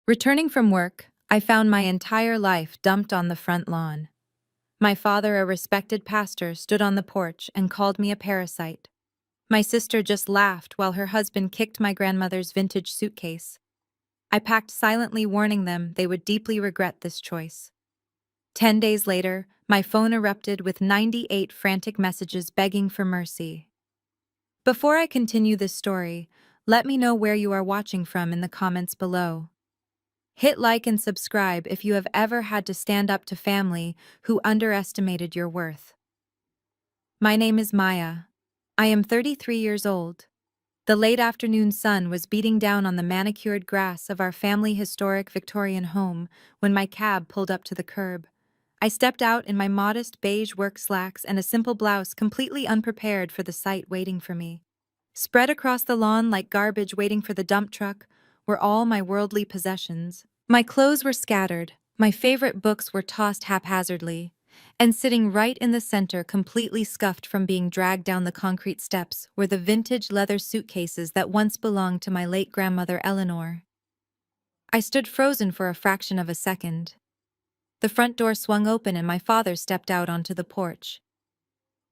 Returning from work, I found my entire life dumped on the front lawn. My father, a respected pastor, stood on the porch and called me a parasite. My sister just laughed while her husband kicked my grandmother's vintage suitcase. I packed silently, warning them they would deeply regret this choice. 10 days later, my phone erupted with 98 frantic messages begging for mercy. Before I continue this story, let me know where you are watching from in the comments below. Hit like and subscribe if you have ever had to stand up to family who underestimated your worth. My name is Maya. I am 33 years old. The late afternoon sun was beating down on the manicured grass of our family historic Victorian home when my cab pulled up to the curb. I stepped out in my modest beige work slacks and a simple blouse, completely unprepared for the sight waiting for me. Spread across the lawn like garbage waiting for the dump truck were all my worldly possessions. My clothes were scattered, my favorite books were tossed haphazardly, and sitting right in the center, completely scuffed from being dragged down the concrete steps, were the vintage leather suitcases that once belonged to my late grandmother Eleanor. I stood frozen for a fraction of a second. The front door swung open and my father stepped out onto the porch.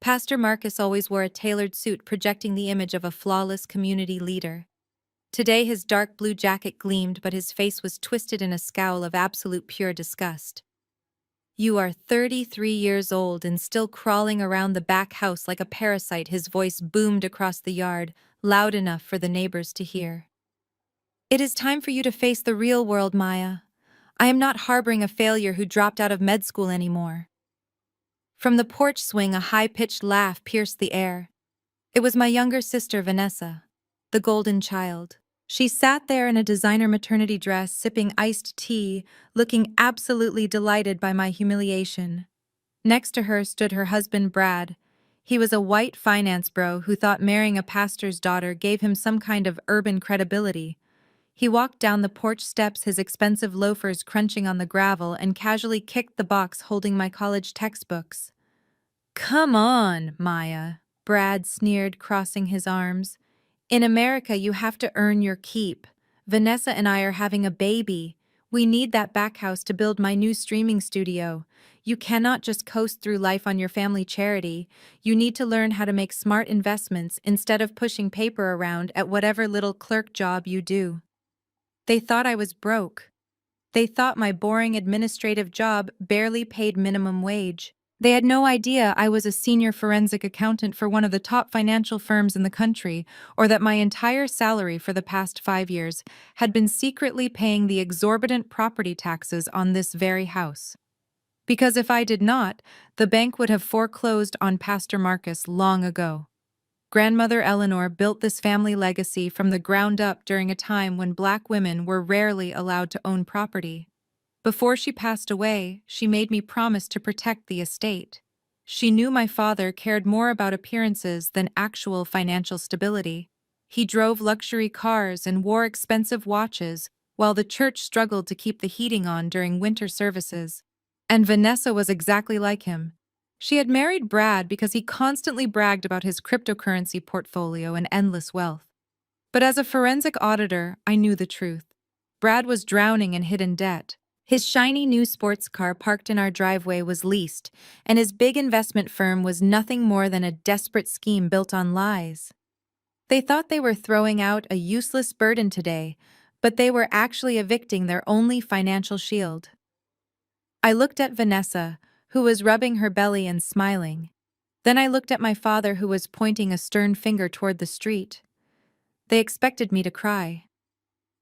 Pastor Marcus always wore a tailored suit, projecting the image of a flawless community leader. Today his dark blue jacket gleamed, but his face was twisted in a scowl of absolute pure disgust. "You are 33 years old and still crawling around the back house like a parasite," his voice boomed across the yard, loud enough for the neighbors to hear. "It is time for you to face the real world, Maya. I am not harboring a failure who dropped out of med school anymore." From the porch swing, a high-pitched laugh pierced the air. It was my younger sister, Vanessa, the golden child. She sat there in a designer maternity dress, sipping iced tea, looking absolutely delighted by my humiliation. Next to her stood her husband, Brad. He was a white finance bro who thought marrying a pastor's daughter gave him some kind of urban credibility. He walked down the porch steps, his expensive loafers crunching on the gravel, and casually kicked the box holding my college textbooks. "Come on, Maya," Brad sneered, crossing his arms. "In America, you have to earn your keep. Vanessa and I are having a baby. We need that back house to build my new streaming studio. You cannot just coast through life on your family charity. You need to learn how to make smart investments instead of pushing paper around at whatever little clerk job you do." They thought I was broke. They thought my boring administrative job barely paid minimum wage. They had no idea I was a senior forensic accountant for one of the top financial firms in the country, or that my entire salary for the past 5 years had been secretly paying the exorbitant property taxes on this very house. Because if I did not, the bank would have foreclosed on Pastor Marcus long ago. Grandmother Eleanor built this family legacy from the ground up during a time when Black women were rarely allowed to own property. Before she passed away, she made me promise to protect the estate. She knew my father cared more about appearances than actual financial stability. He drove luxury cars and wore expensive watches, while the church struggled to keep the heating on during winter services. And Vanessa was exactly like him. She had married Brad because he constantly bragged about his cryptocurrency portfolio and endless wealth. But as a forensic auditor, I knew the truth. Brad was drowning in hidden debt. His shiny new sports car parked in our driveway was leased, and his big investment firm was nothing more than a desperate scheme built on lies. They thought they were throwing out a useless burden today, but they were actually evicting their only financial shield. I looked at Vanessa, who was rubbing her belly and smiling. Then I looked at my father, who was pointing a stern finger toward the street. They expected me to cry.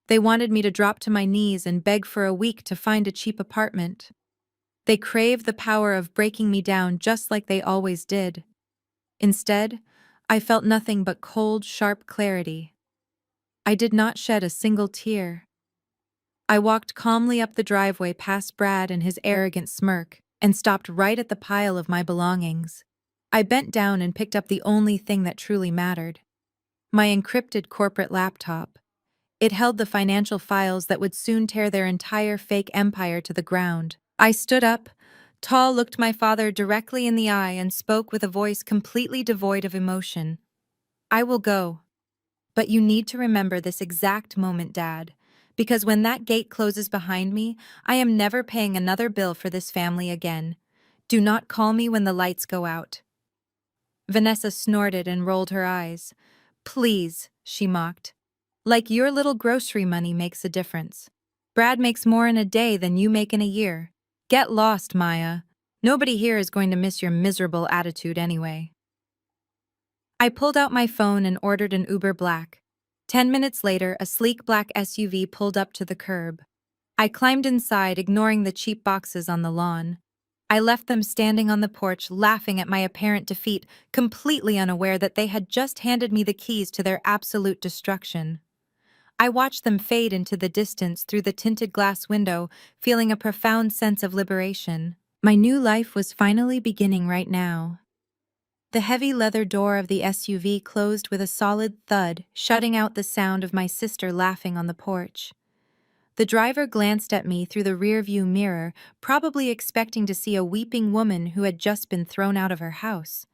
They wanted me to drop to my knees and beg for a week to find a cheap apartment. They craved the power of breaking me down just like they always did. Instead, I felt nothing but cold, sharp clarity. I did not shed a single tear. I walked calmly up the driveway past Brad and his arrogant smirk, and stopped right at the pile of my belongings. I bent down and picked up the only thing that truly mattered: my encrypted corporate laptop. It held the financial files that would soon tear their entire fake empire to the ground. I stood up, tall, looked my father directly in the eye, and spoke with a voice completely devoid of emotion. "I will go. But you need to remember this exact moment, Dad, because when that gate closes behind me, I am never paying another bill for this family again. Do not call me when the lights go out." Vanessa snorted and rolled her eyes. "Please," she mocked. "Like your little grocery money makes a difference. Brad makes more in a day than you make in a year. Get lost, Maya. Nobody here is going to miss your miserable attitude anyway." I pulled out my phone and ordered an Uber Black. 10 minutes later, a sleek black SUV pulled up to the curb. I climbed inside, ignoring the cheap boxes on the lawn. I left them standing on the porch, laughing at my apparent defeat, completely unaware that they had just handed me the keys to their absolute destruction. I watched them fade into the distance through the tinted glass window, feeling a profound sense of liberation. My new life was finally beginning right now. The heavy leather door of the SUV closed with a solid thud, shutting out the sound of my sister laughing on the porch. The driver glanced at me through the rearview mirror, probably expecting to see a weeping woman who had just been thrown out of her house.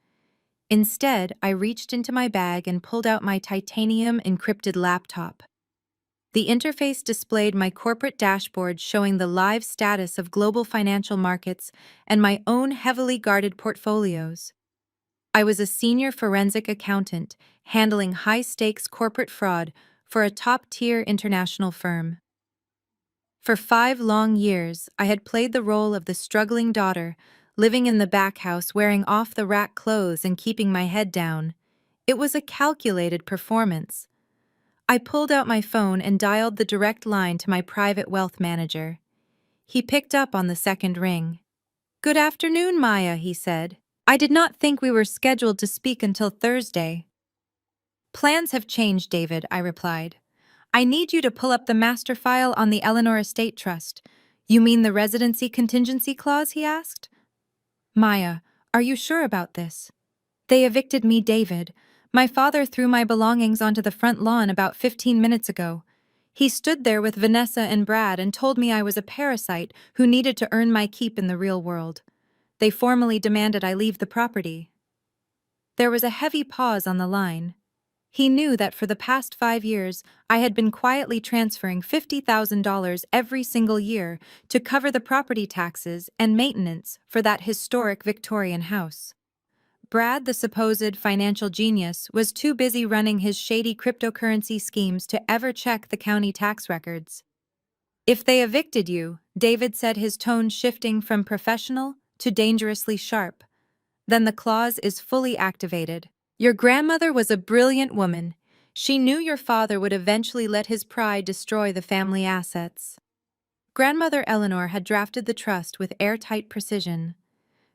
Instead, I reached into my bag and pulled out my titanium-encrypted laptop. The interface displayed my corporate dashboard showing the live status of global financial markets and my own heavily guarded portfolios. I was a senior forensic accountant handling high-stakes corporate fraud for a top-tier international firm. For 5 long years, I had played the role of the struggling daughter, living in the back house wearing off-the-rack clothes and keeping my head down. It was a calculated performance. I pulled out my phone and dialed the direct line to my private wealth manager. He picked up on the second ring. "Good afternoon, Maya," he said. "I did not think we were scheduled to speak until Thursday." "Plans have changed, David," I replied. "I need you to pull up the master file on the Eleanor Estate Trust." "You mean the residency contingency clause?" he asked. "Maya, are you sure about this?" "They evicted me, David. My father threw my belongings onto the front lawn about 15 minutes ago. He stood there with Vanessa and Brad and told me I was a parasite who needed to earn my keep in the real world. They formally demanded I leave the property." There was a heavy pause on the line. He knew that for the past 5 years, I had been quietly transferring $50,000 every single year to cover the property taxes and maintenance for that historic Victorian house. Brad, the supposed financial genius, was too busy running his shady cryptocurrency schemes to ever check the county tax records. "If they evicted you," David said, his tone shifting from professional to dangerously sharp, "then the clause is fully activated. Your grandmother was a brilliant woman. She knew your father would eventually let his pride destroy the family assets." Grandmother Eleanor had drafted the trust with airtight precision.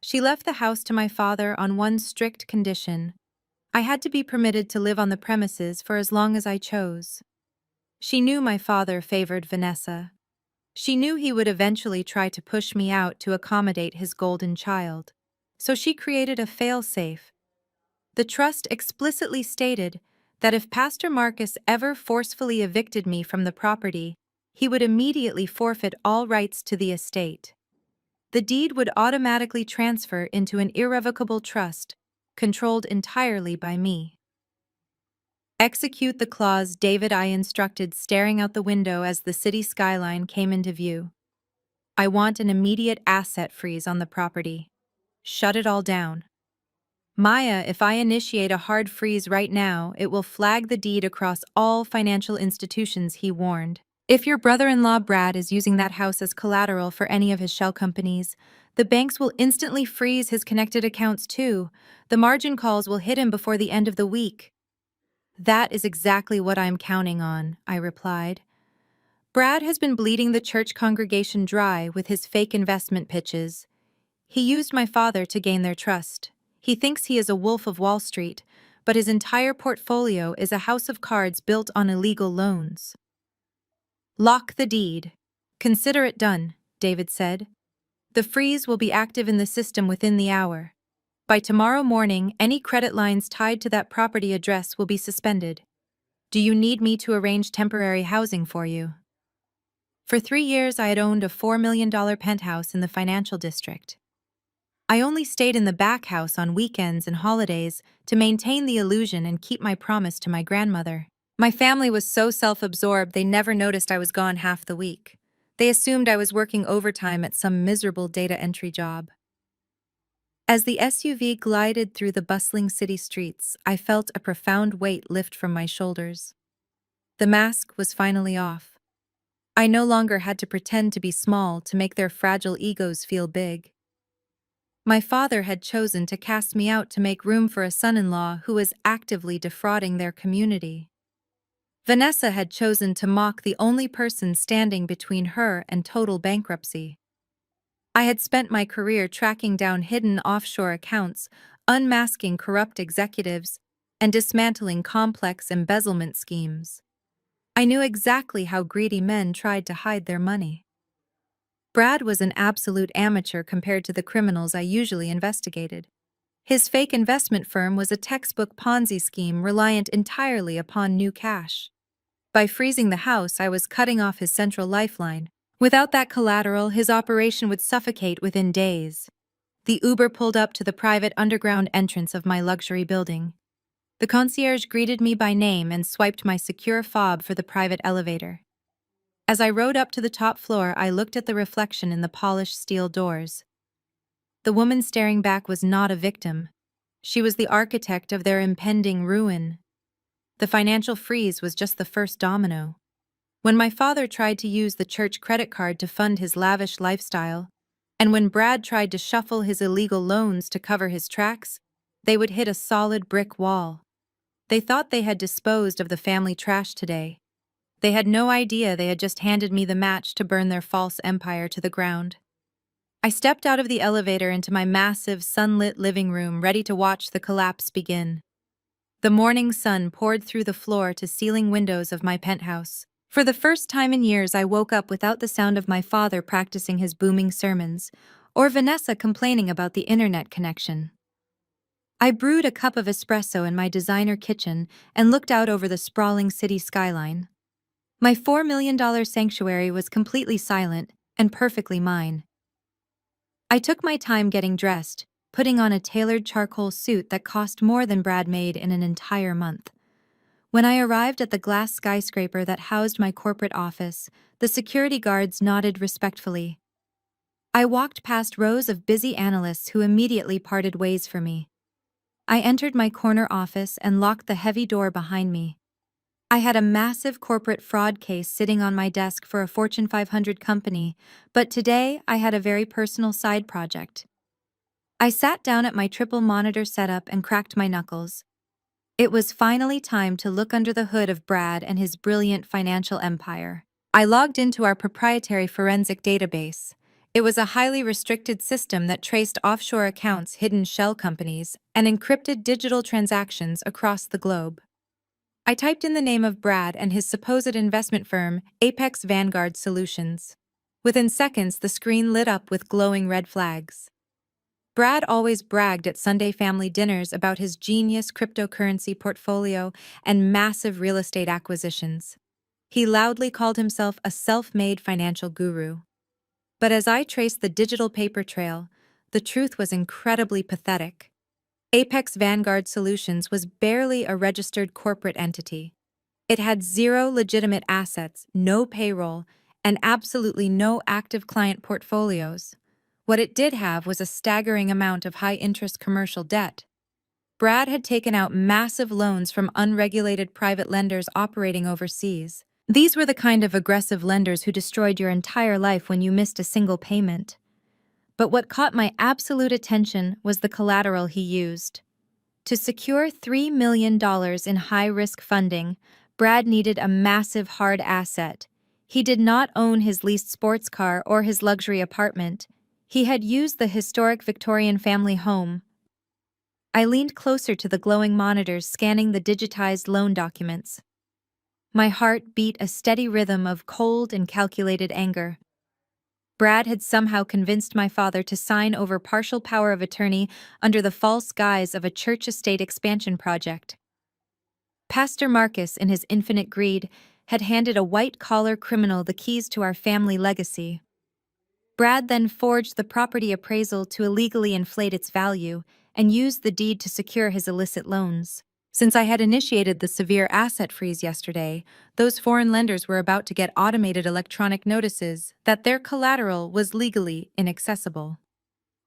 She left the house to my father on one strict condition. I had to be permitted to live on the premises for as long as I chose. She knew my father favored Vanessa. She knew he would eventually try to push me out to accommodate his golden child. So she created a fail-safe. The trust explicitly stated that if Pastor Marcus ever forcefully evicted me from the property, he would immediately forfeit all rights to the estate. The deed would automatically transfer into an irrevocable trust, controlled entirely by me. "Execute the clause, David," I instructed, staring out the window as the city skyline came into view. "I want an immediate asset freeze on the property. Shut it all down." "Maya, if I initiate a hard freeze right now, it will flag the deed across all financial institutions," he warned. "If your brother-in-law Brad is using that house as collateral for any of his shell companies, the banks will instantly freeze his connected accounts too. The margin calls will hit him before the end of the week." "That is exactly what I'm counting on," I replied. "Brad has been bleeding the church congregation dry with his fake investment pitches. He used my father to gain their trust. He thinks he is a wolf of Wall Street, but his entire portfolio is a house of cards built on illegal loans." "Lock the deed. Consider it done," David said. "The freeze will be active in the system within the hour. By tomorrow morning, any credit lines tied to that property address will be suspended. Do you need me to arrange temporary housing for you?" For 3 years, I had owned a $4 million penthouse in the financial district. I only stayed in the back house on weekends and holidays to maintain the illusion and keep my promise to my grandmother. My family was so self-absorbed they never noticed I was gone half the week. They assumed I was working overtime at some miserable data entry job. As the SUV glided through the bustling city streets, I felt a profound weight lift from my shoulders. The mask was finally off. I no longer had to pretend to be small to make their fragile egos feel big. My father had chosen to cast me out to make room for a son-in-law who was actively defrauding their community. Vanessa had chosen to mock the only person standing between her and total bankruptcy. I had spent my career tracking down hidden offshore accounts, unmasking corrupt executives, and dismantling complex embezzlement schemes. I knew exactly how greedy men tried to hide their money. Brad was an absolute amateur compared to the criminals I usually investigated. His fake investment firm was a textbook Ponzi scheme reliant entirely upon new cash. By freezing the house, I was cutting off his central lifeline. Without that collateral, his operation would suffocate within days. The Uber pulled up to the private underground entrance of my luxury building. The concierge greeted me by name and swiped my secure fob for the private elevator. As I rode up to the top floor, I looked at the reflection in the polished steel doors. The woman staring back was not a victim. She was the architect of their impending ruin. The financial freeze was just the first domino. When my father tried to use the church credit card to fund his lavish lifestyle, and when Brad tried to shuffle his illegal loans to cover his tracks, they would hit a solid brick wall. They thought they had disposed of the family trash today. They had no idea they had just handed me the match to burn their false empire to the ground. I stepped out of the elevator into my massive, sunlit living room, ready to watch the collapse begin. The morning sun poured through the floor-to-ceiling windows of my penthouse. For the first time in years, I woke up without the sound of my father practicing his booming sermons, or Vanessa complaining about the internet connection. I brewed a cup of espresso in my designer kitchen and looked out over the sprawling city skyline. My $4 million sanctuary was completely silent and perfectly mine. I took my time getting dressed, putting on a tailored charcoal suit that cost more than Brad made in an entire month. When I arrived at the glass skyscraper that housed my corporate office, the security guards nodded respectfully. I walked past rows of busy analysts who immediately parted ways for me. I entered my corner office and locked the heavy door behind me. I had a massive corporate fraud case sitting on my desk for a Fortune 500 company, but today I had a very personal side project. I sat down at my triple monitor setup and cracked my knuckles. It was finally time to look under the hood of Brad and his brilliant financial empire. I logged into our proprietary forensic database. It was a highly restricted system that traced offshore accounts, hidden shell companies, and encrypted digital transactions across the globe. I typed in the name of Brad and his supposed investment firm, Apex Vanguard Solutions. Within seconds, the screen lit up with glowing red flags. Brad always bragged at Sunday family dinners about his genius cryptocurrency portfolio and massive real estate acquisitions. He loudly called himself a self-made financial guru. But as I traced the digital paper trail, the truth was incredibly pathetic. Apex Vanguard Solutions was barely a registered corporate entity. It had zero legitimate assets, no payroll, and absolutely no active client portfolios. What it did have was a staggering amount of high-interest commercial debt. Brad had taken out massive loans from unregulated private lenders operating overseas. These were the kind of aggressive lenders who destroyed your entire life when you missed a single payment. But what caught my absolute attention was the collateral he used. To secure $3 million in high-risk funding, Brad needed a massive hard asset. He did not own his leased sports car or his luxury apartment. He had used the historic Victorian family home. I leaned closer to the glowing monitors, scanning the digitized loan documents. My heart beat a steady rhythm of cold and calculated anger. Brad had somehow convinced my father to sign over partial power of attorney under the false guise of a church estate expansion project. Pastor Marcus, in his infinite greed, had handed a white-collar criminal the keys to our family legacy. Brad then forged the property appraisal to illegally inflate its value and used the deed to secure his illicit loans. Since I had initiated the severe asset freeze yesterday, those foreign lenders were about to get automated electronic notices that their collateral was legally inaccessible.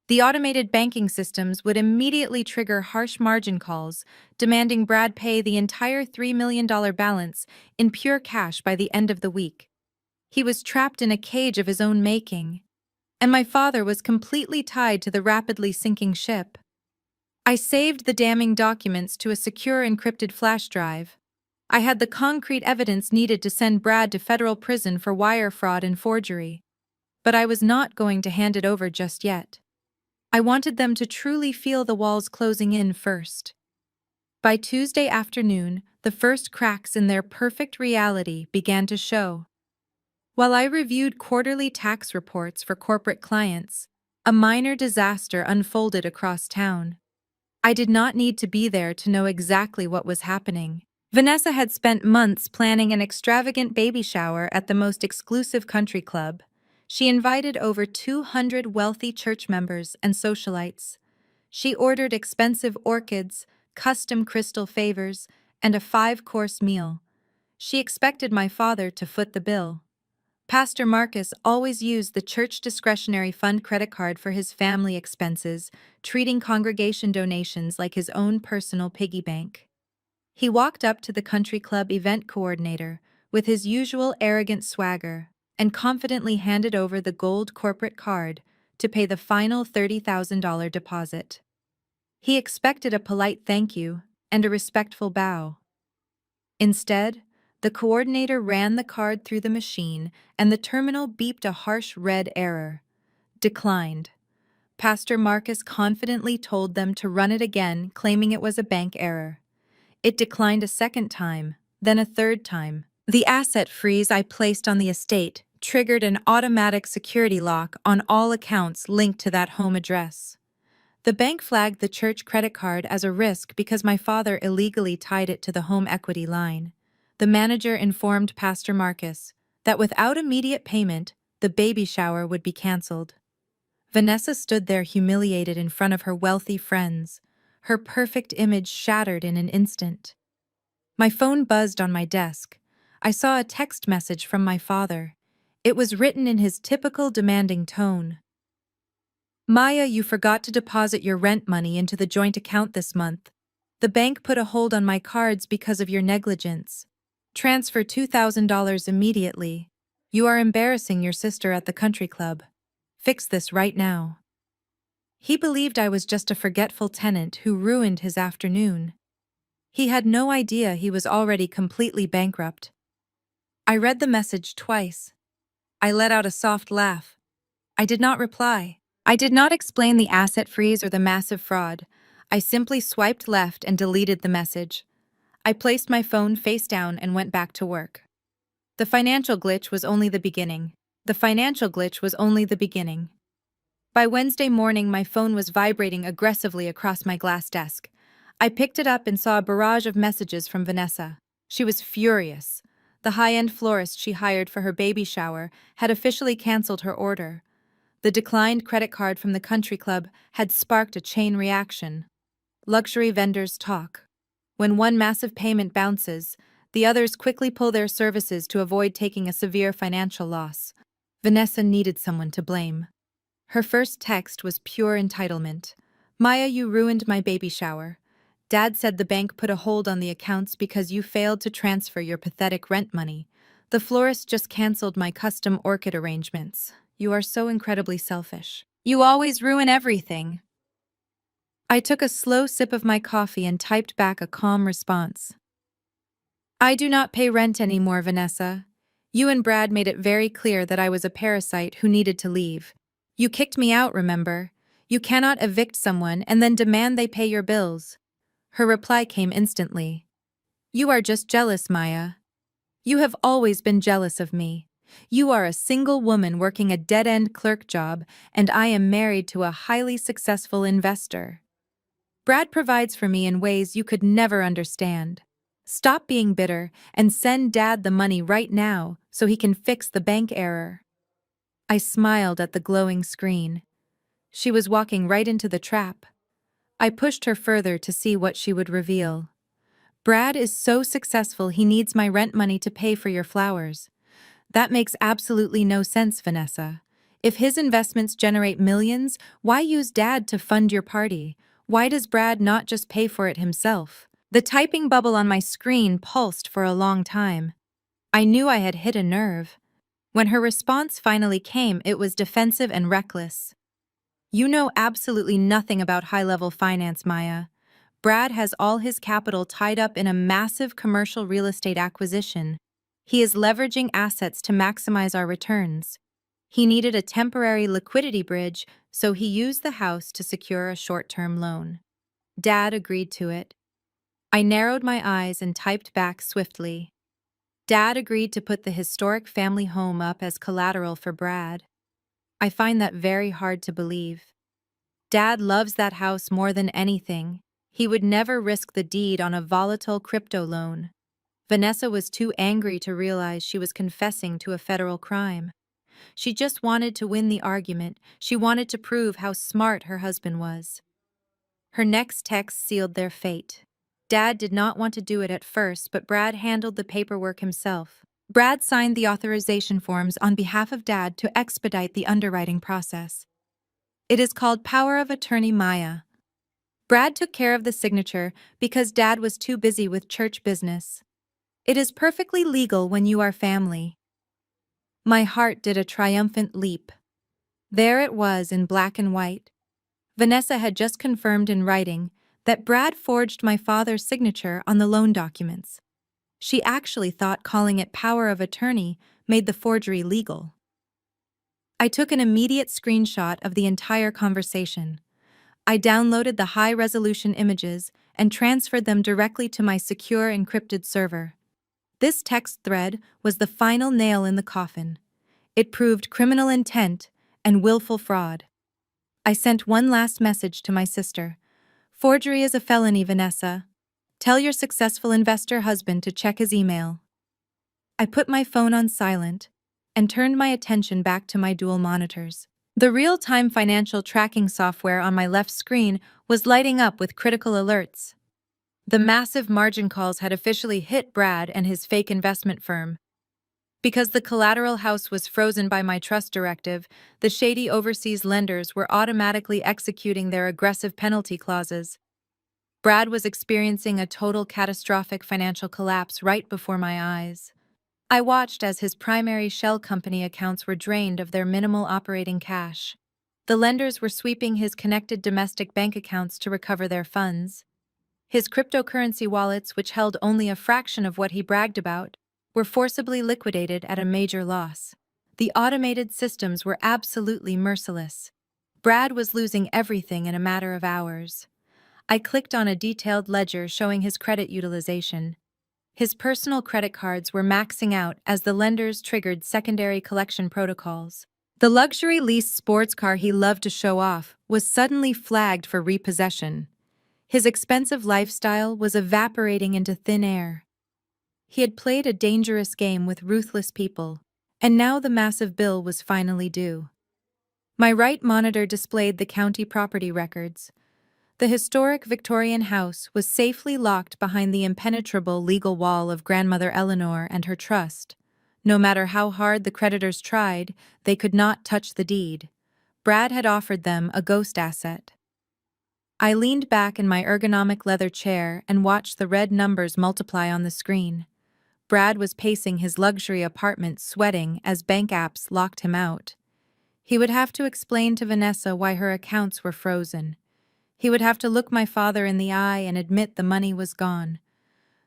The automated banking systems would immediately trigger harsh margin calls, demanding Brad pay the entire $3 million balance in pure cash by the end of the week. He was trapped in a cage of his own making, and my father was completely tied to the rapidly sinking ship. I saved the damning documents to a secure encrypted flash drive. I had the concrete evidence needed to send Brad to federal prison for wire fraud and forgery. But I was not going to hand it over just yet. I wanted them to truly feel the walls closing in first. By Tuesday afternoon, the first cracks in their perfect reality began to show. While I reviewed quarterly tax reports for corporate clients, a minor disaster unfolded across town. I did not need to be there to know exactly what was happening. Vanessa had spent months planning an extravagant baby shower at the most exclusive country club. She invited over 200 wealthy church members and socialites. She ordered expensive orchids, custom crystal favors, and a 5-course meal. She expected my father to foot the bill. Pastor Marcus always used the church discretionary fund credit card for his family expenses, treating congregation donations like his own personal piggy bank. He walked up to the country club event coordinator with his usual arrogant swagger and confidently handed over the gold corporate card to pay the final $30,000 deposit. He expected a polite thank you and a respectful bow. Instead, the coordinator ran the card through the machine and the terminal beeped a harsh red error. Declined. Pastor Marcus confidently told them to run it again, claiming it was a bank error. It declined a second time, then a third time. The asset freeze I placed on the estate triggered an automatic security lock on all accounts linked to that home address. The bank flagged the church credit card as a risk because my father illegally tied it to the home equity line. The manager informed Pastor Marcus that without immediate payment, the baby shower would be canceled. Vanessa stood there humiliated in front of her wealthy friends, her perfect image shattered in an instant. My phone buzzed on my desk. I saw a text message from my father. It was written in his typical demanding tone. Maya, you forgot to deposit your rent money into the joint account this month. The bank put a hold on my cards because of your negligence. Transfer $2,000 immediately. You are embarrassing your sister at the country club. Fix this right now. He believed I was just a forgetful tenant who ruined his afternoon. He had no idea he was already completely bankrupt. I read the message twice. I let out a soft laugh. I did not reply. I did not explain the asset freeze or the massive fraud. I simply swiped left and deleted the message. I placed my phone face down and went back to work. The financial glitch was only the beginning. The financial glitch was only the beginning. By Wednesday morning, my phone was vibrating aggressively across my glass desk. I picked it up and saw a barrage of messages from Vanessa. She was furious. The high-end florist she hired for her baby shower had officially canceled her order. The declined credit card from the country club had sparked a chain reaction. Luxury vendors talk. When one massive payment bounces, the others quickly pull their services to avoid taking a severe financial loss. Vanessa needed someone to blame. Her first text was pure entitlement. Maya, you ruined my baby shower. Dad said the bank put a hold on the accounts because you failed to transfer your pathetic rent money. The florist just canceled my custom orchid arrangements. You are so incredibly selfish. You always ruin everything. I took a slow sip of my coffee and typed back a calm response. I do not pay rent anymore, Vanessa. You and Brad made it very clear that I was a parasite who needed to leave. You kicked me out, remember? You cannot evict someone and then demand they pay your bills. Her reply came instantly. You are just jealous, Maya. You have always been jealous of me. You are a single woman working a dead-end clerk job, and I am married to a highly successful investor. Brad provides for me in ways you could never understand. Stop being bitter and send Dad the money right now so he can fix the bank error. I smiled at the glowing screen. She was walking right into the trap. I pushed her further to see what she would reveal. Brad is so successful he needs my rent money to pay for your flowers. That makes absolutely no sense, Vanessa. If his investments generate millions, why use Dad to fund your party? Why does Brad not just pay for it himself? The typing bubble on my screen pulsed for a long time. I knew I had hit a nerve. When her response finally came, it was defensive and reckless. You know absolutely nothing about high-level finance, Maya. Brad has all his capital tied up in a massive commercial real estate acquisition. He is leveraging assets to maximize our returns. He needed a temporary liquidity bridge, so he used the house to secure a short-term loan. Dad agreed to it. I narrowed my eyes and typed back swiftly. Dad agreed to put the historic family home up as collateral for Brad. I find that very hard to believe. Dad loves that house more than anything. He would never risk the deed on a volatile crypto loan. Vanessa was too angry to realize she was confessing to a federal crime. She just wanted to win the argument. She wanted to prove how smart her husband was. Her next text sealed their fate. Dad did not want to do it at first, but Brad handled the paperwork himself. Brad signed the authorization forms on behalf of Dad to expedite the underwriting process. It is called Power of Attorney Maya. Brad took care of the signature because Dad was too busy with church business. It is perfectly legal when you are family. My heart did a triumphant leap. There it was in black and white. Vanessa had just confirmed in writing that Brad forged my father's signature on the loan documents. She actually thought calling it power of attorney made the forgery legal. I took an immediate screenshot of the entire conversation. I downloaded the high-resolution images and transferred them directly to my secure encrypted server. This text thread was the final nail in the coffin. It proved criminal intent and willful fraud. I sent one last message to my sister. Forgery is a felony, Vanessa. Tell your successful investor husband to check his email. I put my phone on silent and turned my attention back to my dual monitors. The real-time financial tracking software on my left screen was lighting up with critical alerts. The massive margin calls had officially hit Brad and his fake investment firm. Because the collateral house was frozen by my trust directive, the shady overseas lenders were automatically executing their aggressive penalty clauses. Brad was experiencing a total catastrophic financial collapse right before my eyes. I watched as his primary shell company accounts were drained of their minimal operating cash. The lenders were sweeping his connected domestic bank accounts to recover their funds. His cryptocurrency wallets, which held only a fraction of what he bragged about, were forcibly liquidated at a major loss. The automated systems were absolutely merciless. Brad was losing everything in a matter of hours. I clicked on a detailed ledger showing his credit utilization. His personal credit cards were maxing out as the lenders triggered secondary collection protocols. The luxury leased sports car he loved to show off was suddenly flagged for repossession. His expensive lifestyle was evaporating into thin air. He had played a dangerous game with ruthless people, and now the massive bill was finally due. My right monitor displayed the county property records. The historic Victorian house was safely locked behind the impenetrable legal wall of Grandmother Eleanor and her trust. No matter how hard the creditors tried, they could not touch the deed. Brad had offered them a ghost asset. I leaned back in my ergonomic leather chair and watched the red numbers multiply on the screen. Brad was pacing his luxury apartment, sweating as bank apps locked him out. He would have to explain to Vanessa why her accounts were frozen. He would have to look my father in the eye and admit the money was gone.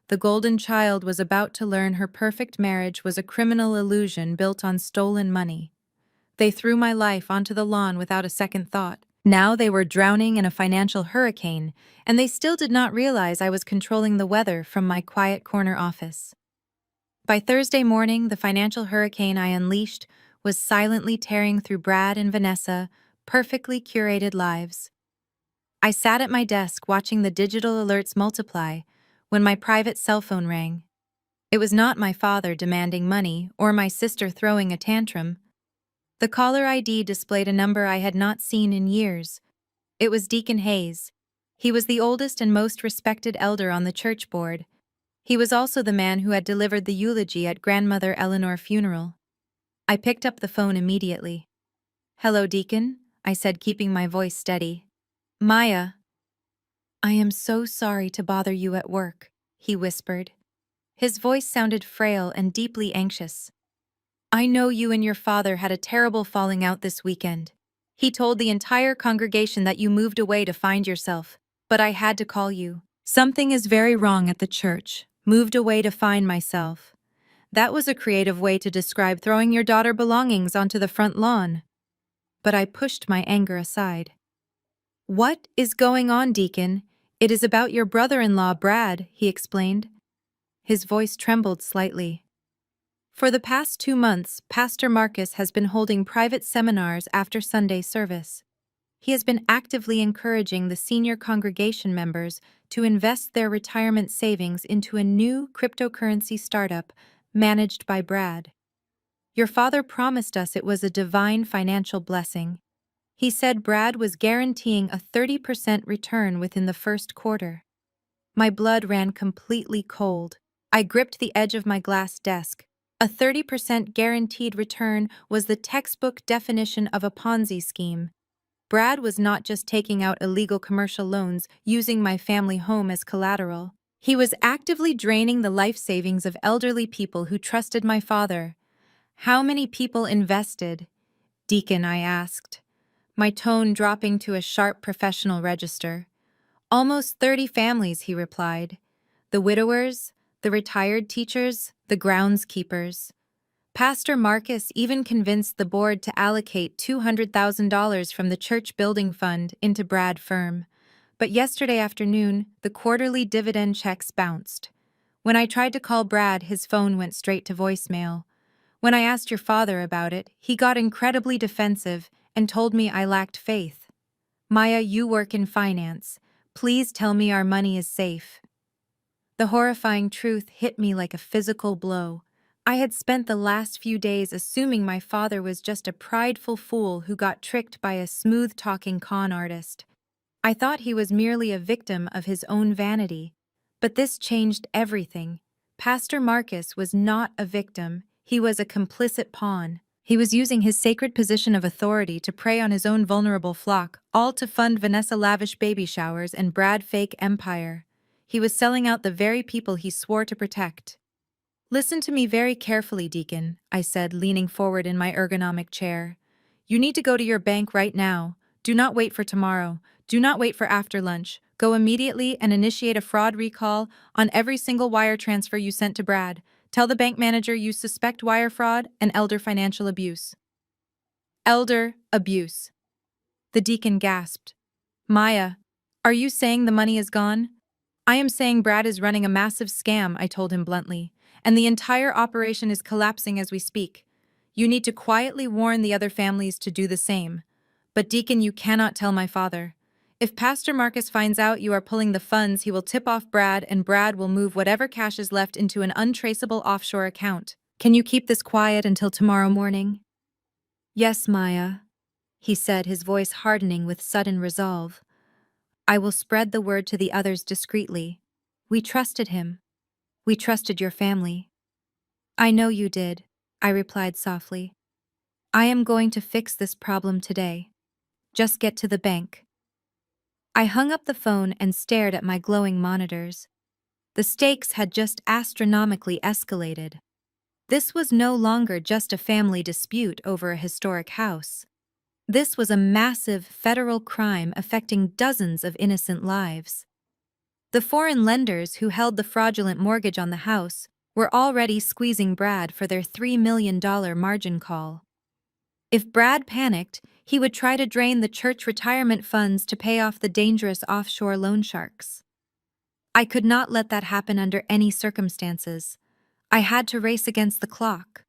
The golden child was about to learn her perfect marriage was a criminal illusion built on stolen money. They threw my life onto the lawn without a second thought. Now they were drowning in a financial hurricane, and they still did not realize I was controlling the weather from my quiet corner office. By Thursday morning, the financial hurricane I unleashed was silently tearing through Brad and Vanessa, perfectly curated lives. I sat at my desk watching the digital alerts multiply when my private cell phone rang. It was not my father demanding money or my sister throwing a tantrum. The caller ID displayed a number I had not seen in years. It was Deacon Hayes. He was the oldest and most respected elder on the church board, He was also the man who had delivered the eulogy at grandmother Eleanor's funeral. I picked up the phone immediately. "Hello, Deacon," I said, keeping my voice steady. "Maya." "I am so sorry to bother you at work," he whispered. His voice sounded frail and deeply anxious. "I know you and your father had a terrible falling out this weekend. He told the entire congregation that you moved away to find yourself, but I had to call you. Something is very wrong at the church. Moved away to find myself. That was a creative way to describe throwing your daughter's belongings onto the front lawn." But I pushed my anger aside. "What is going on, Deacon? It is about your brother-in-law, Brad," he explained. His voice trembled slightly. "For the past 2 months, Pastor Marcus has been holding private seminars after Sunday service. He has been actively encouraging the senior congregation members to invest their retirement savings into a new cryptocurrency startup managed by Brad. Your father promised us it was a divine financial blessing. He said Brad was guaranteeing a 30% return within the first quarter." My blood ran completely cold. I gripped the edge of my glass desk. A 30% guaranteed return was the textbook definition of a Ponzi scheme. Brad was not just taking out illegal commercial loans using my family home as collateral. He was actively draining the life savings of elderly people who trusted my father. "How many people invested?" "Deacon," I asked, my tone dropping to a sharp professional register. "Almost 30 families," he replied. "The widowers, the retired teachers, the groundskeepers. Pastor Marcus even convinced the board to allocate $200,000 from the church building fund into Brad firm. But yesterday afternoon, the quarterly dividend checks bounced. When I tried to call Brad, his phone went straight to voicemail. When I asked your father about it, he got incredibly defensive and told me I lacked faith. Maya, you work in finance. Please tell me our money is safe." The horrifying truth hit me like a physical blow. I had spent the last few days assuming my father was just a prideful fool who got tricked by a smooth-talking con artist. I thought he was merely a victim of his own vanity. But this changed everything. Pastor Marcus was not a victim. He was a complicit pawn. He was using his sacred position of authority to prey on his own vulnerable flock, all to fund Vanessa lavish baby showers and Brad fake empire. He was selling out the very people he swore to protect. "Listen to me very carefully, Deacon," I said, leaning forward in my ergonomic chair. "You need to go to your bank right now. Do not wait for tomorrow. Do not wait for after lunch. Go immediately and initiate a fraud recall on every single wire transfer you sent to Brad. Tell the bank manager you suspect wire fraud and elder financial abuse." "Elder abuse." The deacon gasped. "Maya, are you saying the money is gone?" "I am saying Brad is running a massive scam," I told him bluntly, "and the entire operation is collapsing as we speak. You need to quietly warn the other families to do the same. But Deacon, you cannot tell my father. If Pastor Marcus finds out you are pulling the funds, he will tip off Brad, and Brad will move whatever cash is left into an untraceable offshore account. Can you keep this quiet until tomorrow morning?" "Yes, Maya," he said, his voice hardening with sudden resolve. "I will spread the word to the others discreetly. We trusted him. We trusted your family." "I know you did," I replied softly. "I am going to fix this problem today. Just get to the bank." I hung up the phone and stared at my glowing monitors. The stakes had just astronomically escalated. This was no longer just a family dispute over a historic house. This was a massive federal crime affecting dozens of innocent lives. The foreign lenders who held the fraudulent mortgage on the house were already squeezing Brad for their $3 million margin call. If Brad panicked, he would try to drain the church retirement funds to pay off the dangerous offshore loan sharks. I could not let that happen under any circumstances. I had to race against the clock.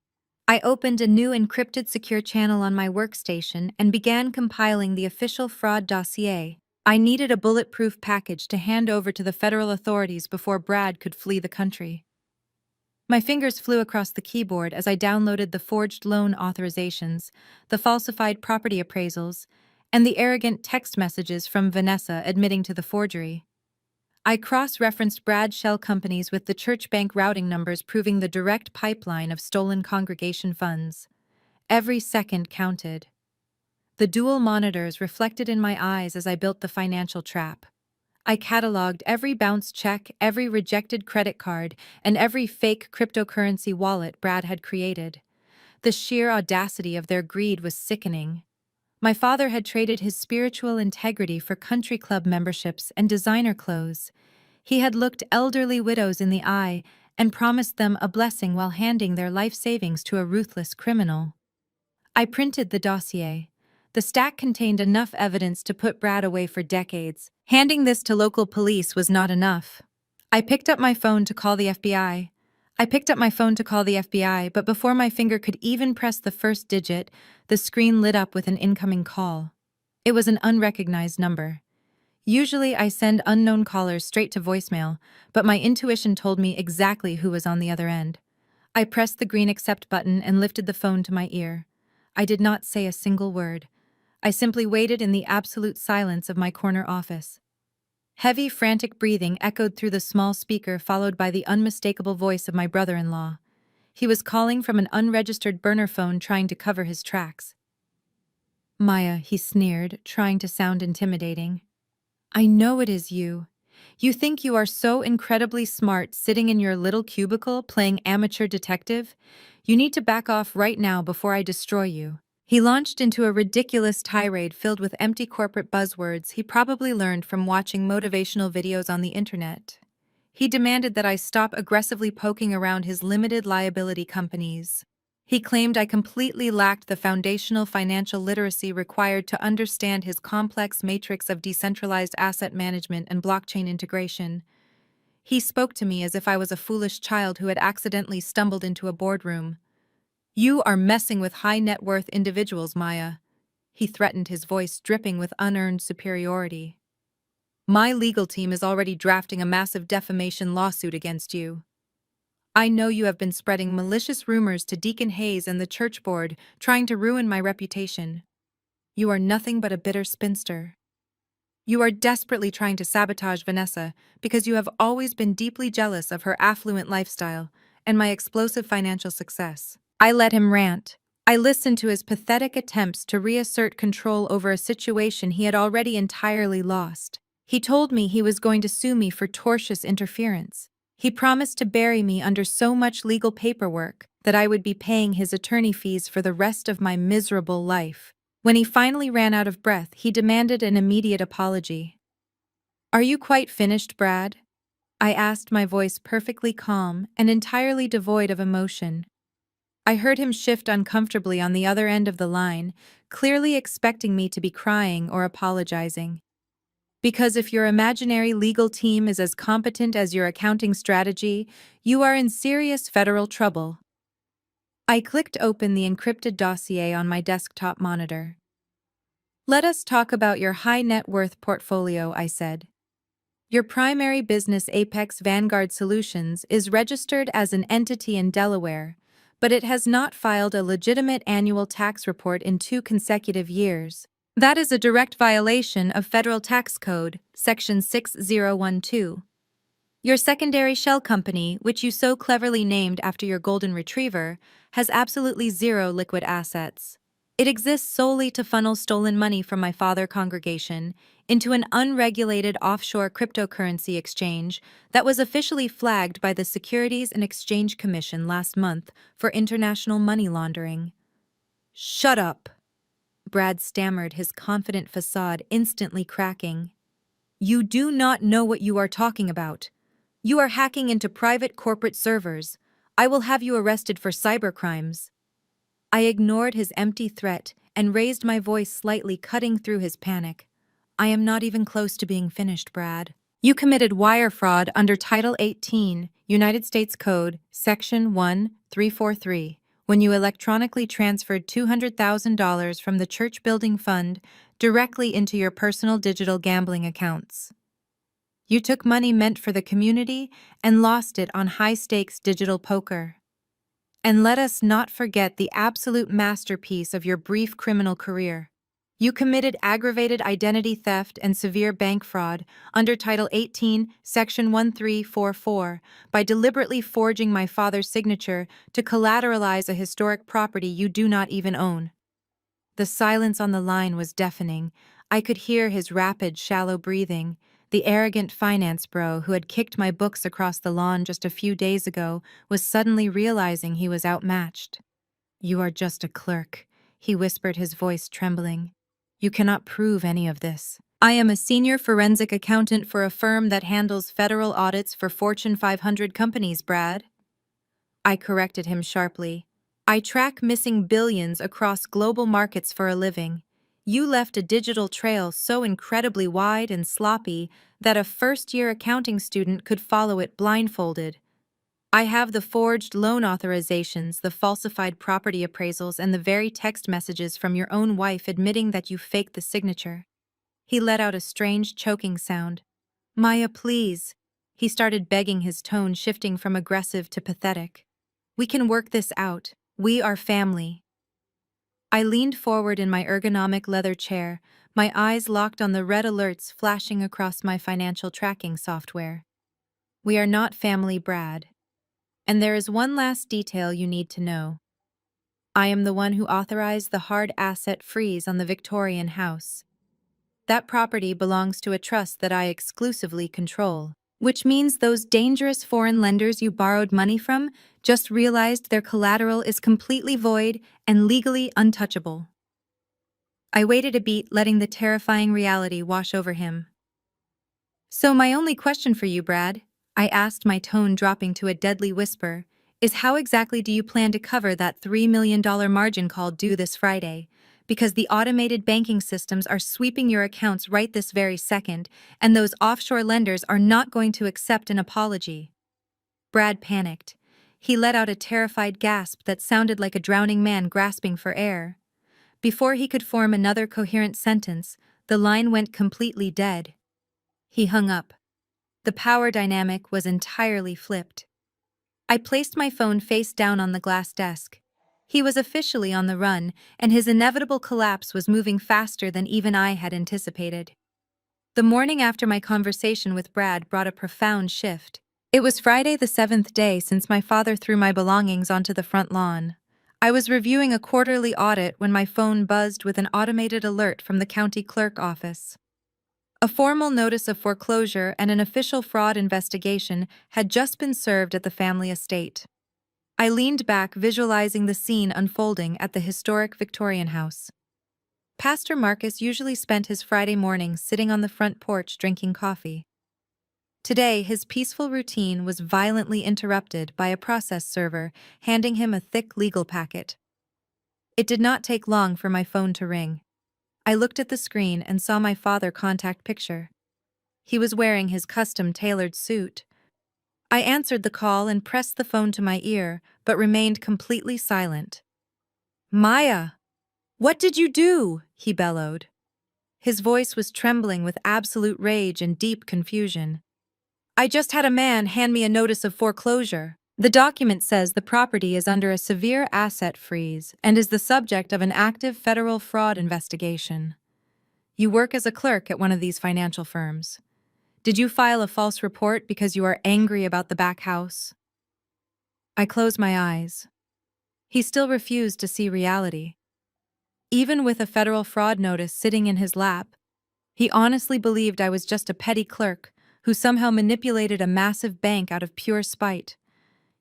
I opened a new encrypted secure channel on my workstation and began compiling the official fraud dossier. I needed a bulletproof package to hand over to the federal authorities before Brad could flee the country. My fingers flew across the keyboard as I downloaded the forged loan authorizations, the falsified property appraisals, and the arrogant text messages from Vanessa admitting to the forgery. I cross-referenced Brad's shell companies with the church bank routing numbers proving the direct pipeline of stolen congregation funds. Every second counted. The dual monitors reflected in my eyes as I built the financial trap. I cataloged every bounced check, every rejected credit card, and every fake cryptocurrency wallet Brad had created. The sheer audacity of their greed was sickening. My father had traded his spiritual integrity for country club memberships and designer clothes. He had looked elderly widows in the eye and promised them a blessing while handing their life savings to a ruthless criminal. I printed the dossier. The stack contained enough evidence to put Brad away for decades. Handing this to local police was not enough. I picked up my phone to call the FBI. But before my finger could even press the first digit, the screen lit up with an incoming call. It was an unrecognized number. Usually I send unknown callers straight to voicemail, but my intuition told me exactly who was on the other end. I pressed the green accept button and lifted the phone to my ear. I did not say a single word. I simply waited in the absolute silence of my corner office. Heavy, frantic breathing echoed through the small speaker, followed by the unmistakable voice of my brother-in-law. He was calling from an unregistered burner phone, trying to cover his tracks. "Maya," he sneered, trying to sound intimidating. "I know it is you. You think you are so incredibly smart sitting in your little cubicle playing amateur detective? You need to back off right now before I destroy you." He launched into a ridiculous tirade filled with empty corporate buzzwords he probably learned from watching motivational videos on the internet. He demanded that I stop aggressively poking around his limited liability companies. He claimed I completely lacked the foundational financial literacy required to understand his complex matrix of decentralized asset management and blockchain integration. He spoke to me as if I was a foolish child who had accidentally stumbled into a boardroom. "You are messing with high-net-worth individuals, Maya," he threatened, his voice dripping with unearned superiority. "My legal team is already drafting a massive defamation lawsuit against you. I know you have been spreading malicious rumors to Deacon Hayes and the church board, trying to ruin my reputation. You are nothing but a bitter spinster. You are desperately trying to sabotage Vanessa because you have always been deeply jealous of her affluent lifestyle and my explosive financial success." I let him rant. I listened to his pathetic attempts to reassert control over a situation he had already entirely lost. He told me he was going to sue me for tortious interference. He promised to bury me under so much legal paperwork that I would be paying his attorney fees for the rest of my miserable life. When he finally ran out of breath, he demanded an immediate apology. "Are you quite finished, Brad?" I asked, my voice perfectly calm and entirely devoid of emotion. I heard him shift uncomfortably on the other end of the line, clearly expecting me to be crying or apologizing. "Because if your imaginary legal team is as competent as your accounting strategy, you are in serious federal trouble." I clicked open the encrypted dossier on my desktop monitor. "Let us talk about your high net worth portfolio," I said. "Your primary business, Apex Vanguard Solutions, is registered as an entity in Delaware, but it has not filed a legitimate annual tax report in 2 consecutive years. That is a direct violation of Federal Tax Code, Section 6012. Your secondary shell company, which you so cleverly named after your golden retriever, has absolutely zero liquid assets. It exists solely to funnel stolen money from my father congregation into an unregulated offshore cryptocurrency exchange that was officially flagged by the Securities and Exchange Commission last month for international money laundering." "Shut up," Brad stammered, his confident facade instantly cracking. "You do not know what you are talking about. You are hacking into private corporate servers. I will have you arrested for cybercrimes." I ignored his empty threat and raised my voice slightly, cutting through his panic. "I am not even close to being finished, Brad. You committed wire fraud under Title 18, United States Code, Section 1343, when you electronically transferred $200,000 from the church building fund directly into your personal digital gambling accounts. You took money meant for the community and lost it on high-stakes digital poker. And let us not forget the absolute masterpiece of your brief criminal career. You committed aggravated identity theft and severe bank fraud under Title 18, Section 1344, by deliberately forging my father's signature to collateralize a historic property you do not even own. The silence on the line was deafening. I could hear his rapid, shallow breathing. The arrogant finance bro who had kicked my books across the lawn just a few days ago was suddenly realizing he was outmatched. "You are just a clerk," he whispered, his voice trembling. "You cannot prove any of this. I am a senior forensic accountant for a firm that handles federal audits for Fortune 500 companies, Brad." I corrected him sharply. "I track missing billions across global markets for a living. You left a digital trail so incredibly wide and sloppy that a first-year accounting student could follow it blindfolded. I have the forged loan authorizations, the falsified property appraisals, and the very text messages from your own wife admitting that you faked the signature." He let out a strange, choking sound. "Maya, please." He started begging, his tone shifting from aggressive to pathetic. "We can work this out. We are family." I leaned forward in my ergonomic leather chair, my eyes locked on the red alerts flashing across my financial tracking software. "We are not family, Brad. And there is one last detail you need to know. I am the one who authorized the hard asset freeze on the Victorian house. That property belongs to a trust that I exclusively control, which means those dangerous foreign lenders you borrowed money from just realized their collateral is completely void and legally untouchable." I waited a beat, letting the terrifying reality wash over him. "So my only question for you, Brad," I asked, my tone dropping to a deadly whisper, "is how exactly do you plan to cover that $3 million margin call due this Friday? Because the automated banking systems are sweeping your accounts right this very second, and those offshore lenders are not going to accept an apology." Brad panicked. He let out a terrified gasp that sounded like a drowning man grasping for air. Before he could form another coherent sentence, the line went completely dead. He hung up. The power dynamic was entirely flipped. I placed my phone face down on the glass desk. He was officially on the run, and his inevitable collapse was moving faster than even I had anticipated. The morning after my conversation with Brad brought a profound shift. It was Friday, the 7th day since my father threw my belongings onto the front lawn. I was reviewing a quarterly audit when my phone buzzed with an automated alert from the county clerk office. A formal notice of foreclosure and an official fraud investigation had just been served at the family estate. I leaned back, visualizing the scene unfolding at the historic Victorian house. Pastor Marcus usually spent his Friday mornings sitting on the front porch drinking coffee. Today, his peaceful routine was violently interrupted by a process server handing him a thick legal packet. It did not take long for my phone to ring. I looked at the screen and saw my father contact picture. He was wearing his custom-tailored suit. I answered the call and pressed the phone to my ear, but remained completely silent. "Maya, what did you do?" he bellowed. His voice was trembling with absolute rage and deep confusion. "I just had a man hand me a notice of foreclosure. The document says the property is under a severe asset freeze and is the subject of an active federal fraud investigation. You work as a clerk at one of these financial firms. Did you file a false report because you are angry about the back house?" I closed my eyes. He still refused to see reality. Even with a federal fraud notice sitting in his lap, he honestly believed I was just a petty clerk who somehow manipulated a massive bank out of pure spite.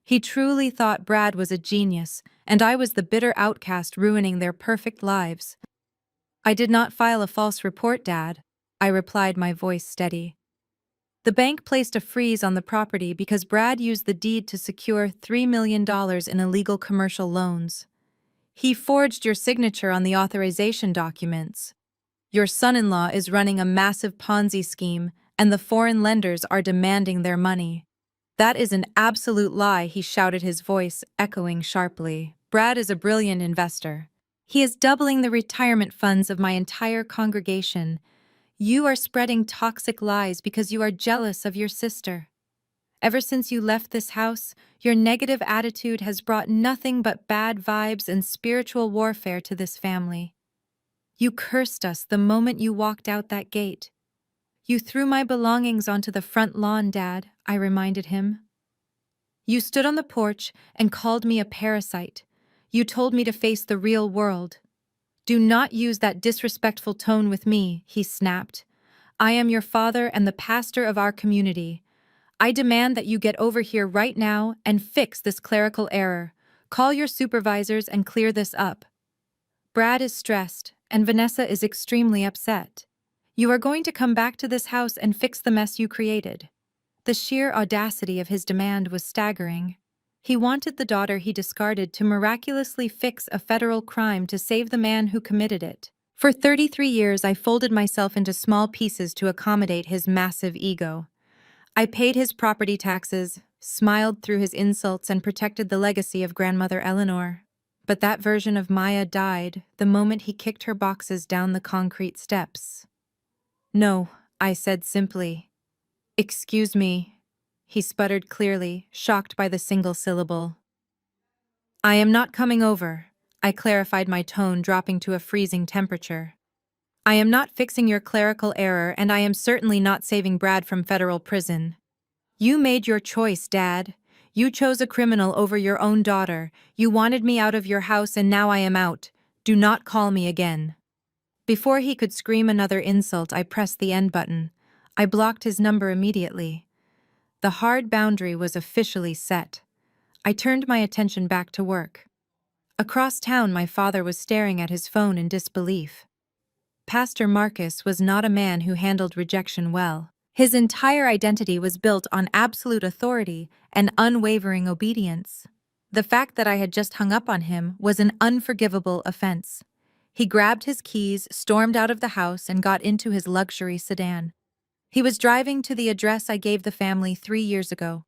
He truly thought Brad was a genius, and I was the bitter outcast ruining their perfect lives. "I did not file a false report, Dad," I replied, my voice steady. "The bank placed a freeze on the property because Brad used the deed to secure $3 million in illegal commercial loans. He forged your signature on the authorization documents. Your son-in-law is running a massive Ponzi scheme, and the foreign lenders are demanding their money." "That is an absolute lie," he shouted, his voice echoing sharply. "Brad is a brilliant investor. He is doubling the retirement funds of my entire congregation. You are spreading toxic lies because you are jealous of your sister. Ever since you left this house, your negative attitude has brought nothing but bad vibes and spiritual warfare to this family. You cursed us the moment you walked out that gate. You threw my belongings onto the front lawn, Dad, I reminded him. You stood on the porch and called me a parasite. You told me to face the real world. Do not use that disrespectful tone with me, he snapped. I am your father and the pastor of our community. I demand that you get over here right now and fix this clerical error. Call your supervisors and clear this up. Brad is stressed, and Vanessa is extremely upset. You are going to come back to this house and fix the mess you created. The sheer audacity of his demand was staggering. He wanted the daughter he discarded to miraculously fix a federal crime to save the man who committed it. For 33 years, I folded myself into small pieces to accommodate his massive ego. I paid his property taxes, smiled through his insults, and protected the legacy of grandmother Eleanor. But that version of Maya died the moment he kicked her boxes down the concrete steps. No, I said simply. Excuse me, he sputtered clearly, shocked by the single syllable. I am not coming over, I clarified, my tone dropping to a freezing temperature. I am not fixing your clerical error, and I am certainly not saving Brad from federal prison. You made your choice, Dad. You chose a criminal over your own daughter. You wanted me out of your house, and now I am out. Do not call me again. Before he could scream another insult, I pressed the end button. I blocked his number immediately. The hard boundary was officially set. I turned my attention back to work. Across town, my father was staring at his phone in disbelief. Pastor Marcus was not a man who handled rejection well. His entire identity was built on absolute authority and unwavering obedience. The fact that I had just hung up on him was an unforgivable offense. He grabbed his keys, stormed out of the house, and got into his luxury sedan. He was driving to the address I gave the family 3 years ago.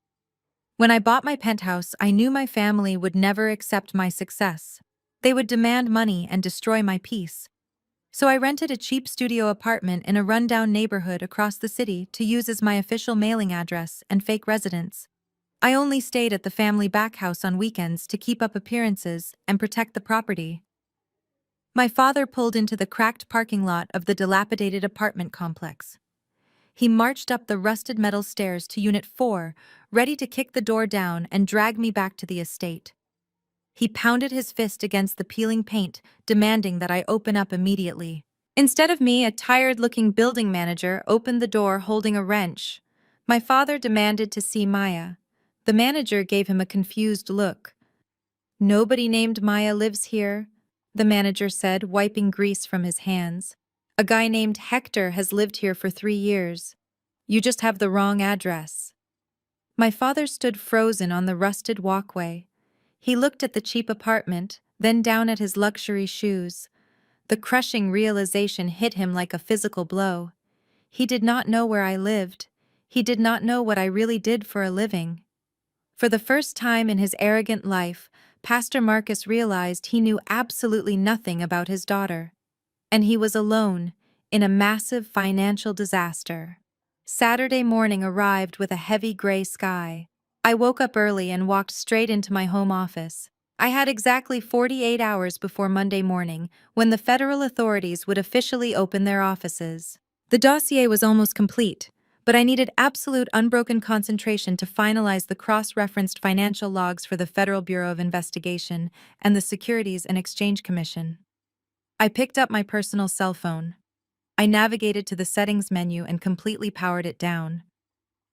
When I bought my penthouse, I knew my family would never accept my success. They would demand money and destroy my peace. So I rented a cheap studio apartment in a rundown neighborhood across the city to use as my official mailing address and fake residence. I only stayed at the family back house on weekends to keep up appearances and protect the property. My father pulled into the cracked parking lot of the dilapidated apartment complex. He marched up the rusted metal stairs to Unit 4, ready to kick the door down and drag me back to the estate. He pounded his fist against the peeling paint, demanding that I open up immediately. Instead of me, a tired-looking building manager opened the door holding a wrench. My father demanded to see Maya. The manager gave him a confused look. Nobody named Maya lives here, the manager said, wiping grease from his hands. A guy named Hector has lived here for 3 years. You just have the wrong address. My father stood frozen on the rusted walkway. He looked at the cheap apartment, then down at his luxury shoes. The crushing realization hit him like a physical blow. He did not know where I lived. He did not know what I really did for a living. For the first time in his arrogant life, Pastor Marcus realized he knew absolutely nothing about his daughter. And he was alone, in a massive financial disaster. Saturday morning arrived with a heavy gray sky. I woke up early and walked straight into my home office. I had exactly 48 hours before Monday morning, when the federal authorities would officially open their offices. The dossier was almost complete, but I needed absolute unbroken concentration to finalize the cross-referenced financial logs for the Federal Bureau of Investigation and the Securities and Exchange Commission. I picked up my personal cell phone. I navigated to the settings menu and completely powered it down.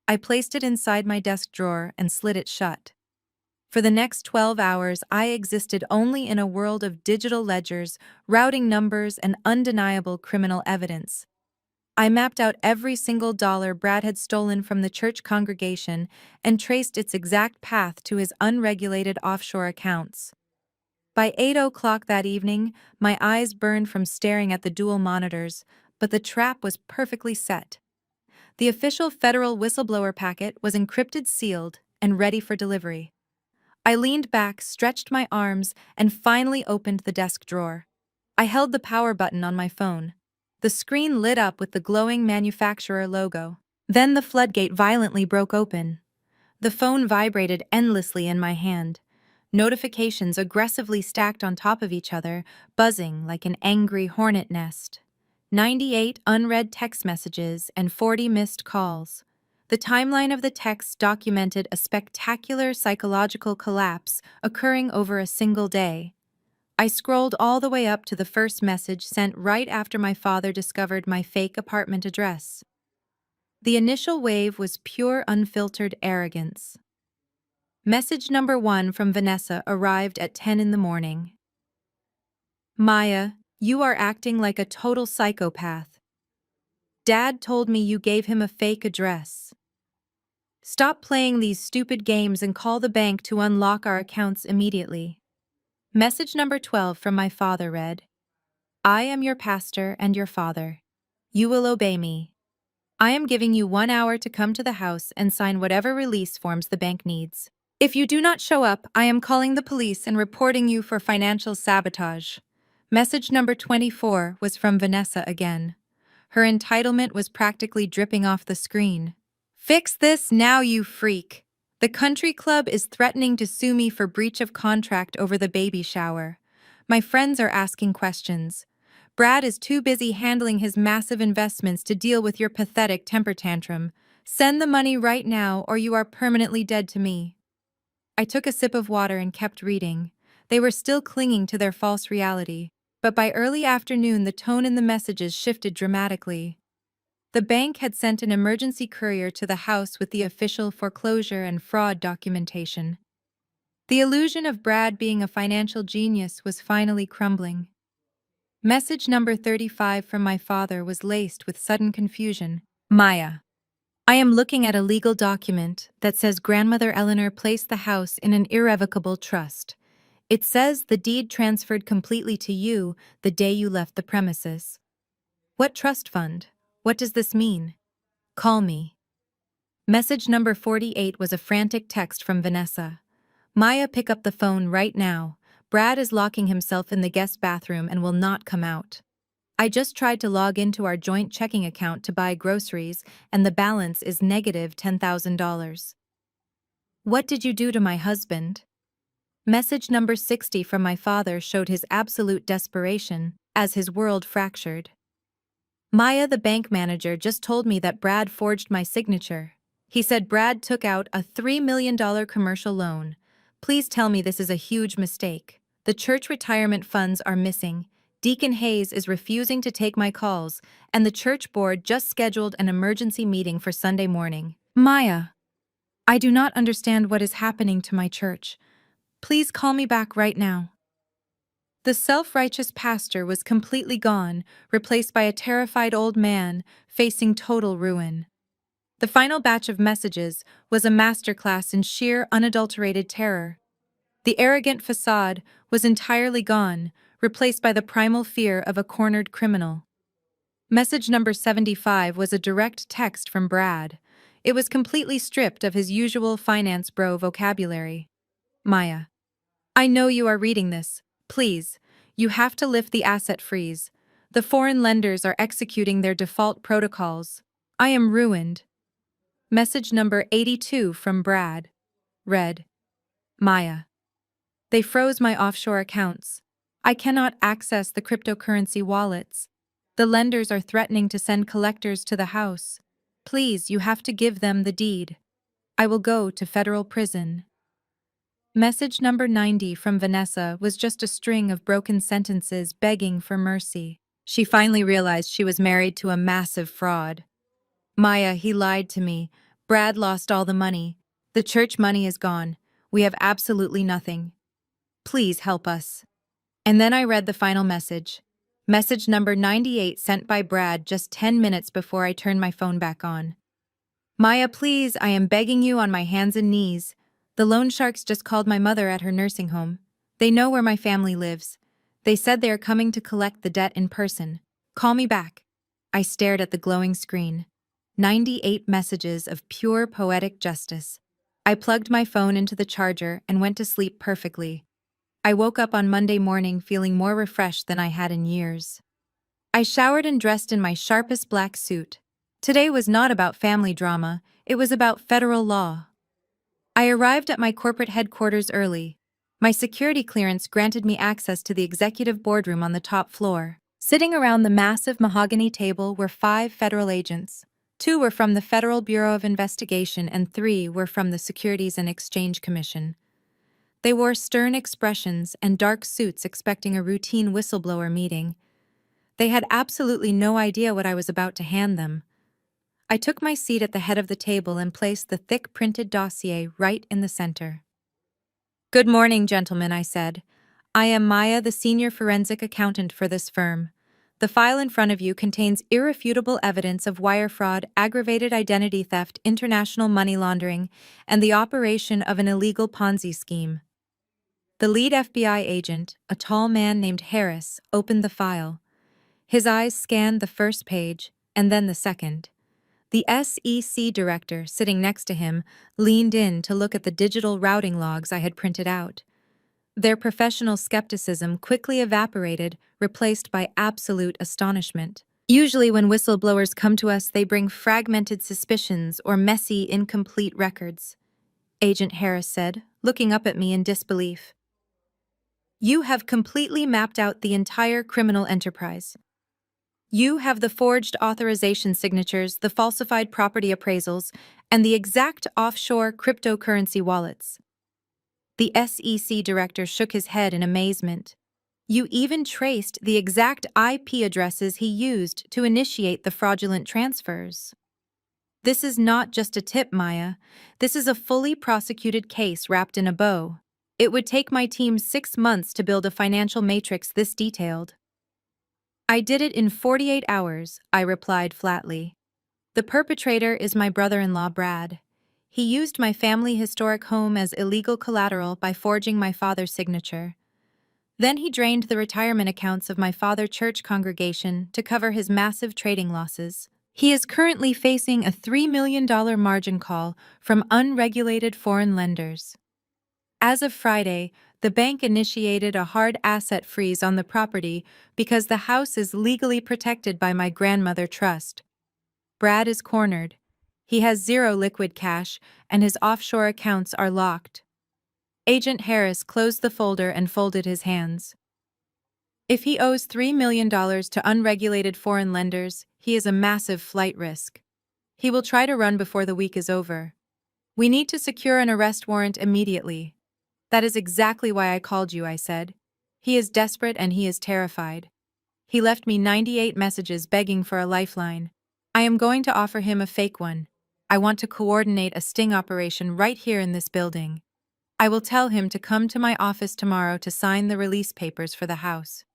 I placed it inside my desk drawer and slid it shut. For the next 12 hours, I existed only in a world of digital ledgers, routing numbers, and undeniable criminal evidence. I mapped out every single dollar Brad had stolen from the church congregation and traced its exact path to his unregulated offshore accounts. By 8 o'clock that evening, my eyes burned from staring at the dual monitors, but the trap was perfectly set. The official federal whistleblower packet was encrypted, sealed, and ready for delivery. I leaned back, stretched my arms, and finally opened the desk drawer. I held the power button on my phone. The screen lit up with the glowing manufacturer logo. Then the floodgate violently broke open. The phone vibrated endlessly in my hand. Notifications aggressively stacked on top of each other, buzzing like an angry hornet nest. 98 unread text messages and 40 missed calls. The timeline of the texts documented a spectacular psychological collapse occurring over a single day. I scrolled all the way up to the first message sent right after my father discovered my fake apartment address. The initial wave was pure unfiltered arrogance. Message number 1 from Vanessa arrived at 10 in the morning. Maya, you are acting like a total psychopath. Dad told me you gave him a fake address. Stop playing these stupid games and call the bank to unlock our accounts immediately. Message number 12 from my father read, I am your pastor and your father. You will obey me. I am giving you 1 hour to come to the house and sign whatever release forms the bank needs. If you do not show up, I am calling the police and reporting you for financial sabotage. Message number 24 was from Vanessa again. Her entitlement was practically dripping off the screen. Fix this now, you freak. The country club is threatening to sue me for breach of contract over the baby shower. My friends are asking questions. Brad is too busy handling his massive investments to deal with your pathetic temper tantrum. Send the money right now or you are permanently dead to me. I took a sip of water and kept reading. They were still clinging to their false reality, but by early afternoon the tone in the messages shifted dramatically. The bank had sent an emergency courier to the house with the official foreclosure and fraud documentation. The illusion of Brad being a financial genius was finally crumbling. Message number 35 from my father was laced with sudden confusion. Maya, I am looking at a legal document that says Grandmother Eleanor placed the house in an irrevocable trust. It says the deed transferred completely to you the day you left the premises. What trust fund? What does this mean? Call me. Message number 48 was a frantic text from Vanessa. Maya, pick up the phone right now. Brad is locking himself in the guest bathroom and will not come out. I just tried to log into our joint checking account to buy groceries, and the balance is negative $10,000. What did you do to my husband? Message number 60 from my father showed his absolute desperation as his world fractured. Maya, the bank manager, just told me that Brad forged my signature. He said Brad took out a $3 million commercial loan. Please tell me this is a huge mistake. The church retirement funds are missing. Deacon Hayes is refusing to take my calls, and the church board just scheduled an emergency meeting for Sunday morning. Maya, I do not understand what is happening to my church. Please call me back right now. The self-righteous pastor was completely gone, replaced by a terrified old man facing total ruin. The final batch of messages was a masterclass in sheer, unadulterated terror. The arrogant facade was entirely gone, replaced by the primal fear of a cornered criminal. Message number 75 was a direct text from Brad. It was completely stripped of his usual finance bro vocabulary. Maya, I know you are reading this. Please, you have to lift the asset freeze. The foreign lenders are executing their default protocols. I am ruined. Message number 82 from Brad read, Maya, they froze my offshore accounts. I cannot access the cryptocurrency wallets. The lenders are threatening to send collectors to the house. Please, you have to give them the deed. I will go to federal prison. Message number 90 from Vanessa was just a string of broken sentences begging for mercy. She finally realized she was married to a massive fraud. Maya, he lied to me. Brad lost all the money. The church money is gone. We have absolutely nothing. Please help us. And then I read the final message. Message number 98 sent by Brad just 10 minutes before I turned my phone back on. Maya, please, I am begging you on my hands and knees. The loan sharks just called my mother at her nursing home. They know where my family lives. They said they are coming to collect the debt in person. Call me back. I stared at the glowing screen. 98 messages of pure poetic justice. I plugged my phone into the charger and went to sleep perfectly. I woke up on Monday morning feeling more refreshed than I had in years. I showered and dressed in my sharpest black suit. Today was not about family drama, it was about federal law. I arrived at my corporate headquarters early. My security clearance granted me access to the executive boardroom on the top floor. Sitting around the massive mahogany table were 5 federal agents. 2 were from the Federal Bureau of Investigation and 3 were from the Securities and Exchange Commission. They wore stern expressions and dark suits expecting a routine whistleblower meeting. They had absolutely no idea what I was about to hand them. I took my seat at the head of the table and placed the thick printed dossier right in the center. "Good morning, gentlemen," I said. "I am Maya, the senior forensic accountant for this firm. The file in front of you contains irrefutable evidence of wire fraud, aggravated identity theft, international money laundering, and the operation of an illegal Ponzi scheme." The lead FBI agent, a tall man named Harris, opened the file. His eyes scanned the first page, and then the second. The SEC director, sitting next to him, leaned in to look at the digital routing logs I had printed out. Their professional skepticism quickly evaporated, replaced by absolute astonishment. Usually when whistleblowers come to us, they bring fragmented suspicions or messy, incomplete records, Agent Harris said, looking up at me in disbelief. "You have completely mapped out the entire criminal enterprise. You have the forged authorization signatures, the falsified property appraisals, and the exact offshore cryptocurrency wallets." The SEC director shook his head in amazement. "You even traced the exact IP addresses he used to initiate the fraudulent transfers." "This is not just a tip, Maya. This is a fully prosecuted case wrapped in a bow. It would take my team 6 months to build a financial matrix this detailed." "I did it in 48 hours, I replied flatly. "The perpetrator is my brother-in-law, Brad. He used my family historic home as illegal collateral by forging my father's signature. Then he drained the retirement accounts of my father's church congregation to cover his massive trading losses. He is currently facing a $3 million margin call from unregulated foreign lenders. As of Friday, the bank initiated a hard asset freeze on the property because the house is legally protected by my grandmother trust. Brad is cornered. He has 0 liquid cash, and his offshore accounts are locked." Agent Harris closed the folder and folded his hands. "If he owes $3 million to unregulated foreign lenders, he is a massive flight risk. He will try to run before the week is over. We need to secure an arrest warrant immediately." "That is exactly why I called you," I said. "He is desperate and he is terrified. He left me 98 messages begging for a lifeline. I am going to offer him a fake one. I want to coordinate a sting operation right here in this building. I will tell him to come to my office tomorrow to sign the release papers for the house.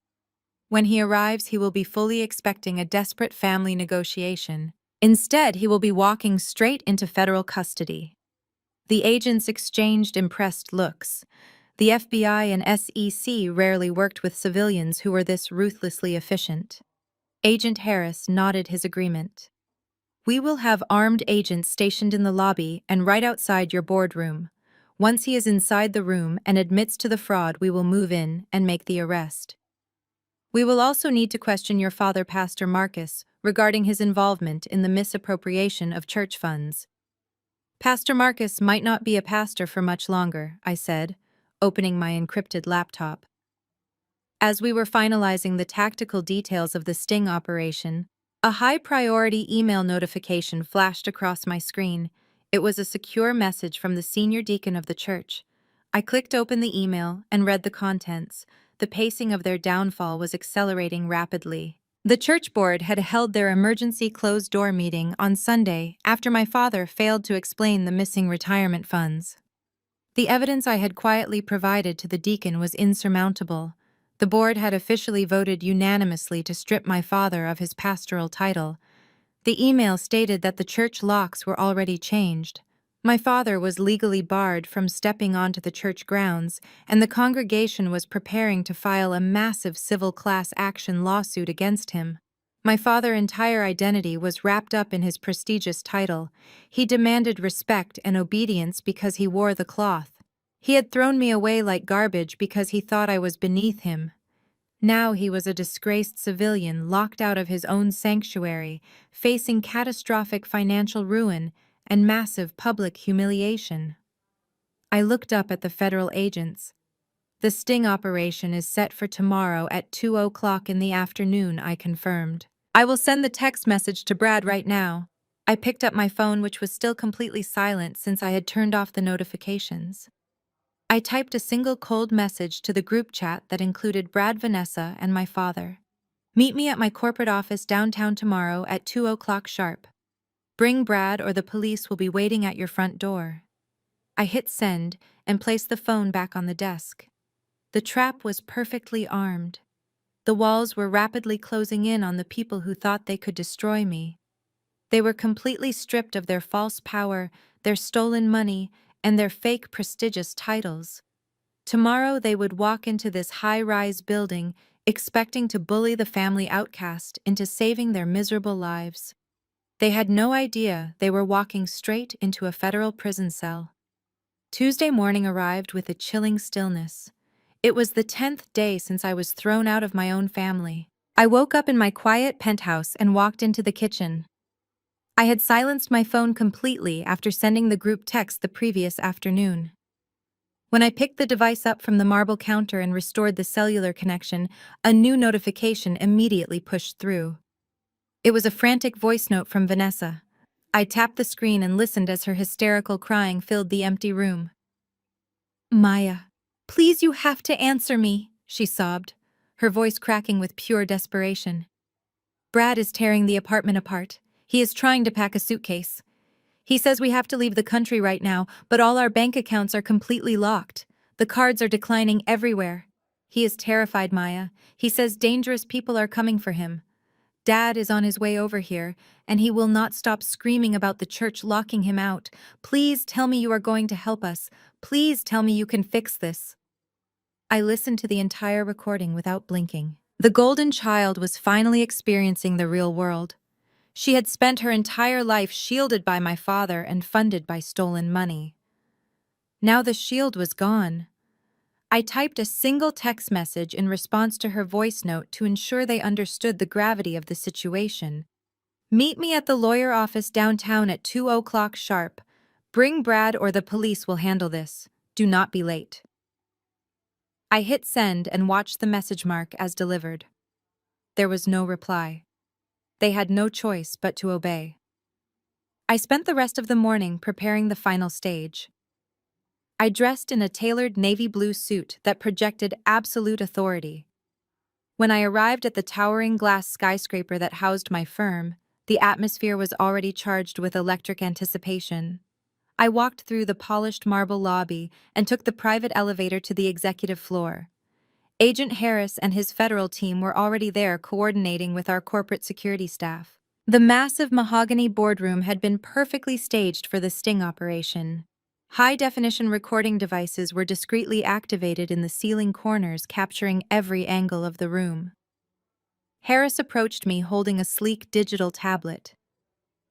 When he arrives, he will be fully expecting a desperate family negotiation. Instead, he will be walking straight into federal custody." The agents exchanged impressed looks. The FBI and SEC rarely worked with civilians who were this ruthlessly efficient. Agent Harris nodded his agreement. "We will have armed agents stationed in the lobby and right outside your boardroom. Once he is inside the room and admits to the fraud, we will move in and make the arrest. We will also need to question your father, Pastor Marcus, regarding his involvement in the misappropriation of church funds." "Pastor Marcus might not be a pastor for much longer," I said, opening my encrypted laptop. As we were finalizing the tactical details of the sting operation, a high-priority email notification flashed across my screen. It was a secure message from the senior deacon of the church. I clicked open the email and read the contents. The pacing of their downfall was accelerating rapidly. The church board had held their emergency closed-door meeting on Sunday after my father failed to explain the missing retirement funds. The evidence I had quietly provided to the deacon was insurmountable. The board had officially voted unanimously to strip my father of his pastoral title. The email stated that the church locks were already changed. My father was legally barred from stepping onto the church grounds, and the congregation was preparing to file a massive civil class action lawsuit against him. My father's entire identity was wrapped up in his prestigious title. He demanded respect and obedience because he wore the cloth. He had thrown me away like garbage because he thought I was beneath him. Now he was a disgraced civilian locked out of his own sanctuary, facing catastrophic financial ruin and massive public humiliation. I looked up at the federal agents. The sting operation is set for tomorrow at 2 o'clock in the afternoon, I confirmed. I will send the text message to Brad right now. I picked up my phone, which was still completely silent since I had turned off the notifications. I typed a single cold message to the group chat that included Brad, Vanessa, and my father. Meet me at my corporate office downtown tomorrow at 2 o'clock sharp. Bring Brad or the police will be waiting at your front door. I hit send and placed the phone back on the desk. The trap was perfectly armed. The walls were rapidly closing in on the people who thought they could destroy me. They were completely stripped of their false power, their stolen money, and their fake prestigious titles. Tomorrow they would walk into this high-rise building, expecting to bully the family outcast into saving their miserable lives. They had no idea they were walking straight into a federal prison cell. Tuesday morning arrived with a chilling stillness. It was the 10th day since I was thrown out of my own family. I woke up in my quiet penthouse and walked into the kitchen. I had silenced my phone completely after sending the group text the previous afternoon. When I picked the device up from the marble counter and restored the cellular connection, a new notification immediately pushed through. It was a frantic voice note from Vanessa. I tapped the screen and listened as her hysterical crying filled the empty room. "Maya, please, you have to answer me," she sobbed, her voice cracking with pure desperation. "Brad is tearing the apartment apart. He is trying to pack a suitcase. He says we have to leave the country right now, but all our bank accounts are completely locked. The cards are declining everywhere. He is terrified, Maya. He says dangerous people are coming for him. Dad is on his way over here, and he will not stop screaming about the church locking him out. Please tell me you are going to help us. Please tell me you can fix this." I listened to the entire recording without blinking. The golden child was finally experiencing the real world. She had spent her entire life shielded by my father and funded by stolen money. Now the shield was gone. I typed a single text message in response to her voice note to ensure they understood the gravity of the situation. "Meet me at the lawyer office downtown at 2 o'clock sharp. Bring Brad or the police will handle this. Do not be late." I hit send and watched the message mark as delivered. There was no reply. They had no choice but to obey. I spent the rest of the morning preparing the final stage. I dressed in a tailored navy blue suit that projected absolute authority. When I arrived at the towering glass skyscraper that housed my firm, the atmosphere was already charged with electric anticipation. I walked through the polished marble lobby and took the private elevator to the executive floor. Agent Harris and his federal team were already there coordinating with our corporate security staff. The massive mahogany boardroom had been perfectly staged for the sting operation. High-definition recording devices were discreetly activated in the ceiling corners, capturing every angle of the room. Harris approached me holding a sleek digital tablet.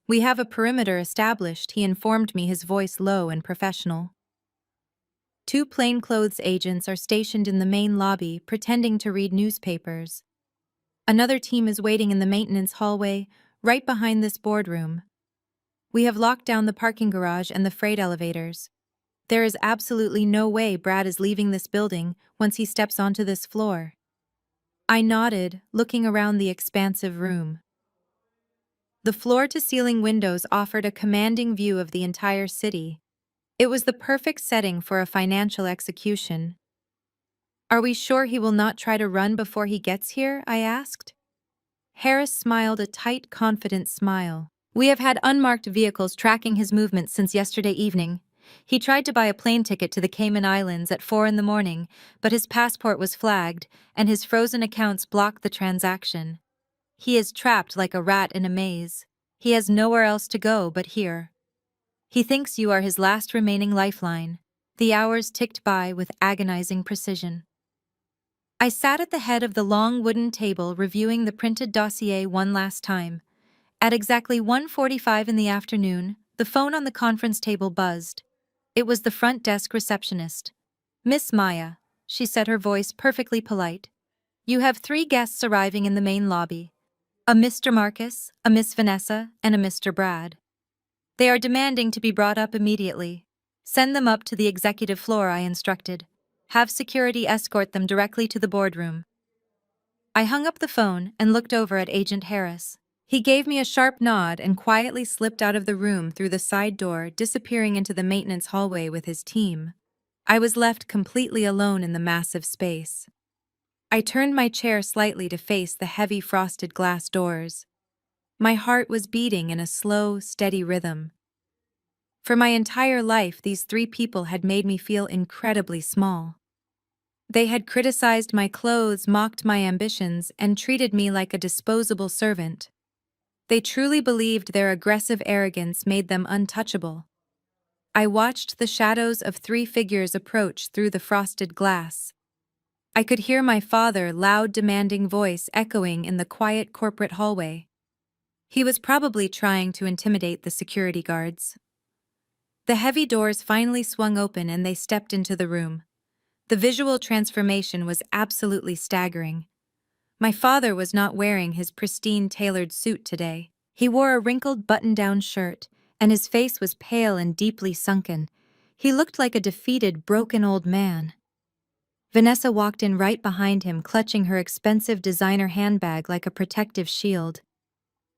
"We have a perimeter established," he informed me, his voice low and professional. 2 plainclothes agents are stationed in the main lobby, pretending to read newspapers. Another team is waiting in the maintenance hallway, right behind this boardroom. We have locked down the parking garage and the freight elevators. There is absolutely no way Brad is leaving this building once he steps onto this floor. I nodded, looking around the expansive room. The floor-to-ceiling windows offered a commanding view of the entire city. It was the perfect setting for a financial execution. "Are we sure he will not try to run before he gets here?" I asked. Harris smiled a tight, confident smile. "We have had unmarked vehicles tracking his movements since yesterday evening. He tried to buy a plane ticket to the Cayman Islands at 4 in the morning, but his passport was flagged, and his frozen accounts blocked the transaction. He is trapped like a rat in a maze. He has nowhere else to go but here. He thinks you are his last remaining lifeline." The hours ticked by with agonizing precision. I sat at the head of the long wooden table reviewing the printed dossier one last time. At exactly 1:45 in the afternoon, the phone on the conference table buzzed. It was the front desk receptionist. "Miss Maya," she said, her voice perfectly polite. "You have 3 guests arriving in the main lobby. A Mr. Marcus, a Miss Vanessa, and a Mr. Brad. They are demanding to be brought up immediately. Send them up to the executive floor," I instructed. Have security escort them directly to the boardroom. I hung up the phone and looked over at Agent Harris. He gave me a sharp nod and quietly slipped out of the room through the side door, disappearing into the maintenance hallway with his team. I was left completely alone in the massive space. I turned my chair slightly to face the heavy frosted glass doors. My heart was beating in a slow, steady rhythm. For my entire life, these three people had made me feel incredibly small. They had criticized my clothes, mocked my ambitions, and treated me like a disposable servant. They truly believed their aggressive arrogance made them untouchable. I watched the shadows of three figures approach through the frosted glass. I could hear my father's loud, demanding voice echoing in the quiet corporate hallway. He was probably trying to intimidate the security guards. The heavy doors finally swung open and they stepped into the room. The visual transformation was absolutely staggering. My father was not wearing his pristine tailored suit today. He wore a wrinkled button-down shirt, and his face was pale and deeply sunken. He looked like a defeated, broken old man. Vanessa walked in right behind him, clutching her expensive designer handbag like a protective shield.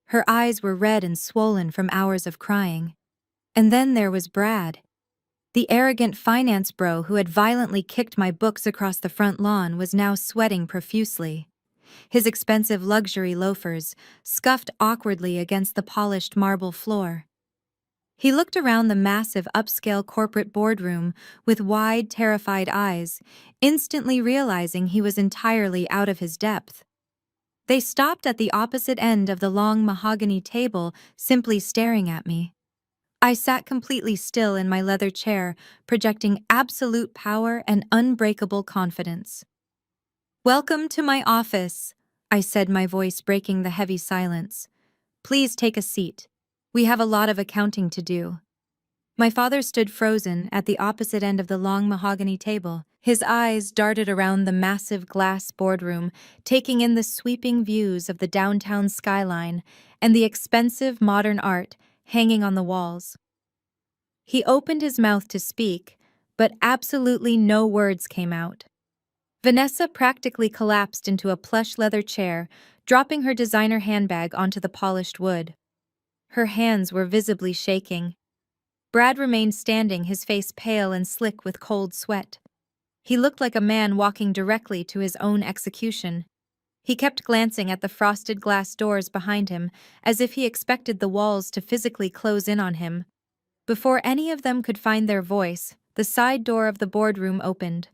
Her eyes were red and swollen from hours of crying. And then there was Brad. The arrogant finance bro who had violently kicked my books across the front lawn was now sweating profusely. His expensive luxury loafers scuffed awkwardly against the polished marble floor. He looked around the massive upscale corporate boardroom with wide, terrified eyes, instantly realizing he was entirely out of his depth. They stopped at the opposite end of the long mahogany table, simply staring at me. I sat completely still in my leather chair, projecting absolute power and unbreakable confidence. "Welcome to my office," I said, my voice breaking the heavy silence. "Please take a seat. We have a lot of accounting to do." My father stood frozen at the opposite end of the long mahogany table. His eyes darted around the massive glass boardroom, taking in the sweeping views of the downtown skyline and the expensive modern art hanging on the walls. He opened his mouth to speak, but absolutely no words came out. Vanessa practically collapsed into a plush leather chair, dropping her designer handbag onto the polished wood. Her hands were visibly shaking. Brad remained standing, his face pale and slick with cold sweat. He looked like a man walking directly to his own execution. He kept glancing at the frosted glass doors behind him, as if he expected the walls to physically close in on him. Before any of them could find their voice, the side door of the boardroom opened.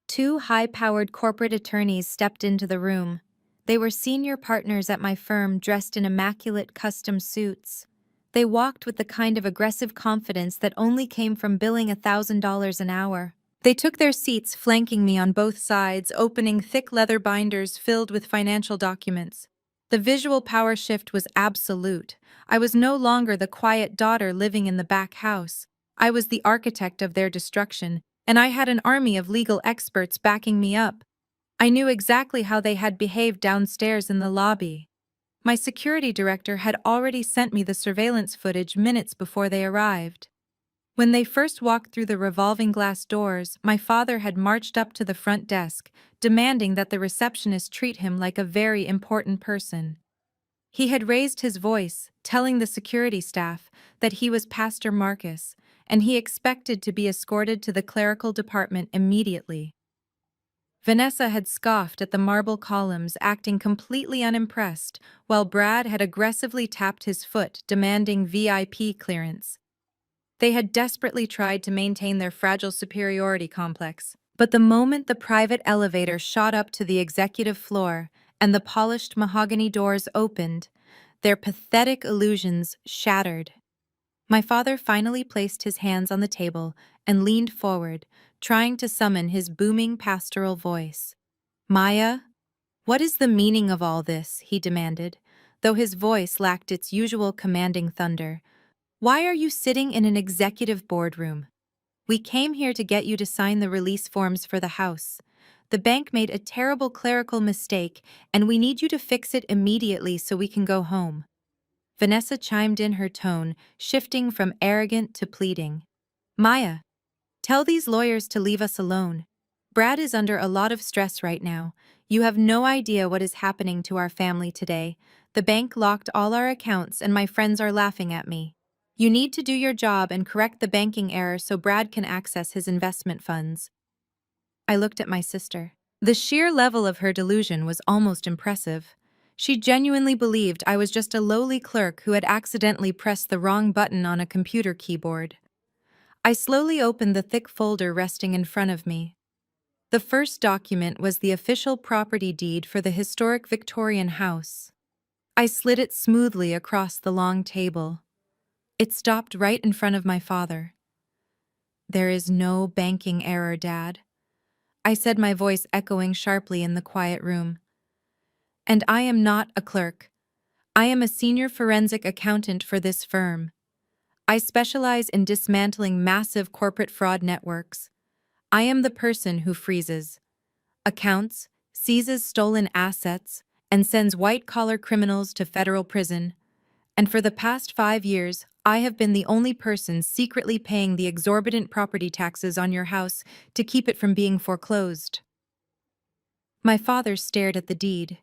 Two high-powered corporate attorneys stepped into the room. They were senior partners at my firm, dressed in immaculate custom suits. They walked with the kind of aggressive confidence that only came from billing $1,000 an hour. They took their seats flanking me on both sides, opening thick leather binders filled with financial documents. The visual power shift was absolute. I was no longer the quiet daughter living in the back house. I was the architect of their destruction, and I had an army of legal experts backing me up. I knew exactly how they had behaved downstairs in the lobby. My security director had already sent me the surveillance footage minutes before they arrived. When they first walked through the revolving glass doors, my father had marched up to the front desk, demanding that the receptionist treat him like a very important person. He had raised his voice, telling the security staff that he was Pastor Marcus, and he expected to be escorted to the clerical department immediately. Vanessa had scoffed at the marble columns, acting completely unimpressed, while Brad had aggressively tapped his foot, demanding VIP clearance. They had desperately tried to maintain their fragile superiority complex, but the moment the private elevator shot up to the executive floor and the polished mahogany doors opened, their pathetic illusions shattered. My father finally placed his hands on the table and leaned forward, trying to summon his booming pastoral voice. "Maya, what is the meaning of all this?" he demanded, though his voice lacked its usual commanding thunder. "Why are you sitting in an executive boardroom? We came here to get you to sign the release forms for the house. The bank made a terrible clerical mistake, and we need you to fix it immediately so we can go home." Vanessa chimed in, her tone shifting from arrogant to pleading. "Maya, tell these lawyers to leave us alone. Brad is under a lot of stress right now. You have no idea what is happening to our family today. The bank locked all our accounts and my friends are laughing at me. You need to do your job and correct the banking error so Brad can access his investment funds. I looked at my sister. The sheer level of her delusion was almost impressive. She genuinely believed I was just a lowly clerk who had accidentally pressed the wrong button on a computer keyboard. I slowly opened the thick folder resting in front of me. The first document was the official property deed for the historic Victorian house. I slid it smoothly across the long table. It stopped right in front of my father. "There is no banking error, Dad," I said, my voice echoing sharply in the quiet room. "And I am not a clerk. I am a senior forensic accountant for this firm. I specialize in dismantling massive corporate fraud networks. I am the person who freezes accounts, seizes stolen assets, and sends white-collar criminals to federal prison. And for the past 5 years, I have been the only person secretly paying the exorbitant property taxes on your house to keep it from being foreclosed." My father stared at the deed.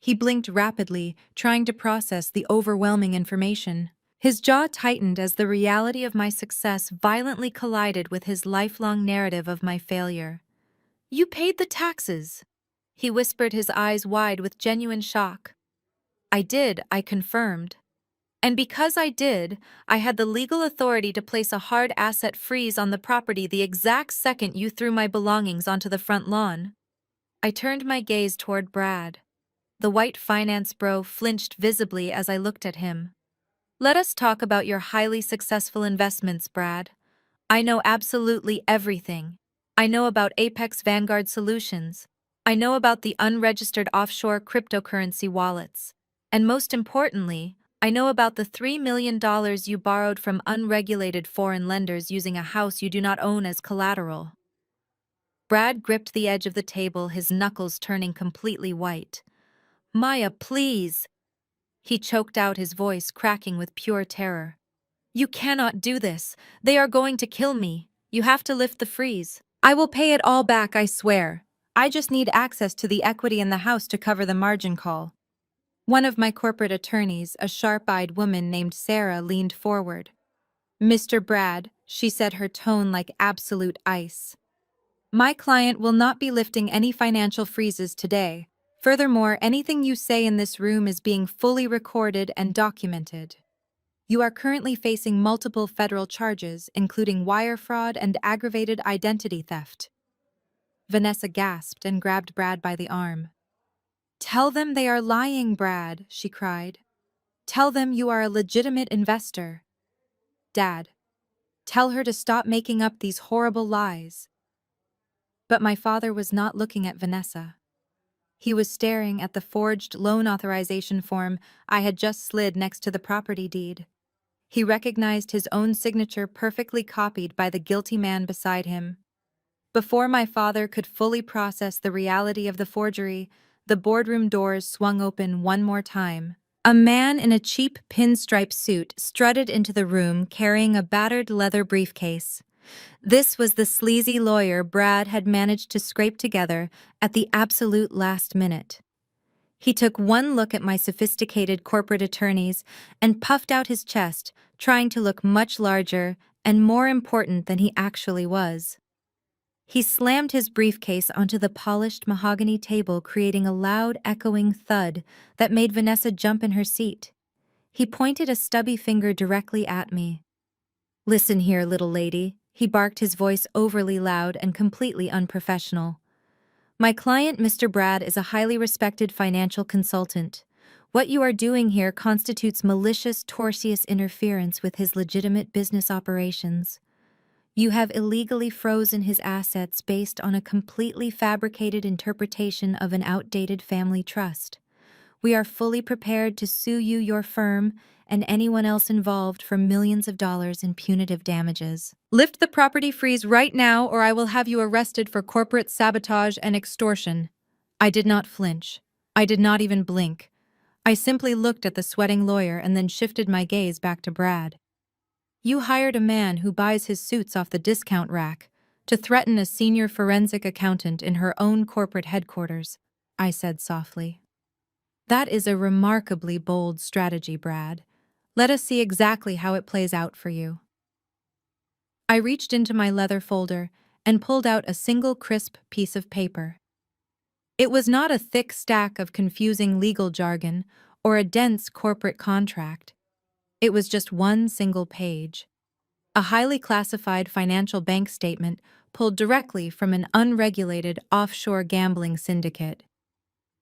He blinked rapidly, trying to process the overwhelming information. His jaw tightened as the reality of my success violently collided with his lifelong narrative of my failure. "You paid the taxes," he whispered, his eyes wide with genuine shock. "I did," I confirmed. "And because I did, I had the legal authority to place a hard asset freeze on the property the exact second you threw my belongings onto the front lawn." I turned my gaze toward Brad. The white finance bro flinched visibly as I looked at him. "Let us talk about your highly successful investments, Brad. I know absolutely everything. I know about Apex Vanguard Solutions. I know about the unregistered offshore cryptocurrency wallets. And most importantly, I know about the $3 million you borrowed from unregulated foreign lenders using a house you do not own as collateral." Brad gripped the edge of the table, his knuckles turning completely white. "Maya, please!" He choked out, his voice cracking with pure terror. "You cannot do this. They are going to kill me. You have to lift the freeze. I will pay it all back, I swear. I just need access to the equity in the house to cover the margin call." One of my corporate attorneys, a sharp-eyed woman named Sarah, leaned forward. "Mr. Brad," she said, her tone like absolute ice, "my client will not be lifting any financial freezes today. Furthermore, anything you say in this room is being fully recorded and documented. You are currently facing multiple federal charges, including wire fraud and aggravated identity theft." Vanessa gasped and grabbed Brad by the arm. "Tell them they are lying, Brad," she cried. "Tell them you are a legitimate investor. Dad, tell her to stop making up these horrible lies." But my father was not looking at Vanessa. He was staring at the forged loan authorization form I had just slid next to the property deed. He recognized his own signature perfectly copied by the guilty man beside him. Before my father could fully process the reality of the forgery, the boardroom doors swung open one more time. A man in a cheap pinstripe suit strutted into the room carrying a battered leather briefcase. This was the sleazy lawyer Brad had managed to scrape together at the absolute last minute. He took one look at my sophisticated corporate attorneys and puffed out his chest, trying to look much larger and more important than he actually was. He slammed his briefcase onto the polished mahogany table, creating a loud, echoing thud that made Vanessa jump in her seat. He pointed a stubby finger directly at me. "Listen here, little lady," he barked, his voice overly loud and completely unprofessional. "My client, Mr. Brad, is a highly respected financial consultant. What you are doing here constitutes malicious, tortious interference with his legitimate business operations. You have illegally frozen his assets based on a completely fabricated interpretation of an outdated family trust. We are fully prepared to sue you, your firm, and anyone else involved for millions of dollars in punitive damages. Lift the property freeze right now, or I will have you arrested for corporate sabotage and extortion." I did not flinch. I did not even blink. I simply looked at the sweating lawyer and then shifted my gaze back to Brad. "You hired a man who buys his suits off the discount rack. To threaten a senior forensic accountant in her own corporate headquarters, I said softly. That is a remarkably bold strategy, Brad. Let us see exactly how it plays out for you. I reached into my leather folder and pulled out a single crisp piece of paper. It was not a thick stack of confusing legal jargon or a dense corporate contract. It was just one single page. A highly classified financial bank statement pulled directly from an unregulated offshore gambling syndicate.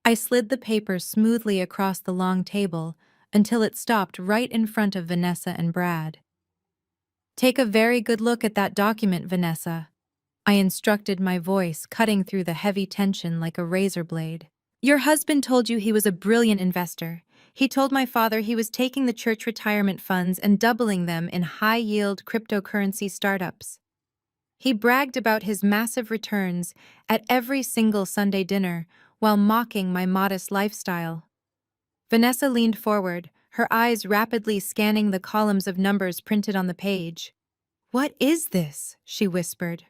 I slid the paper smoothly across the long table until it stopped right in front of Vanessa and Brad. Take a very good look at that document, Vanessa. I instructed, my voice cutting through the heavy tension like a razor blade. Your husband told you he was a brilliant investor. He told my father he was taking the church retirement funds and doubling them in high-yield cryptocurrency startups. He bragged about his massive returns at every single Sunday dinner while mocking my modest lifestyle. Vanessa leaned forward, her eyes rapidly scanning the columns of numbers printed on the page. "What is this?" she whispered,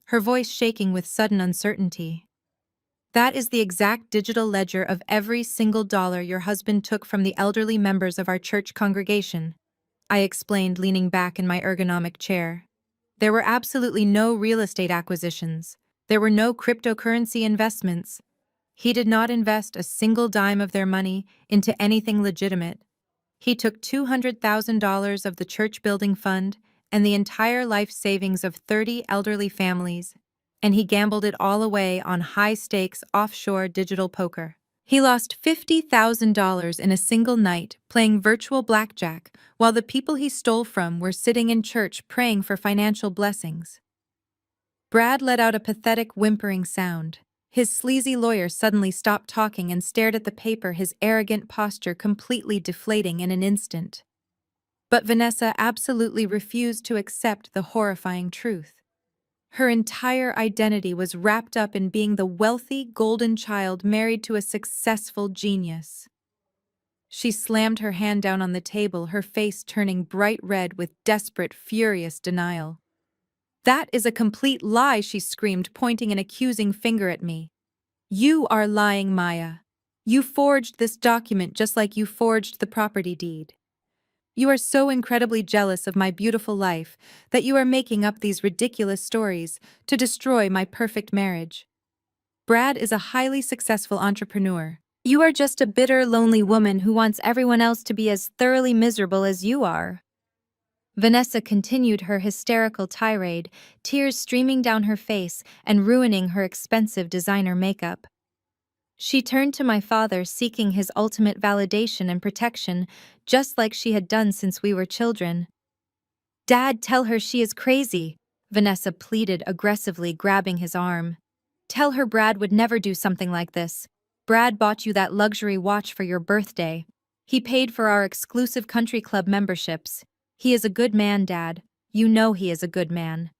her voice shaking with sudden uncertainty. "That is the exact digital ledger of every single dollar your husband took from the elderly members of our church congregation," I explained, leaning back in my ergonomic chair. There were absolutely no real estate acquisitions. There were no cryptocurrency investments. He did not invest a single dime of their money into anything legitimate. He took $200,000 of the church building fund and the entire life savings of 30 elderly families, and he gambled it all away on high-stakes offshore digital poker. He lost $50,000 in a single night playing virtual blackjack while the people he stole from were sitting in church praying for financial blessings. Brad let out a pathetic whimpering sound. His sleazy lawyer suddenly stopped talking and stared at the paper, his arrogant posture completely deflating in an instant. But Vanessa absolutely refused to accept the horrifying truth. Her entire identity was wrapped up in being the wealthy, golden child married to a successful genius. She slammed her hand down on the table, her face turning bright red with desperate, furious denial. "That is a complete lie," she screamed, pointing an accusing finger at me. "You are lying, Maya. You forged this document just like you forged the property deed. You are so incredibly jealous of my beautiful life that you are making up these ridiculous stories to destroy my perfect marriage. Brad is a highly successful entrepreneur. You are just a bitter, lonely woman who wants everyone else to be as thoroughly miserable as you are." Vanessa continued her hysterical tirade, tears streaming down her face and ruining her expensive designer makeup. She turned to my father, seeking his ultimate validation and protection, just like she had done since we were children. "Dad, tell her she is crazy," Vanessa pleaded, aggressively grabbing his arm. "Tell her Brad would never do something like this. Brad bought you that luxury watch for your birthday. He paid for our exclusive country club memberships. He is a good man, Dad. You know he is a good man."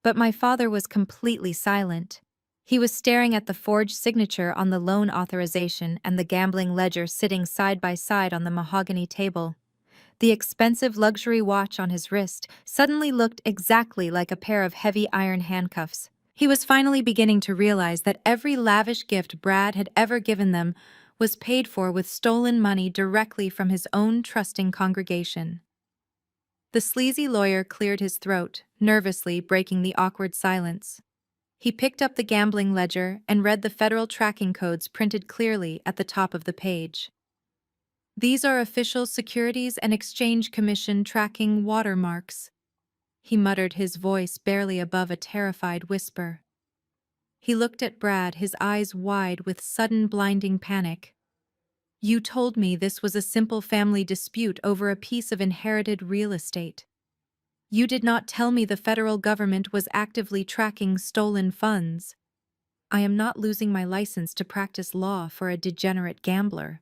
But my father was completely silent. He was staring at the forged signature on the loan authorization and the gambling ledger sitting side by side on the mahogany table. The expensive luxury watch on his wrist suddenly looked exactly like a pair of heavy iron handcuffs. He was finally beginning to realize that every lavish gift Brad had ever given them was paid for with stolen money directly from his own trusting congregation. The sleazy lawyer cleared his throat, nervously breaking the awkward silence. He picked up the gambling ledger and read the federal tracking codes printed clearly at the top of the page. "These are official Securities and Exchange Commission tracking watermarks," he muttered, his voice barely above a terrified whisper. He looked at Brad, his eyes wide with sudden blinding panic. "You told me this was a simple family dispute over a piece of inherited real estate. You did not tell me the federal government was actively tracking stolen funds. I am not losing my license to practice law for a degenerate gambler."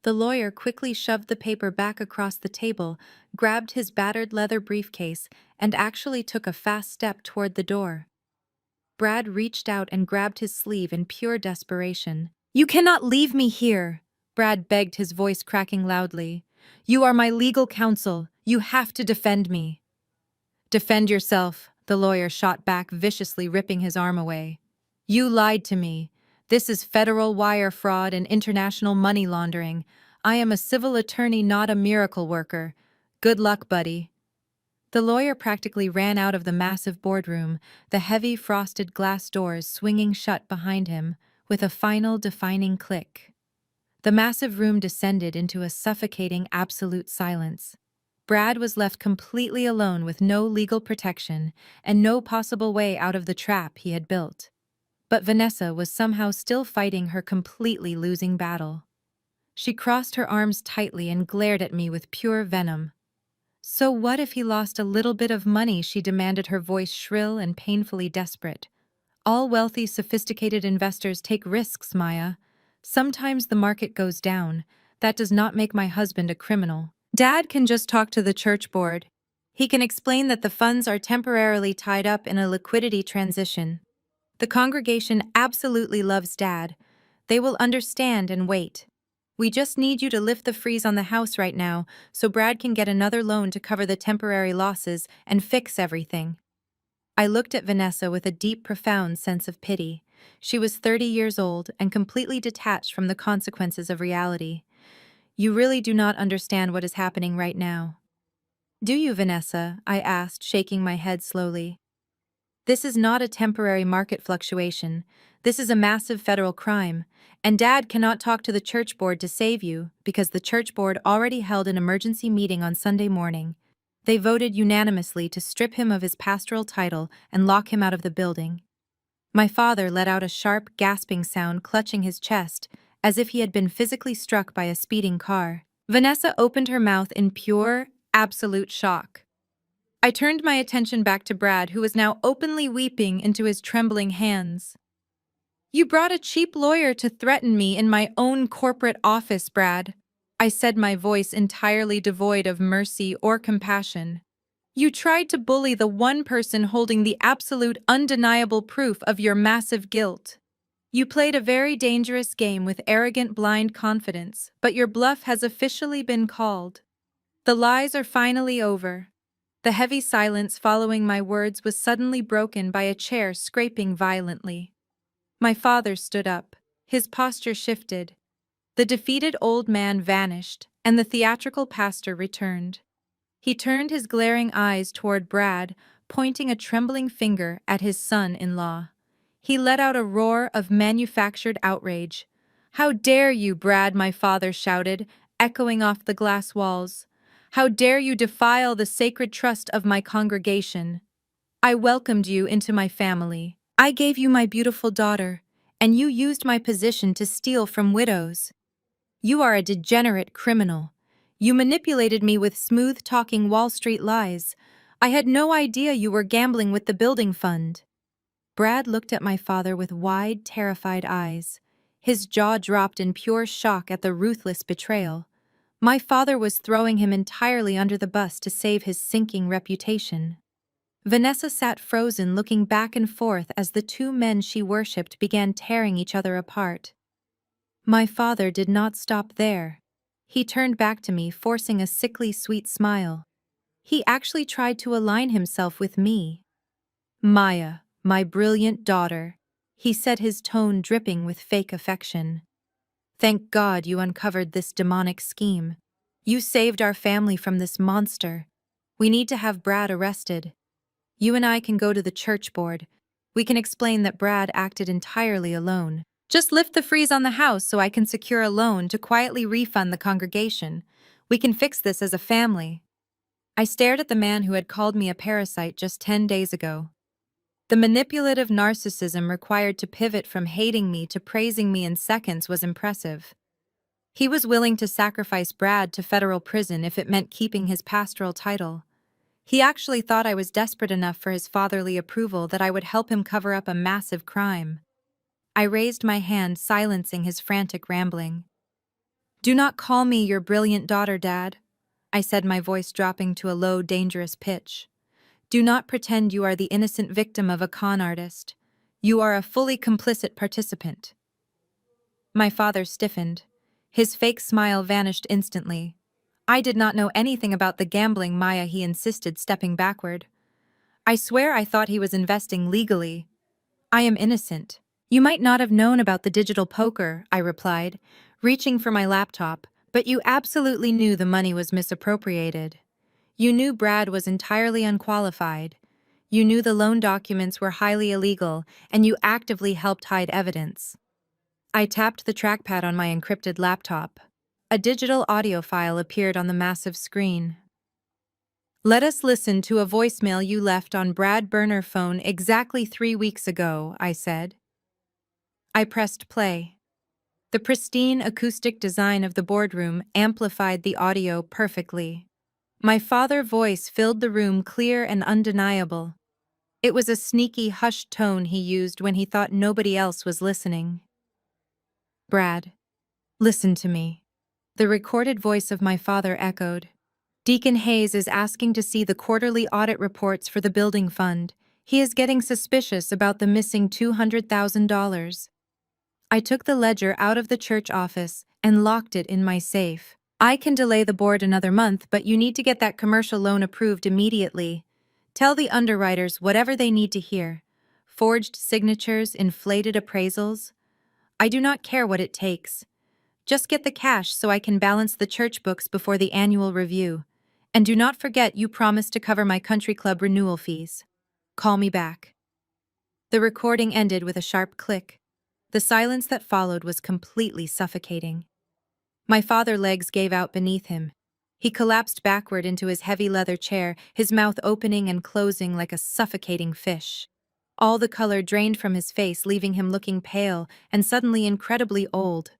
The lawyer quickly shoved the paper back across the table, grabbed his battered leather briefcase, and actually took a fast step toward the door. Brad reached out and grabbed his sleeve in pure desperation. "You cannot leave me here," Brad begged, his voice cracking loudly. "You are my legal counsel. You have to defend me." "Defend yourself," The lawyer shot back, viciously ripping his arm away. You lied to me. This is federal wire fraud and international money laundering. I am a civil attorney, not a miracle worker. Good luck, buddy. The lawyer practically ran out of the massive boardroom, the heavy frosted glass doors swinging shut behind him, with a final defining click. The massive room descended into a suffocating absolute silence. Brad was left completely alone with no legal protection and no possible way out of the trap he had built. But Vanessa was somehow still fighting her completely losing battle. She crossed her arms tightly and glared at me with pure venom. So what if he lost a little bit of money? She demanded, her voice shrill and painfully desperate. All wealthy, sophisticated investors take risks, Maya. Sometimes the market goes down. That does not make my husband a criminal. Dad can just talk to the church board. He can explain that the funds are temporarily tied up in a liquidity transition. The congregation absolutely loves Dad. They will understand and wait. We just need you to lift the freeze on the house right now so Brad can get another loan to cover the temporary losses and fix everything. I looked at Vanessa with a deep, profound sense of pity. She was 30 years old and completely detached from the consequences of reality. You really do not understand what is happening right now. Do you, Vanessa? I asked, shaking my head slowly. This is not a temporary market fluctuation. This is a massive federal crime, and Dad cannot talk to the church board to save you because the church board already held an emergency meeting on Sunday morning. They voted unanimously to strip him of his pastoral title and lock him out of the building. My father let out a sharp, gasping sound, clutching his chest, as if he had been physically struck by a speeding car. Vanessa opened her mouth in pure, absolute shock. I turned my attention back to Brad, who was now openly weeping into his trembling hands. You brought a cheap lawyer to threaten me in my own corporate office, Brad, I said, my voice entirely devoid of mercy or compassion. You tried to bully the one person holding the absolute undeniable proof of your massive guilt. You played a very dangerous game with arrogant, blind confidence, but your bluff has officially been called. The lies are finally over. The heavy silence following my words was suddenly broken by a chair scraping violently. My father stood up. His posture shifted. The defeated old man vanished, and the theatrical pastor returned. He turned his glaring eyes toward Brad, pointing a trembling finger at his son-in-law. He let out a roar of manufactured outrage. How dare you, Brad, my father shouted, echoing off the glass walls. How dare you defile the sacred trust of my congregation? I welcomed you into my family. I gave you my beautiful daughter, and you used my position to steal from widows. You are a degenerate criminal. You manipulated me with smooth-talking Wall Street lies. I had no idea you were gambling with the building fund. Brad looked at my father with wide, terrified eyes. His jaw dropped in pure shock at the ruthless betrayal. My father was throwing him entirely under the bus to save his sinking reputation. Vanessa sat frozen, looking back and forth as the two men she worshipped began tearing each other apart. My father did not stop there. He turned back to me, forcing a sickly sweet smile. He actually tried to align himself with me. Maya, my brilliant daughter, he said, his tone dripping with fake affection. Thank God you uncovered this demonic scheme. You saved our family from this monster. We need to have Brad arrested. You and I can go to the church board. We can explain that Brad acted entirely alone. Just lift the freeze on the house so I can secure a loan to quietly refund the congregation. We can fix this as a family. I stared at the man who had called me a parasite just 10 days ago. The manipulative narcissism required to pivot from hating me to praising me in seconds was impressive. He was willing to sacrifice Brad to federal prison if it meant keeping his pastoral title. He actually thought I was desperate enough for his fatherly approval that I would help him cover up a massive crime. I raised my hand, silencing his frantic rambling. Do not call me your brilliant daughter, Dad, I said, my voice dropping to a low, dangerous pitch. Do not pretend you are the innocent victim of a con artist. You are a fully complicit participant. My father stiffened. His fake smile vanished instantly. I did not know anything about the gambling, Maya, he insisted, stepping backward. I swear I thought he was investing legally. I am innocent. You might not have known about the digital poker, I replied, reaching for my laptop, but you absolutely knew the money was misappropriated. You knew Brad was entirely unqualified. You knew the loan documents were highly illegal, and you actively helped hide evidence. I tapped the trackpad on my encrypted laptop. A digital audio file appeared on the massive screen. Let us listen to a voicemail you left on Brad Burner phone exactly 3 weeks ago, I said. I pressed play. The pristine acoustic design of the boardroom amplified the audio perfectly. My father's voice filled the room clear and undeniable. It was a sneaky, hushed tone he used when he thought nobody else was listening. Brad, listen to me. The recorded voice of my father echoed. Deacon Hayes is asking to see the quarterly audit reports for the building fund. He is getting suspicious about the missing $200,000. I took the ledger out of the church office and locked it in my safe. I can delay the board another month, but you need to get that commercial loan approved immediately. Tell the underwriters whatever they need to hear. Forged signatures, inflated appraisals. I do not care what it takes. Just get the cash so I can balance the church books before the annual review. And do not forget you promised to cover my country club renewal fees. Call me back. The recording ended with a sharp click. The silence that followed was completely suffocating. My father's legs gave out beneath him. He collapsed backward into his heavy leather chair, his mouth opening and closing like a suffocating fish. All the color drained from his face, leaving him looking pale and suddenly incredibly old.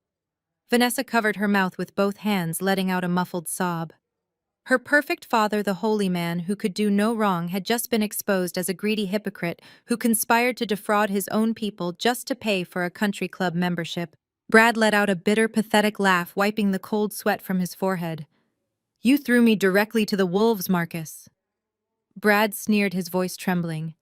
Vanessa covered her mouth with both hands, letting out a muffled sob. Her perfect father, the holy man who could do no wrong, had just been exposed as a greedy hypocrite who conspired to defraud his own people just to pay for a country club membership. Brad let out a bitter, pathetic laugh, wiping the cold sweat from his forehead. You threw me directly to the wolves, Marcus. Brad sneered, his voice trembling.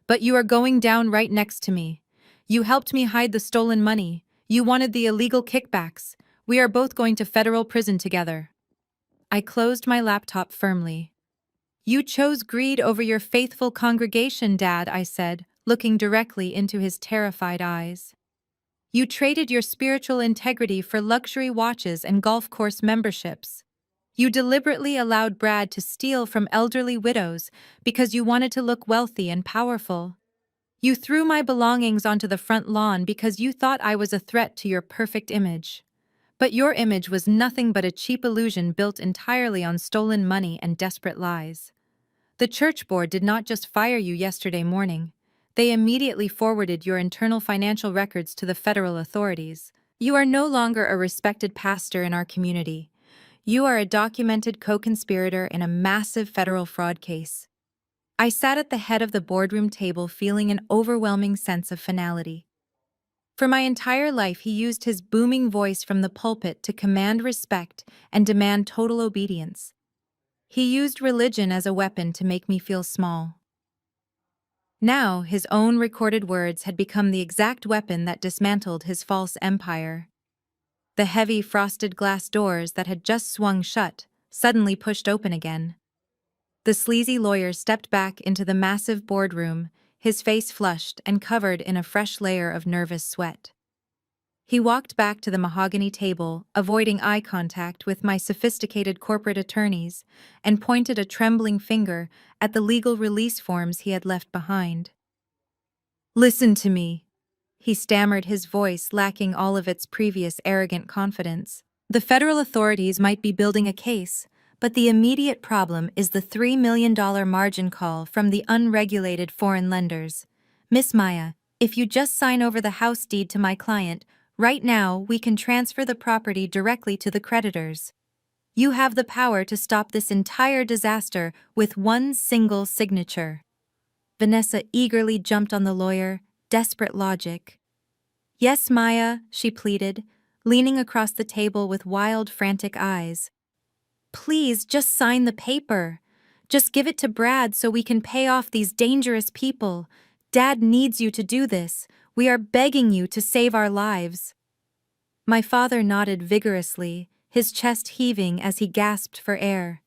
But you are going down right next to me. You helped me hide the stolen money. You wanted the illegal kickbacks. We are both going to federal prison together. I closed my laptop firmly. You chose greed over your faithful congregation, Dad, I said, looking directly into his terrified eyes. You traded your spiritual integrity for luxury watches and golf course memberships. You deliberately allowed Brad to steal from elderly widows because you wanted to look wealthy and powerful. You threw my belongings onto the front lawn because you thought I was a threat to your perfect image. But your image was nothing but a cheap illusion built entirely on stolen money and desperate lies. The church board did not just fire you yesterday morning. They immediately forwarded your internal financial records to the federal authorities. You are no longer a respected pastor in our community. You are a documented co-conspirator in a massive federal fraud case. I sat at the head of the boardroom table feeling an overwhelming sense of finality. For my entire life, he used his booming voice from the pulpit to command respect and demand total obedience. He used religion as a weapon to make me feel small. Now, his own recorded words had become the exact weapon that dismantled his false empire. The heavy frosted glass doors that had just swung shut suddenly pushed open again. The sleazy lawyer stepped back into the massive boardroom, his face flushed and covered in a fresh layer of nervous sweat. He walked back to the mahogany table, avoiding eye contact with my sophisticated corporate attorneys, and pointed a trembling finger at the legal release forms he had left behind. Listen to me, he stammered, his voice lacking all of its previous arrogant confidence. The federal authorities might be building a case, but the immediate problem is the $3 million margin call from the unregulated foreign lenders. Miss Maya, if you just sign over the house deed to my client, right now we can transfer the property directly to the creditors. You have the power to stop this entire disaster with one single signature. Vanessa eagerly jumped on the lawyer, desperate logic. Yes, Maya, she pleaded, leaning across the table with wild, frantic eyes. Please, just sign the paper. Just give it to Brad so we can pay off these dangerous people. Dad needs you to do this. We are begging you to save our lives. My father nodded vigorously, his chest heaving as he gasped for air.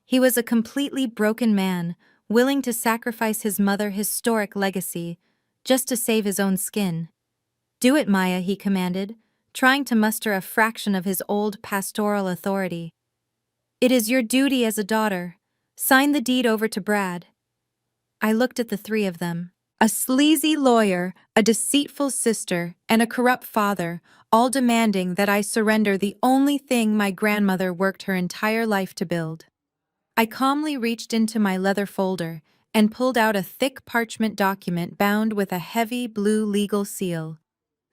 He was a completely broken man, willing to sacrifice his mother's historic legacy just to save his own skin. "Do it, Maya," he commanded, trying to muster a fraction of his old pastoral authority. "It is your duty as a daughter. Sign the deed over to Brad." I looked at the three of them. A sleazy lawyer, a deceitful sister, and a corrupt father, all demanding that I surrender the only thing my grandmother worked her entire life to build. I calmly reached into my leather folder and pulled out a thick parchment document bound with a heavy blue legal seal.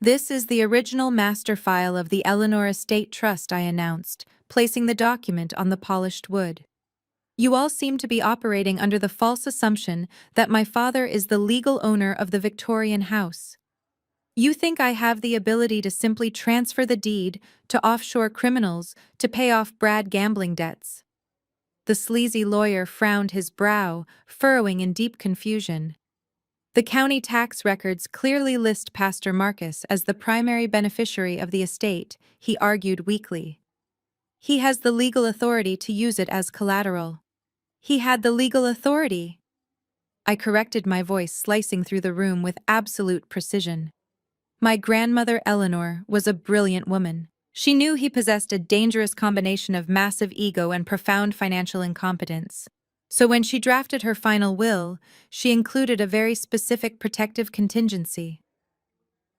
"This is the original master file of the Eleanor Estate Trust," I announced, placing the document on the polished wood. "You all seem to be operating under the false assumption that my father is the legal owner of the Victorian house. You think I have the ability to simply transfer the deed to offshore criminals to pay off Brad gambling debts." The sleazy lawyer frowned his brow, furrowing in deep confusion. "The county tax records clearly list Pastor Marcus as the primary beneficiary of the estate," he argued weakly. "He has the legal authority to use it as collateral." "He had the legal authority," I corrected, my voice slicing through the room with absolute precision. My grandmother Eleanor was a brilliant woman. She knew he possessed a dangerous combination of massive ego and profound financial incompetence. So when she drafted her final will, she included a very specific protective contingency.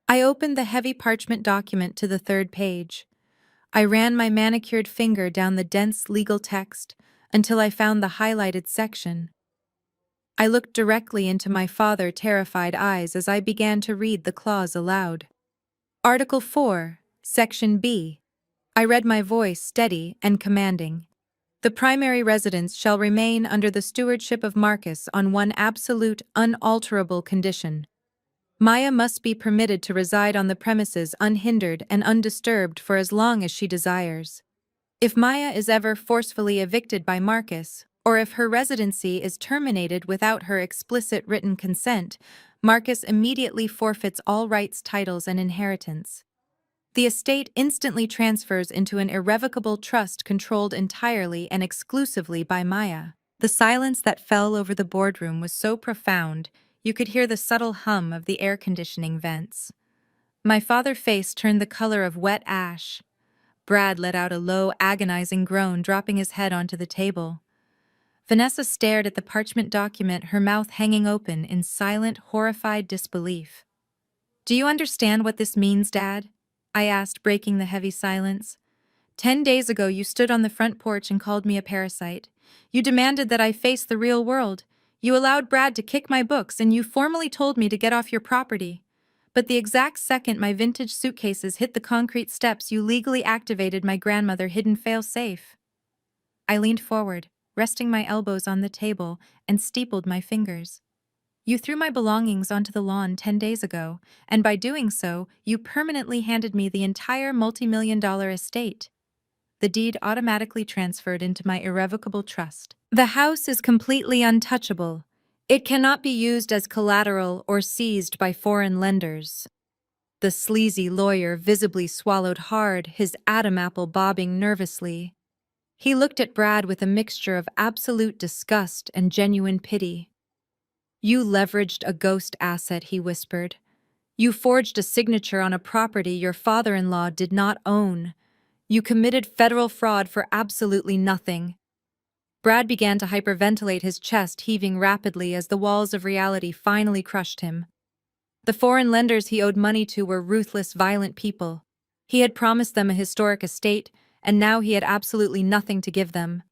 I opened the heavy parchment document to the third page. I ran my manicured finger down the dense legal text until I found the highlighted section. I looked directly into my father's terrified eyes as I began to read the clause aloud. Article 4, Section B. I read, my voice steady and commanding. "The primary residence shall remain under the stewardship of Marcus on one absolute, unalterable condition. Maya must be permitted to reside on the premises unhindered and undisturbed for as long as she desires. If Maya is ever forcefully evicted by Marcus, or if her residency is terminated without her explicit written consent, Marcus immediately forfeits all rights, titles, and inheritance. The estate instantly transfers into an irrevocable trust controlled entirely and exclusively by Maya." The silence that fell over the boardroom was so profound, you could hear the subtle hum of the air conditioning vents. My father's face turned the color of wet ash. Brad let out a low, agonizing groan, dropping his head onto the table. Vanessa stared at the parchment document, her mouth hanging open in silent, horrified disbelief. "Do you understand what this means, Dad?" I asked, breaking the heavy silence. 10 days ago, you stood on the front porch and called me a parasite. You demanded that I face the real world. You allowed Brad to kick my books, and you formally told me to get off your property. But the exact second my vintage suitcases hit the concrete steps, you legally activated my grandmother's hidden fail-safe." I leaned forward, resting my elbows on the table, and steepled my fingers. "You threw my belongings onto the lawn 10 days ago, and by doing so, you permanently handed me the entire multi-million-dollar estate. The deed automatically transferred into my irrevocable trust. The house is completely untouchable. It cannot be used as collateral or seized by foreign lenders." The sleazy lawyer visibly swallowed hard, his Adam apple bobbing nervously. He looked at Brad with a mixture of absolute disgust and genuine pity. "You leveraged a ghost asset," he whispered. "You forged a signature on a property your father-in-law did not own. You committed federal fraud for absolutely nothing." Brad began to hyperventilate, his chest heaving rapidly as the walls of reality finally crushed him. The foreign lenders he owed money to were ruthless, violent people. He had promised them a historic estate, and now he had absolutely nothing to give them.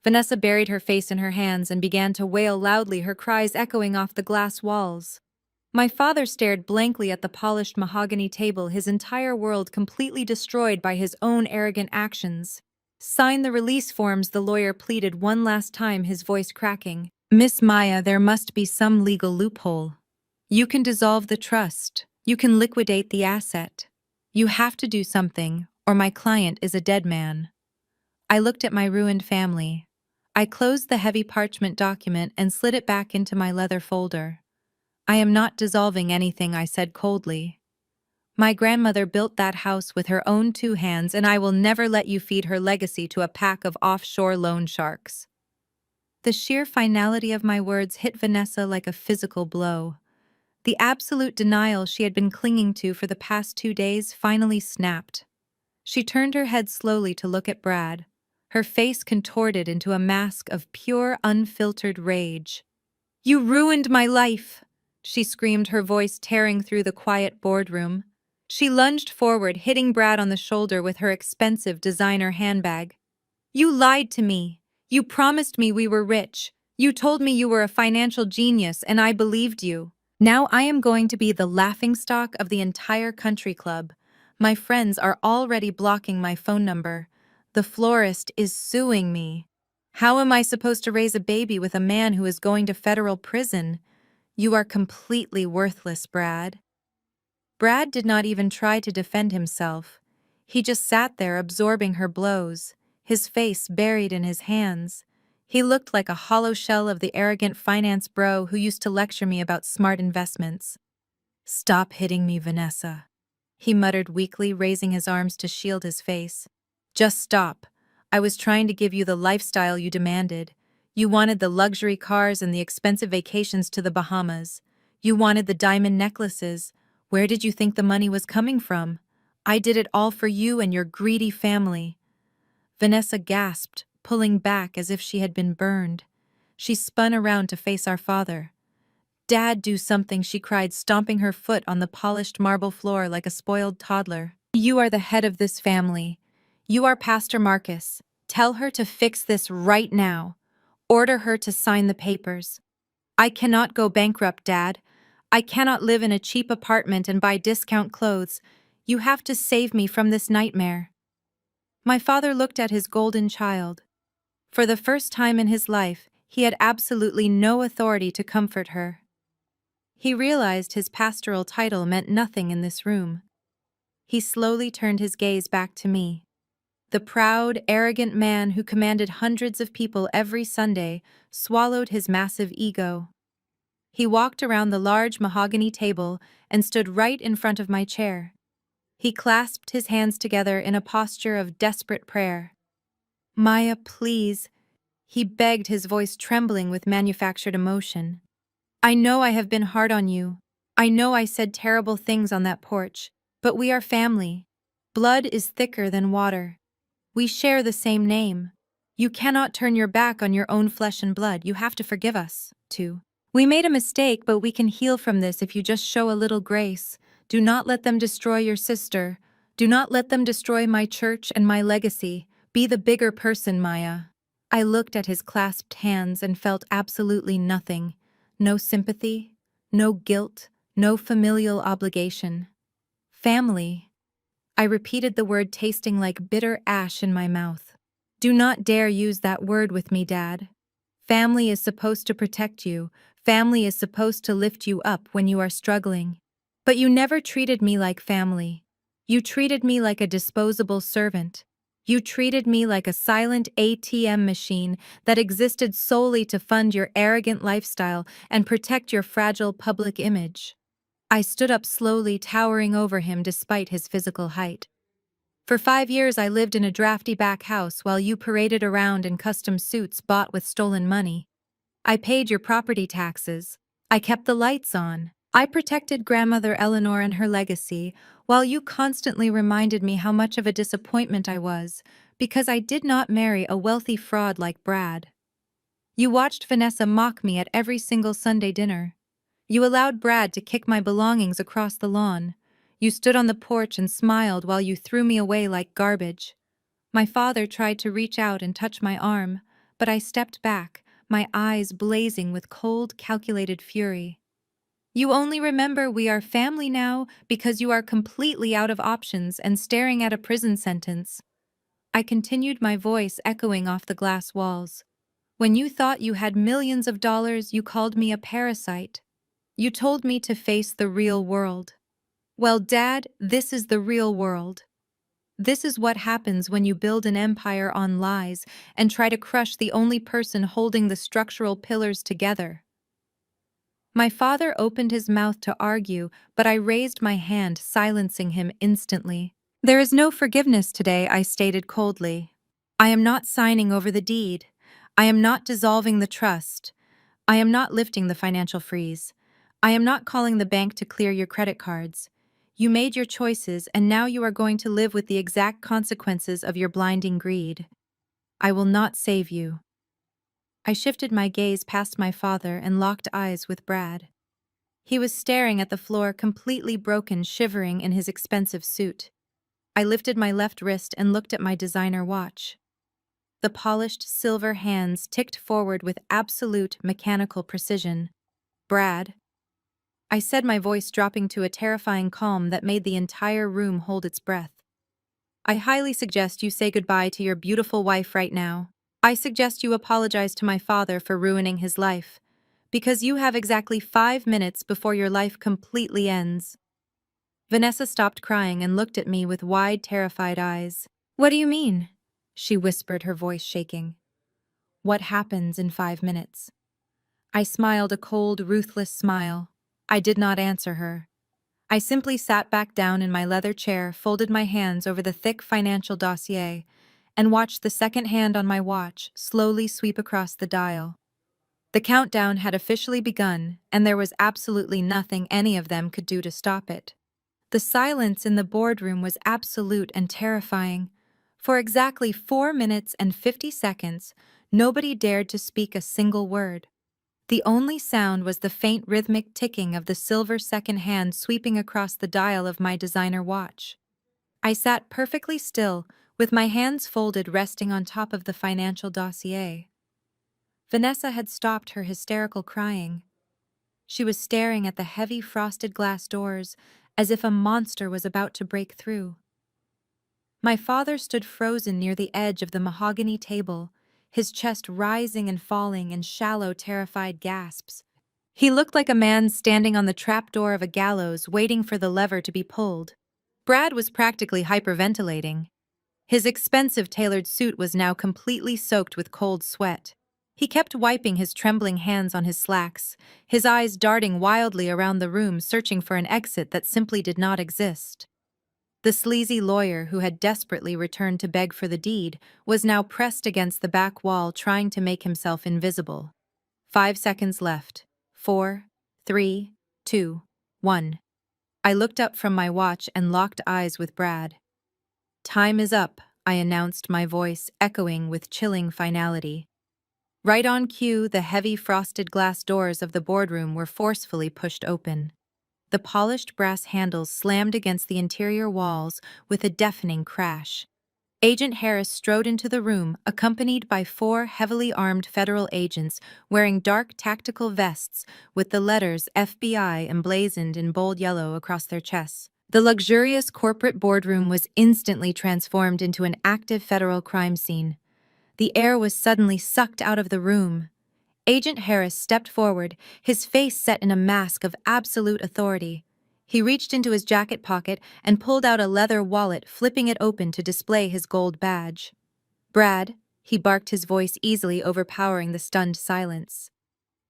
Vanessa buried her face in her hands and began to wail loudly, her cries echoing off the glass walls. My father stared blankly at the polished mahogany table, his entire world completely destroyed by his own arrogant actions. "Sign the release forms," the lawyer pleaded one last time, his voice cracking. "Miss Maya, there must be some legal loophole. You can dissolve the trust. You can liquidate the asset. You have to do something, or my client is a dead man." I looked at my ruined family. I closed the heavy parchment document and slid it back into my leather folder. "I am not dissolving anything," I said coldly. "My grandmother built that house with her own 2 hands, and I will never let you feed her legacy to a pack of offshore loan sharks." The sheer finality of my words hit Vanessa like a physical blow. The absolute denial she had been clinging to for the past 2 days finally snapped. She turned her head slowly to look at Brad, her face contorted into a mask of pure, unfiltered rage. "You ruined my life!" she screamed, her voice tearing through the quiet boardroom. She lunged forward, hitting Brad on the shoulder with her expensive designer handbag. "You lied to me. You promised me we were rich. You told me you were a financial genius, and I believed you. Now I am going to be the laughingstock of the entire country club. My friends are already blocking my phone number. The florist is suing me. How am I supposed to raise a baby with a man who is going to federal prison? You are completely worthless, Brad." Brad did not even try to defend himself. He just sat there absorbing her blows, his face buried in his hands. He looked like a hollow shell of the arrogant finance bro who used to lecture me about smart investments. "Stop hitting me, Vanessa," he muttered weakly, raising his arms to shield his face. "Just stop. I was trying to give you the lifestyle you demanded. You wanted the luxury cars and the expensive vacations to the Bahamas. You wanted the diamond necklaces. Where did you think the money was coming from? I did it all for you and your greedy family." Vanessa gasped, pulling back as if she had been burned. She spun around to face our father. "Dad, do something," she cried, stomping her foot on the polished marble floor like a spoiled toddler. "You are the head of this family. You are Pastor Marcus. Tell her to fix this right now. Order her to sign the papers. I cannot go bankrupt, Dad. I cannot live in a cheap apartment and buy discount clothes. You have to save me from this nightmare." My father looked at his golden child. For the first time in his life, he had absolutely no authority to comfort her. He realized his pastoral title meant nothing in this room. He slowly turned his gaze back to me. The proud, arrogant man who commanded hundreds of people every Sunday swallowed his massive ego. He walked around the large mahogany table and stood right in front of my chair. He clasped his hands together in a posture of desperate prayer. "Maya, please," he begged, his voice trembling with manufactured emotion. "I know I have been hard on you. I know I said terrible things on that porch, but we are family. Blood is thicker than water. We share the same name. You cannot turn your back on your own flesh and blood. You have to forgive us, too. We made a mistake, but we can heal from this if you just show a little grace. Do not let them destroy your sister. Do not let them destroy my church and my legacy. Be the bigger person, Maya." I looked at his clasped hands and felt absolutely nothing. No sympathy, no guilt, no familial obligation. Family. I repeated the word, tasting like bitter ash in my mouth. "Do not dare use that word with me, Dad. Family is supposed to protect you. Family is supposed to lift you up when you are struggling. But you never treated me like family. You treated me like a disposable servant. You treated me like a silent ATM machine that existed solely to fund your arrogant lifestyle and protect your fragile public image." I stood up slowly, towering over him despite his physical height. "For 5 years I lived in a drafty back house while you paraded around in custom suits bought with stolen money. I paid your property taxes. I kept the lights on. I protected grandmother Eleanor and her legacy, while you constantly reminded me how much of a disappointment I was because I did not marry a wealthy fraud like Brad. You watched Vanessa mock me at every single Sunday dinner. You allowed Brad to kick my belongings across the lawn. You stood on the porch and smiled while you threw me away like garbage. My father tried to reach out and touch my arm, but I stepped back, my eyes blazing with cold, calculated fury. You only remember we are family now because you are completely out of options and staring at a prison sentence." I continued, my voice echoing off the glass walls. "When you thought you had millions of dollars, you called me a parasite. You told me to face the real world. Well, Dad, this is the real world. This is what happens when you build an empire on lies and try to crush the only person holding the structural pillars together." My father opened his mouth to argue, but I raised my hand, silencing him instantly. "There is no forgiveness today," I stated coldly. "I am not signing over the deed. I am not dissolving the trust. I am not lifting the financial freeze. I am not calling the bank to clear your credit cards. You made your choices, and now you are going to live with the exact consequences of your blinding greed. I will not save you. I shifted my gaze past my father and locked eyes with Brad. He was staring at the floor, completely broken, shivering in his expensive suit. I lifted my left wrist and looked at my designer watch. The polished silver hands ticked forward with absolute mechanical precision. Brad, I said, my voice dropping to a terrifying calm that made the entire room hold its breath. I highly suggest you say goodbye to your beautiful wife right now. I suggest you apologize to my father for ruining his life, because you have exactly 5 minutes before your life completely ends. Vanessa stopped crying and looked at me with wide, terrified eyes. What do you mean? She whispered, her voice shaking. What happens in 5 minutes? I smiled a cold, ruthless smile. I did not answer her. I simply sat back down in my leather chair, folded my hands over the thick financial dossier, and watched the second hand on my watch slowly sweep across the dial. The countdown had officially begun, and there was absolutely nothing any of them could do to stop it. The silence in the boardroom was absolute and terrifying. For exactly 4 minutes and 50 seconds, nobody dared to speak a single word. The only sound was the faint rhythmic ticking of the silver second hand sweeping across the dial of my designer watch. I sat perfectly still, with my hands folded, resting on top of the financial dossier. Vanessa had stopped her hysterical crying. She was staring at the heavy frosted glass doors as if a monster was about to break through. My father stood frozen near the edge of the mahogany table, his chest rising and falling in shallow, terrified gasps. He looked like a man standing on the trapdoor of a gallows waiting for the lever to be pulled. Brad was practically hyperventilating. His expensive tailored suit was now completely soaked with cold sweat. He kept wiping his trembling hands on his slacks, his eyes darting wildly around the room, searching for an exit that simply did not exist. The sleazy lawyer who had desperately returned to beg for the deed was now pressed against the back wall, trying to make himself invisible. 5 seconds left. 4, 3, 2, 1. I looked up from my watch and locked eyes with Brad. Time is up, I announced, my voice echoing with chilling finality. Right on cue, the heavy frosted glass doors of the boardroom were forcefully pushed open. The polished brass handles slammed against the interior walls with a deafening crash. Agent Harris strode into the room, accompanied by 4 heavily armed federal agents wearing dark tactical vests with the letters FBI emblazoned in bold yellow across their chests. The luxurious corporate boardroom was instantly transformed into an active federal crime scene. The air was suddenly sucked out of the room. Agent Harris stepped forward, his face set in a mask of absolute authority. He reached into his jacket pocket and pulled out a leather wallet, flipping it open to display his gold badge. Brad, he barked, his voice easily overpowering the stunned silence.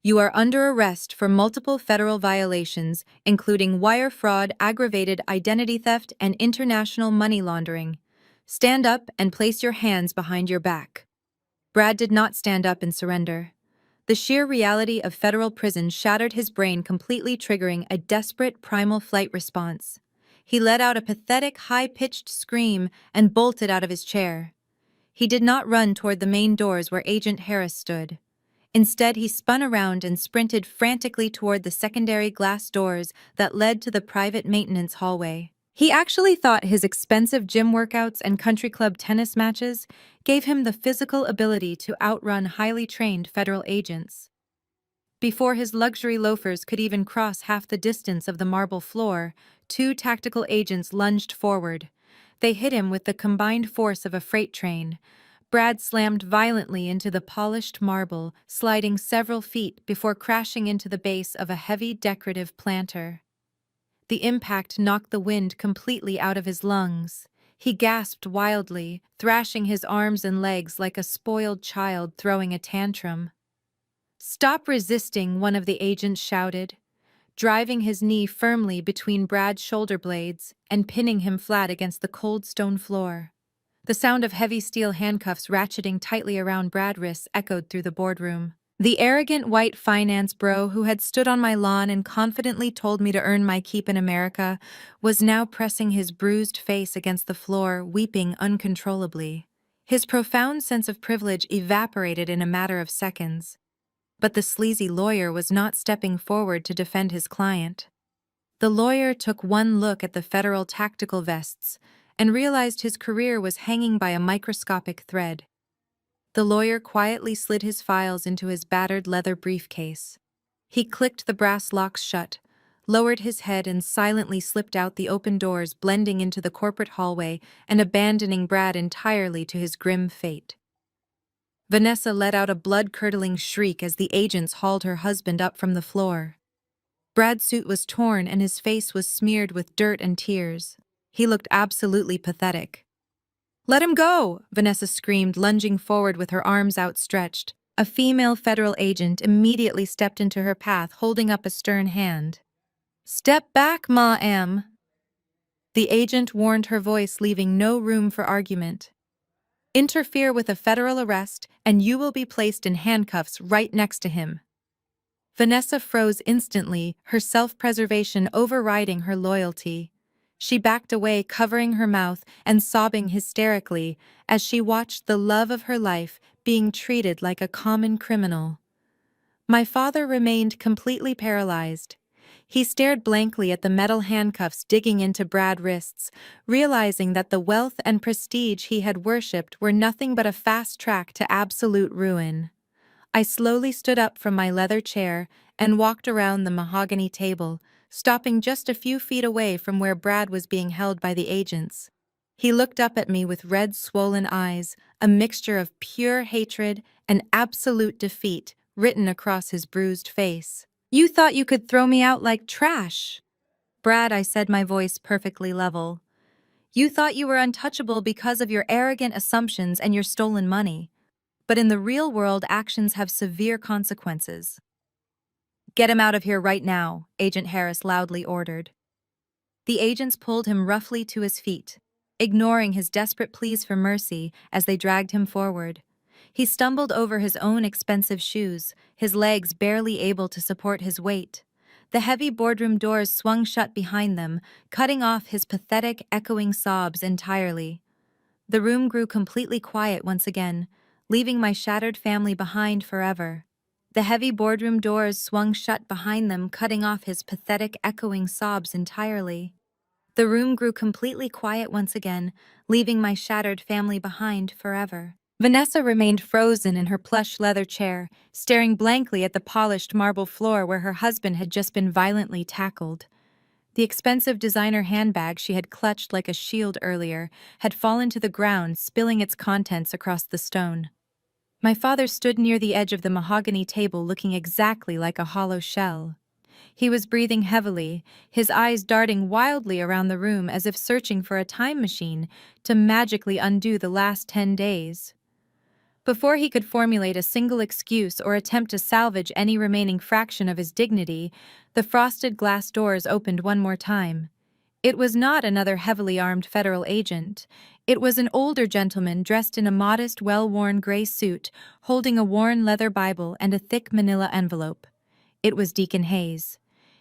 You are under arrest for multiple federal violations, including wire fraud, aggravated identity theft, and international money laundering. Stand up and place your hands behind your back. Brad did not stand up and surrender. The sheer reality of federal prison shattered his brain, completely triggering a desperate primal flight response. He let out a pathetic, high-pitched scream and bolted out of his chair. He did not run toward the main doors where Agent Harris stood. Instead, he spun around and sprinted frantically toward the secondary glass doors that led to the private maintenance hallway. He actually thought his expensive gym workouts and country club tennis matches gave him the physical ability to outrun highly trained federal agents. Before his luxury loafers could even cross half the distance of the marble floor, 2 tactical agents lunged forward. They hit him with the combined force of a freight train. Brad slammed violently into the polished marble, sliding several feet before crashing into the base of a heavy decorative planter. The impact knocked the wind completely out of his lungs. He gasped wildly, thrashing his arms and legs like a spoiled child throwing a tantrum. "Stop resisting," one of the agents shouted, driving his knee firmly between Brad's shoulder blades and pinning him flat against the cold stone floor. The sound of heavy steel handcuffs ratcheting tightly around Brad's wrists echoed through the boardroom. The arrogant white finance bro who had stood on my lawn and confidently told me to earn my keep in America was now pressing his bruised face against the floor, weeping uncontrollably. His profound sense of privilege evaporated in a matter of seconds. But the sleazy lawyer was not stepping forward to defend his client. The lawyer took one look at the federal tactical vests and realized his career was hanging by a microscopic thread. The lawyer quietly slid his files into his battered leather briefcase. He clicked the brass locks shut, lowered his head, and silently slipped out the open doors, blending into the corporate hallway and abandoning Brad entirely to his grim fate. Vanessa let out a blood-curdling shriek as the agents hauled her husband up from the floor. Brad's suit was torn and his face was smeared with dirt and tears. He looked absolutely pathetic. "Let him go!" Vanessa screamed, lunging forward with her arms outstretched. A female federal agent immediately stepped into her path, holding up a stern hand. "Step back, ma'am." The agent warned, her voice leaving no room for argument. "Interfere with a federal arrest, and you will be placed in handcuffs right next to him." Vanessa froze instantly, her self-preservation overriding her loyalty. She backed away, covering her mouth and sobbing hysterically as she watched the love of her life being treated like a common criminal. My father remained completely paralyzed. He stared blankly at the metal handcuffs digging into Brad's wrists, realizing that the wealth and prestige he had worshipped were nothing but a fast track to absolute ruin. I slowly stood up from my leather chair and walked around the mahogany table, stopping just a few feet away from where Brad was being held by the agents. He looked up at me with red, swollen eyes, a mixture of pure hatred and absolute defeat written across his bruised face. "You thought you could throw me out like trash?" "Brad," I said, my voice perfectly level. "You thought you were untouchable because of your arrogant assumptions and your stolen money. But in the real world, actions have severe consequences." "Get him out of here right now," Agent Harris loudly ordered. The agents pulled him roughly to his feet, ignoring his desperate pleas for mercy as they dragged him forward. He stumbled over his own expensive shoes, his legs barely able to support his weight. The heavy boardroom doors swung shut behind them, cutting off his pathetic, echoing sobs entirely. The room grew completely quiet once again, leaving my shattered family behind forever. The heavy boardroom doors swung shut behind them, cutting off his pathetic, echoing sobs entirely. The room grew completely quiet once again, leaving my shattered family behind forever. Vanessa remained frozen in her plush leather chair, staring blankly at the polished marble floor where her husband had just been violently tackled. The expensive designer handbag she had clutched like a shield earlier had fallen to the ground, spilling its contents across the stone. My father stood near the edge of the mahogany table, looking exactly like a hollow shell. He was breathing heavily, his eyes darting wildly around the room as if searching for a time machine to magically undo the last 10 days. Before he could formulate a single excuse or attempt to salvage any remaining fraction of his dignity, the frosted glass doors opened one more time. It was not another heavily armed federal agent. It was an older gentleman dressed in a modest, well-worn gray suit, holding a worn leather Bible and a thick manila envelope. It was Deacon Hayes.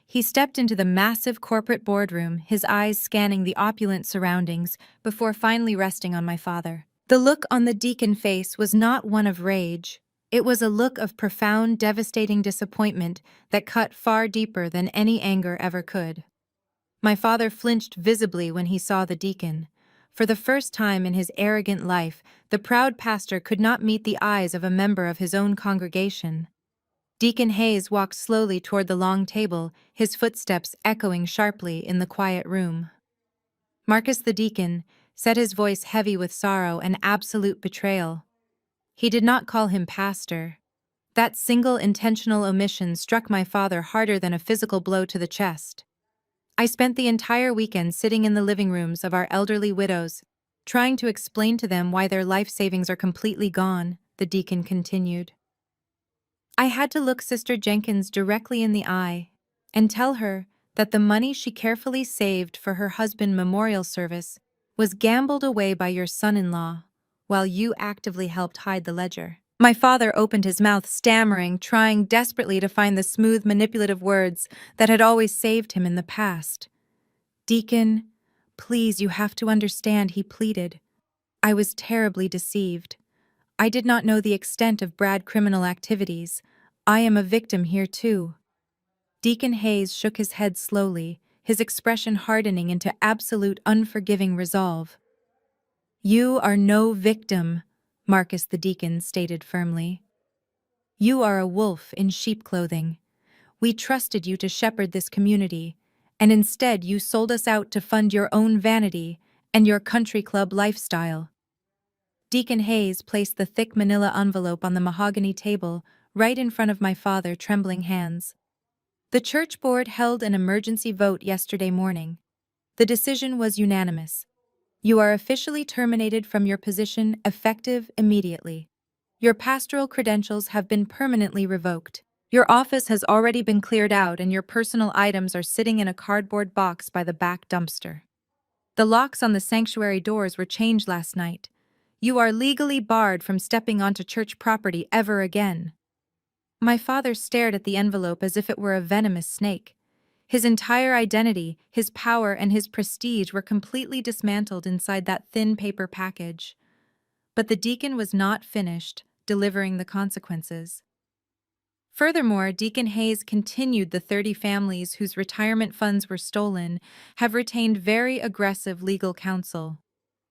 He stepped into the massive corporate boardroom, his eyes scanning the opulent surroundings before finally resting on my father. The look on the deacon face was not one of rage. It was a look of profound, devastating disappointment that cut far deeper than any anger ever could. My father flinched visibly when he saw the deacon. For the first time in his arrogant life, the proud pastor could not meet the eyes of a member of his own congregation. Deacon Hayes walked slowly toward the long table, his footsteps echoing sharply in the quiet room. Marcus the deacon said, his voice heavy with sorrow and absolute betrayal. He did not call him pastor. That single intentional omission struck my father harder than a physical blow to the chest. I spent the entire weekend sitting in the living rooms of our elderly widows, trying to explain to them why their life savings are completely gone, the deacon continued. I had to look Sister Jenkins directly in the eye and tell her that the money she carefully saved for her husband's memorial service was gambled away by your son-in-law, while you actively helped hide the ledger. My father opened his mouth, stammering, trying desperately to find the smooth, manipulative words that had always saved him in the past. "Deacon, please, you have to understand," he pleaded. I was terribly deceived. I did not know the extent of Brad's criminal activities. I am a victim here too. Deacon Hayes shook his head slowly, his expression hardening into absolute unforgiving resolve. "You are no victim," Marcus the deacon stated firmly. "You are a wolf in sheep clothing. We trusted you to shepherd this community, and instead you sold us out to fund your own vanity and your country club lifestyle." Deacon Hayes placed the thick manila envelope on the mahogany table right in front of my father, trembling hands. "The church board held an emergency vote yesterday morning. The decision was unanimous. You are officially terminated from your position, effective immediately. Your pastoral credentials have been permanently revoked. Your office has already been cleared out and your personal items are sitting in a cardboard box by the back dumpster. The locks on the sanctuary doors were changed last night. You are legally barred from stepping onto church property ever again." My father stared at the envelope as if it were a venomous snake. His entire identity, his power, and his prestige were completely dismantled inside that thin paper package. But the deacon was not finished delivering the consequences. Furthermore, Deacon Hayes continued. The 30 families whose retirement funds were stolen have retained very aggressive legal counsel.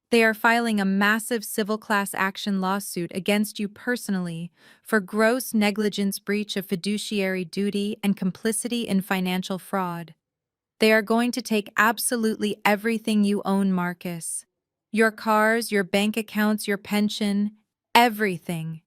They are filing a massive civil class action lawsuit against you personally for gross negligence, breach of fiduciary duty, and complicity in financial fraud. They are going to take absolutely everything you own, Marcus. Your cars, your bank accounts, your pension, everything.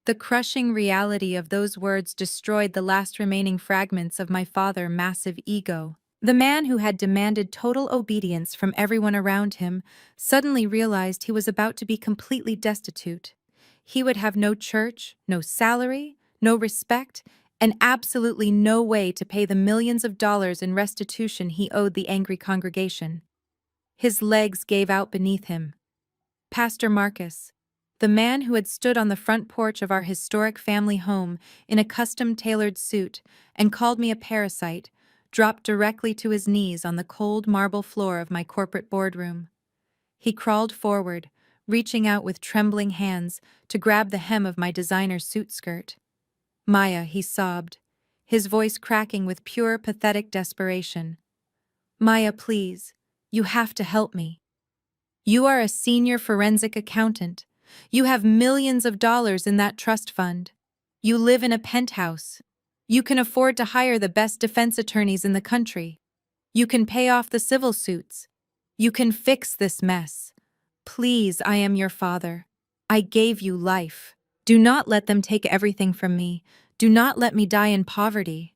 The crushing reality of those words destroyed the last remaining fragments of my father's massive ego. The man who had demanded total obedience from everyone around him suddenly realized he was about to be completely destitute. He would have no church, no salary, no respect, and absolutely no way to pay the millions of dollars in restitution he owed the angry congregation. His legs gave out beneath him. Pastor Marcus, the man who had stood on the front porch of our historic family home in a custom-tailored suit and called me a parasite, dropped directly to his knees on the cold marble floor of my corporate boardroom. He crawled forward, reaching out with trembling hands to grab the hem of my designer suit skirt. "Maya," he sobbed, his voice cracking with pure, pathetic desperation. "Maya, please, you have to help me. You are a senior forensic accountant. You have millions of dollars in that trust fund. You live in a penthouse. You can afford to hire the best defense attorneys in the country. You can pay off the civil suits. You can fix this mess. Please, I am your father. I gave you life. Do not let them take everything from me. Do not let me die in poverty."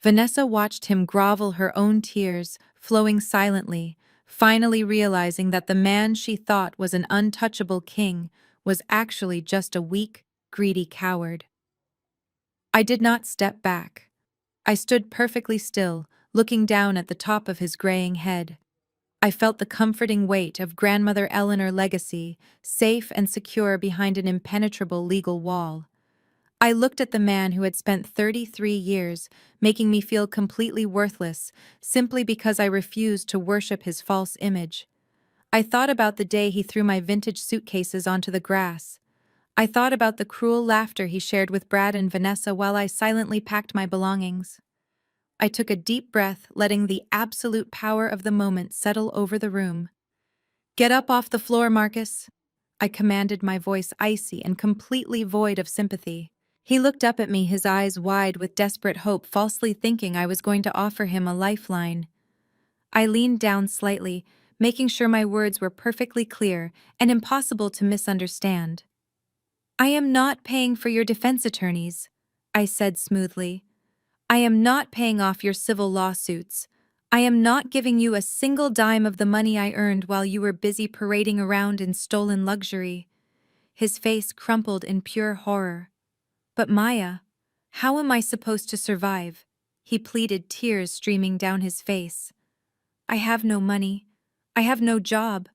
Vanessa watched him grovel, her own tears flowing silently, finally realizing that the man she thought was an untouchable king was actually just a weak, greedy coward. I did not step back. I stood perfectly still, looking down at the top of his graying head. I felt the comforting weight of Grandmother Eleanor's legacy, safe and secure behind an impenetrable legal wall. I looked at the man who had spent 33 years making me feel completely worthless simply because I refused to worship his false image. I thought about the day he threw my vintage suitcases onto the grass. I thought about the cruel laughter he shared with Brad and Vanessa while I silently packed my belongings. I took a deep breath, letting the absolute power of the moment settle over the room. "Get up off the floor, Marcus," I commanded, my voice icy and completely void of sympathy. He looked up at me, his eyes wide with desperate hope, falsely thinking I was going to offer him a lifeline. I leaned down slightly, making sure my words were perfectly clear and impossible to misunderstand. "I am not paying for your defense attorneys," I said smoothly. "I am not paying off your civil lawsuits. I am not giving you a single dime of the money I earned while you were busy parading around in stolen luxury." His face crumpled in pure horror. "But Maya, how am I supposed to survive?" he pleaded, tears streaming down his face. "I have no money. I have no job.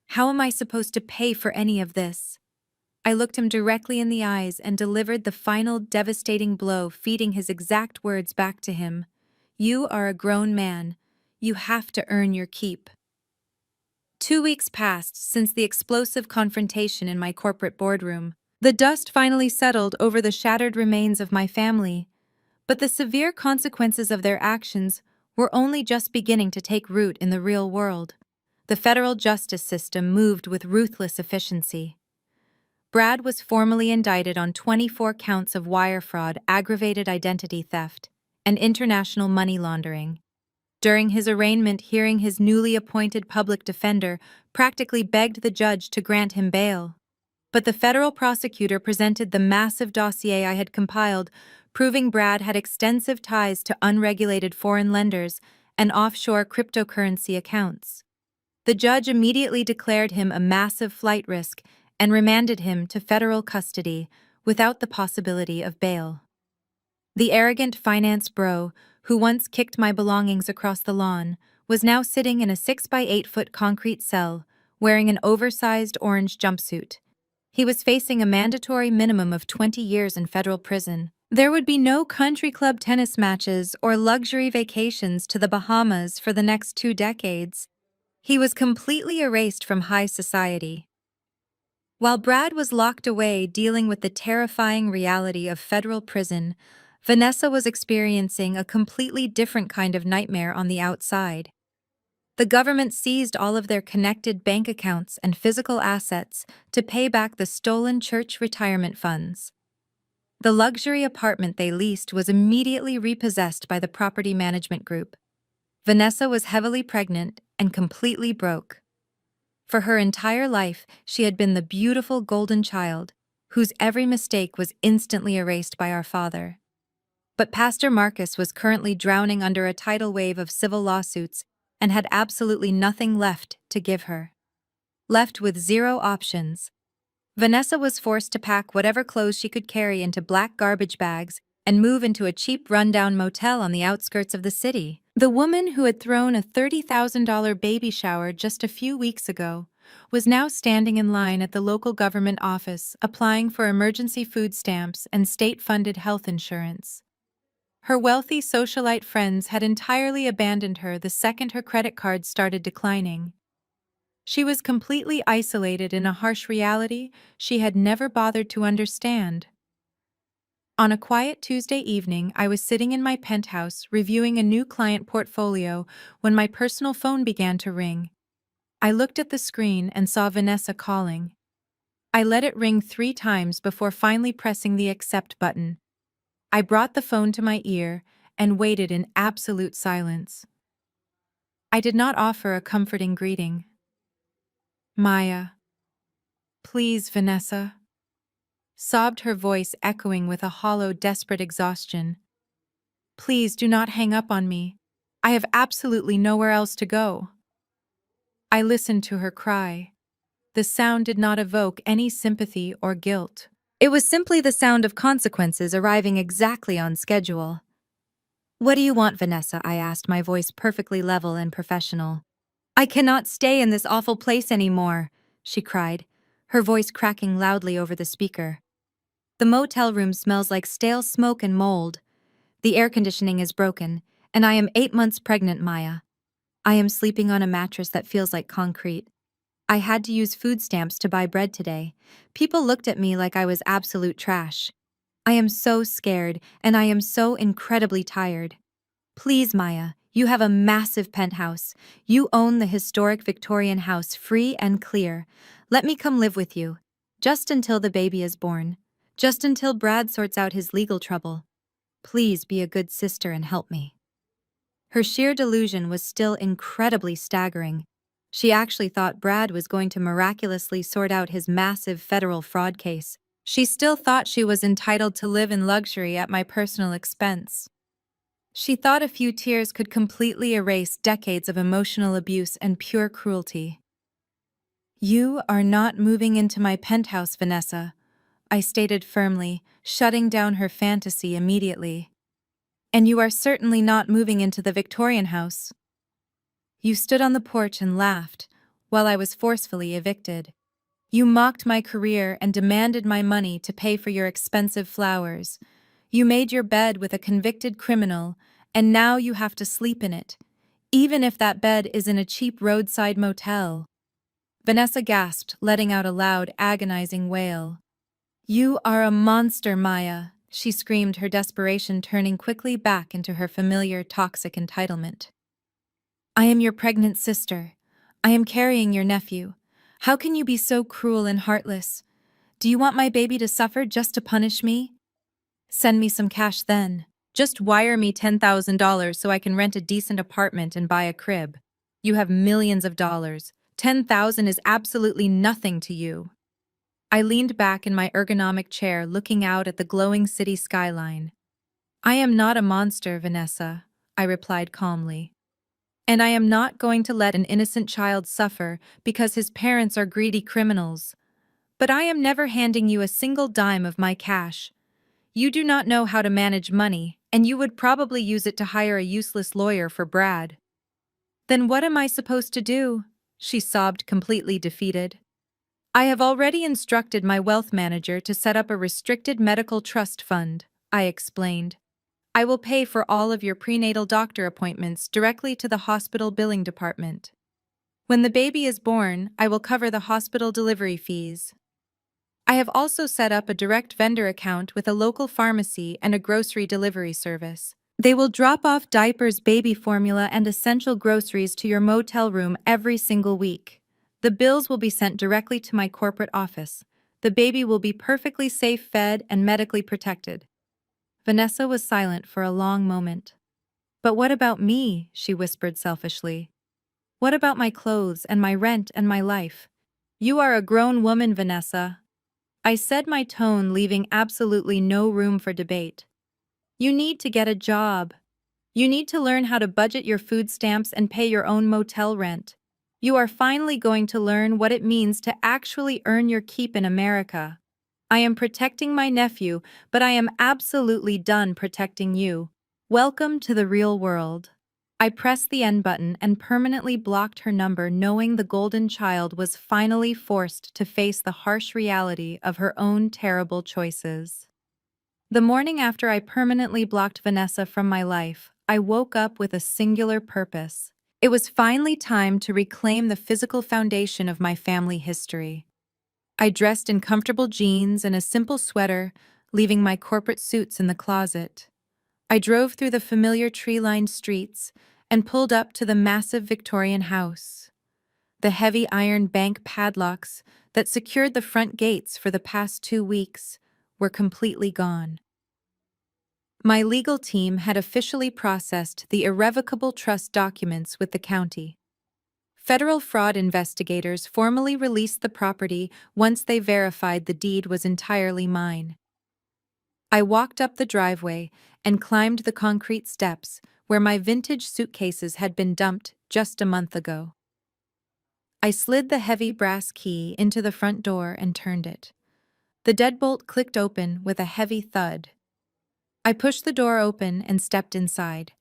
How am I supposed to pay for any of this? I looked him directly in the eyes and delivered the final devastating blow, feeding his exact words back to him. You are a grown man. You have to earn your keep. 2 weeks passed since the explosive confrontation in my corporate boardroom. The dust finally settled over the shattered remains of my family, but the severe consequences of their actions were only just beginning to take root in the real world. The federal justice system moved with ruthless efficiency. Brad was formally indicted on 24 counts of wire fraud, aggravated identity theft, and international money laundering. During his arraignment hearing, his newly appointed public defender practically begged the judge to grant him bail. But the federal prosecutor presented the massive dossier I had compiled, proving Brad had extensive ties to unregulated foreign lenders and offshore cryptocurrency accounts. The judge immediately declared him a massive flight risk and remanded him to federal custody without the possibility of bail. The arrogant finance bro, who once kicked my belongings across the lawn, was now sitting in a 6 by 8 foot concrete cell, wearing an oversized orange jumpsuit. He was facing a mandatory minimum of 20 years in federal prison. There would be no country club tennis matches or luxury vacations to the Bahamas for the next 2 decades. He was completely erased from high society. While Brad was locked away dealing with the terrifying reality of federal prison, Vanessa was experiencing a completely different kind of nightmare on the outside. The government seized all of their connected bank accounts and physical assets to pay back the stolen church retirement funds. The luxury apartment they leased was immediately repossessed by the property management group. Vanessa was heavily pregnant and completely broke. For her entire life, she had been the beautiful golden child, whose every mistake was instantly erased by our father. But Pastor Marcus was currently drowning under a tidal wave of civil lawsuits and had absolutely nothing left to give her. Left with zero options, Vanessa was forced to pack whatever clothes she could carry into black garbage bags and move into a cheap rundown motel on the outskirts of the city. The woman who had thrown a $30,000 baby shower just a few weeks ago was now standing in line at the local government office applying for emergency food stamps and state-funded health insurance. Her wealthy socialite friends had entirely abandoned her the second her credit cards started declining. She was completely isolated in a harsh reality she had never bothered to understand. On a quiet Tuesday evening, I was sitting in my penthouse reviewing a new client portfolio when my personal phone began to ring. I looked at the screen and saw Vanessa calling. I let it ring 3 times before finally pressing the accept button. I brought the phone to my ear and waited in absolute silence. I did not offer a comforting greeting. Maya. Please, Vanessa. Sobbed her voice, echoing with a hollow, desperate exhaustion. Please do not hang up on me. I have absolutely nowhere else to go. I listened to her cry. The sound did not evoke any sympathy or guilt. It was simply the sound of consequences arriving exactly on schedule. What do you want, Vanessa? I asked, my voice perfectly level and professional. I cannot stay in this awful place anymore, she cried, her voice cracking loudly over the speaker. The motel room smells like stale smoke and mold. The air conditioning is broken, and I am 8 months pregnant, Maya. I am sleeping on a mattress that feels like concrete. I had to use food stamps to buy bread today. People looked at me like I was absolute trash. I am so scared, and I am so incredibly tired. Please, Maya, you have a massive penthouse. You own the historic Victorian house free and clear. Let me come live with you. Just until the baby is born. Just until Brad sorts out his legal trouble. Please be a good sister and help me. Her sheer delusion was still incredibly staggering. She actually thought Brad was going to miraculously sort out his massive federal fraud case. She still thought she was entitled to live in luxury at my personal expense. She thought a few tears could completely erase decades of emotional abuse and pure cruelty. You are not moving into my penthouse, Vanessa, I stated firmly, shutting down her fantasy immediately. And you are certainly not moving into the Victorian house. You stood on the porch and laughed, while I was forcefully evicted. You mocked my career and demanded my money to pay for your expensive flowers. You made your bed with a convicted criminal, and now you have to sleep in it, even if that bed is in a cheap roadside motel. Vanessa gasped, letting out a loud, agonizing wail. You are a monster, Maya, she screamed, her desperation turning quickly back into her familiar toxic entitlement. I am your pregnant sister. I am carrying your nephew. How can you be so cruel and heartless? Do you want my baby to suffer just to punish me? Send me some cash then. Just wire me $10,000 so I can rent a decent apartment and buy a crib. You have millions of dollars. 10,000 is absolutely nothing to you. I leaned back in my ergonomic chair looking out at the glowing city skyline. I am not a monster, Vanessa, I replied calmly. And I am not going to let an innocent child suffer because his parents are greedy criminals. But I am never handing you a single dime of my cash. You do not know how to manage money, and you would probably use it to hire a useless lawyer for Brad. Then what am I supposed to do? She sobbed, completely defeated. I have already instructed my wealth manager to set up a restricted medical trust fund, I explained. I will pay for all of your prenatal doctor appointments directly to the hospital billing department. When the baby is born, I will cover the hospital delivery fees. I have also set up a direct vendor account with a local pharmacy and a grocery delivery service. They will drop off diapers, baby formula, and essential groceries to your motel room every single week. The bills will be sent directly to my corporate office. The baby will be perfectly safe, fed, and medically protected. Vanessa was silent for a long moment. But what about me? She whispered selfishly. What about my clothes and my rent and my life? You are a grown woman, Vanessa. I said, my tone leaving absolutely no room for debate. You need to get a job. You need to learn how to budget your food stamps and pay your own motel rent. You are finally going to learn what it means to actually earn your keep in America. I am protecting my nephew, but I am absolutely done protecting you. Welcome to the real world. I pressed the end button and permanently blocked her number, knowing the golden child was finally forced to face the harsh reality of her own terrible choices. The morning after I permanently blocked Vanessa from my life, I woke up with a singular purpose. It was finally time to reclaim the physical foundation of my family history. I dressed in comfortable jeans and a simple sweater, leaving my corporate suits in the closet. I drove through the familiar tree-lined streets and pulled up to the massive Victorian house. The heavy iron bank padlocks that secured the front gates for the past 2 weeks were completely gone. My legal team had officially processed the irrevocable trust documents with the county. Federal fraud investigators formally released the property once they verified the deed was entirely mine. I walked up the driveway and climbed the concrete steps where my vintage suitcases had been dumped just a month ago. I slid the heavy brass key into the front door and turned it. The deadbolt clicked open with a heavy thud. I pushed the door open and stepped inside.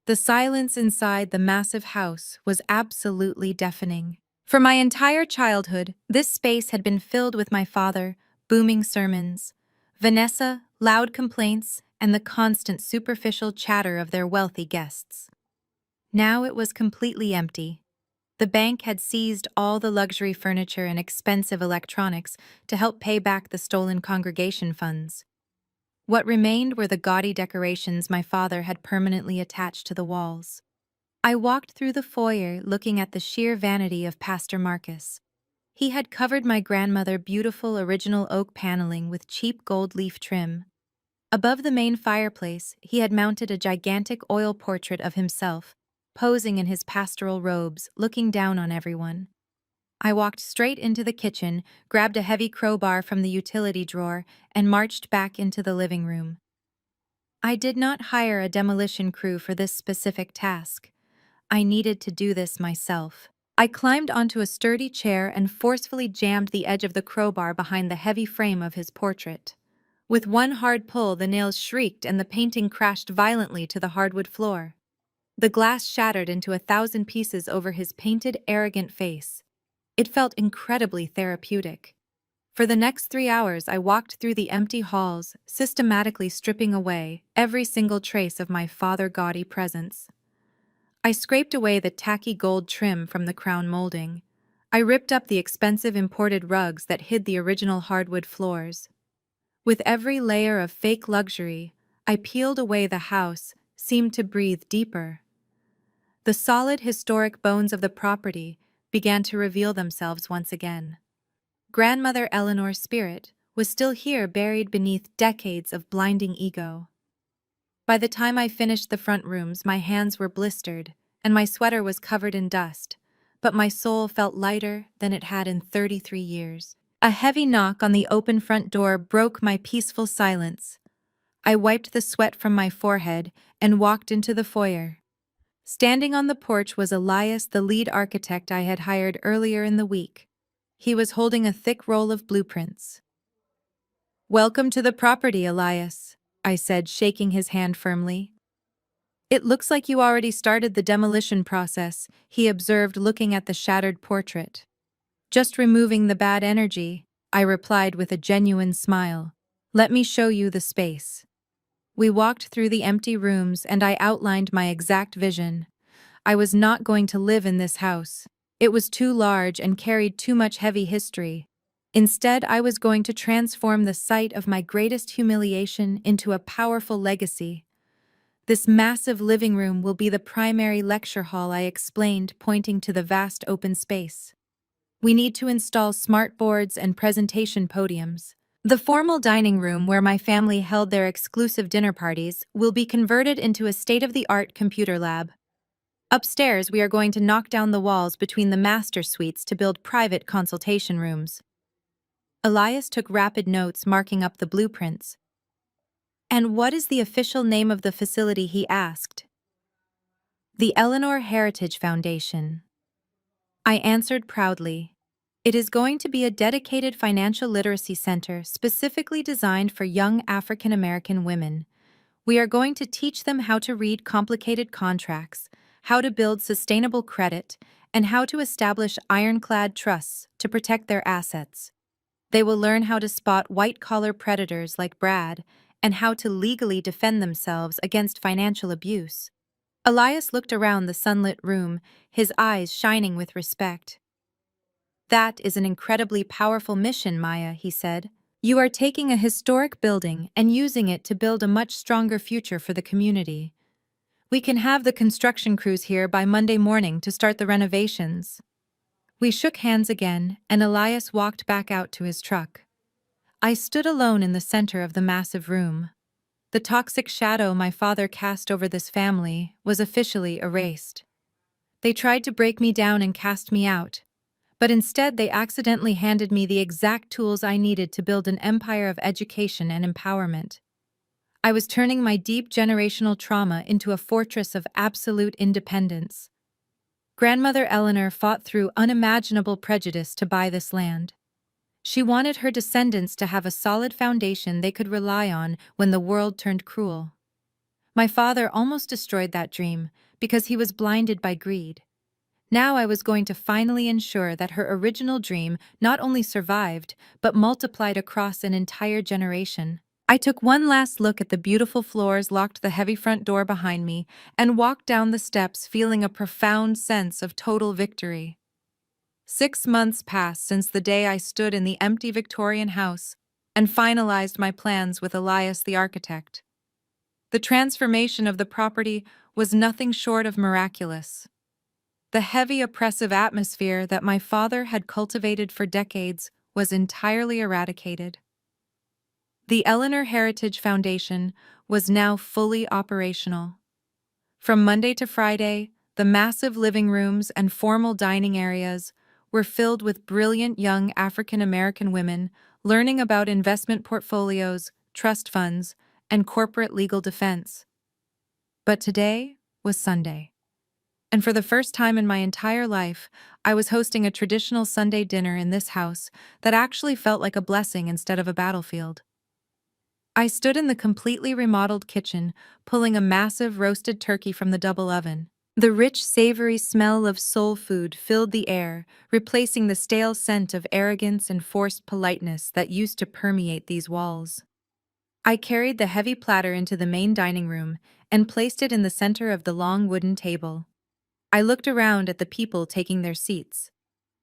The silence inside the massive house was absolutely deafening. For my entire childhood, this space had been filled with my father, booming sermons, Vanessa, loud complaints, and the constant superficial chatter of their wealthy guests. Now it was completely empty. The bank had seized all the luxury furniture and expensive electronics to help pay back the stolen congregation funds. What remained were the gaudy decorations my father had permanently attached to the walls. I walked through the foyer looking at the sheer vanity of Pastor Marcus. He had covered my grandmother beautiful original oak paneling with cheap gold leaf trim. Above the main fireplace, he had mounted a gigantic oil portrait of himself, posing in his pastoral robes, looking down on everyone. I walked straight into the kitchen, grabbed a heavy crowbar from the utility drawer, and marched back into the living room. I did not hire a demolition crew for this specific task. I needed to do this myself. I climbed onto a sturdy chair and forcefully jammed the edge of the crowbar behind the heavy frame of his portrait. With one hard pull, the nails shrieked and the painting crashed violently to the hardwood floor. The glass shattered into 1,000 pieces over his painted, arrogant face. It felt incredibly therapeutic. For the next 3 hours, I walked through the empty halls, systematically stripping away every single trace of my father-gaudy presence. I scraped away the tacky gold trim from the crown molding. I ripped up the expensive imported rugs that hid the original hardwood floors. With every layer of fake luxury, I peeled away the house, seemed to breathe deeper. The solid historic bones of the property began to reveal themselves once again. Grandmother Eleanor's spirit was still here, buried beneath decades of blinding ego. By the time I finished the front rooms, my hands were blistered, and my sweater was covered in dust, but my soul felt lighter than it had in 33 years. A heavy knock on the open front door broke my peaceful silence. I wiped the sweat from my forehead and walked into the foyer. Standing on the porch was Elias, the lead architect I had hired earlier in the week. He was holding a thick roll of blueprints. "Welcome to the property, Elias," I said, shaking his hand firmly. "It looks like you already started the demolition process," he observed, looking at the shattered portrait. "Just removing the bad energy," I replied with a genuine smile. "Let me show you the space." We walked through the empty rooms and I outlined my exact vision. I was not going to live in this house. It was too large and carried too much heavy history. Instead, I was going to transform the site of my greatest humiliation into a powerful legacy. "This massive living room will be the primary lecture hall," I explained, pointing to the vast open space. "We need to install smart boards and presentation podiums. The formal dining room where my family held their exclusive dinner parties will be converted into a state-of-the-art computer lab. Upstairs, we are going to knock down the walls between the master suites to build private consultation rooms." Elias took rapid notes, marking up the blueprints. "And what is the official name of the facility?" he asked. "The Eleanor Heritage Foundation," I answered proudly. "It is going to be a dedicated financial literacy center specifically designed for young African American women. We are going to teach them how to read complicated contracts, how to build sustainable credit, and how to establish ironclad trusts to protect their assets. They will learn how to spot white-collar predators like Brad and how to legally defend themselves against financial abuse." Elias looked around the sunlit room, his eyes shining with respect. "That is an incredibly powerful mission, Maya," he said. "You are taking a historic building and using it to build a much stronger future for the community. We can have the construction crews here by Monday morning to start the renovations." We shook hands again, and Elias walked back out to his truck. I stood alone in the center of the massive room. The toxic shadow my father cast over this family was officially erased. They tried to break me down and cast me out, but instead they accidentally handed me the exact tools I needed to build an empire of education and empowerment. I was turning my deep generational trauma into a fortress of absolute independence. Grandmother Eleanor fought through unimaginable prejudice to buy this land. She wanted her descendants to have a solid foundation they could rely on when the world turned cruel. My father almost destroyed that dream because he was blinded by greed. Now I was going to finally ensure that her original dream not only survived, but multiplied across an entire generation. I took one last look at the beautiful floors, locked the heavy front door behind me, and walked down the steps feeling a profound sense of total victory. 6 months passed since the day I stood in the empty Victorian house and finalized my plans with Elias the architect. The transformation of the property was nothing short of miraculous. The heavy, oppressive atmosphere that my father had cultivated for decades was entirely eradicated. The Eleanor Heritage Foundation was now fully operational. From Monday to Friday, the massive living rooms and formal dining areas were filled with brilliant young African American women learning about investment portfolios, trust funds, and corporate legal defense. But today was Sunday. And for the first time in my entire life, I was hosting a traditional Sunday dinner in this house that actually felt like a blessing instead of a battlefield. I stood in the completely remodeled kitchen, pulling a massive roasted turkey from the double oven. The rich, savory smell of soul food filled the air, replacing the stale scent of arrogance and forced politeness that used to permeate these walls. I carried the heavy platter into the main dining room and placed it in the center of the long wooden table. I looked around at the people taking their seats.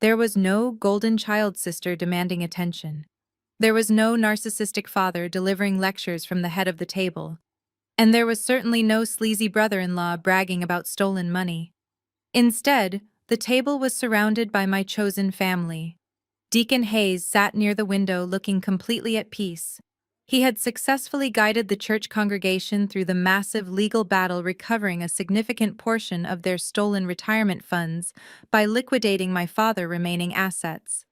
There was no golden child sister demanding attention. There was no narcissistic father delivering lectures from the head of the table. And there was certainly no sleazy brother-in-law bragging about stolen money. Instead, the table was surrounded by my chosen family. Deacon Hayes sat near the window looking completely at peace. He had successfully guided the church congregation through the massive legal battle, recovering a significant portion of their stolen retirement funds by liquidating my father's remaining assets.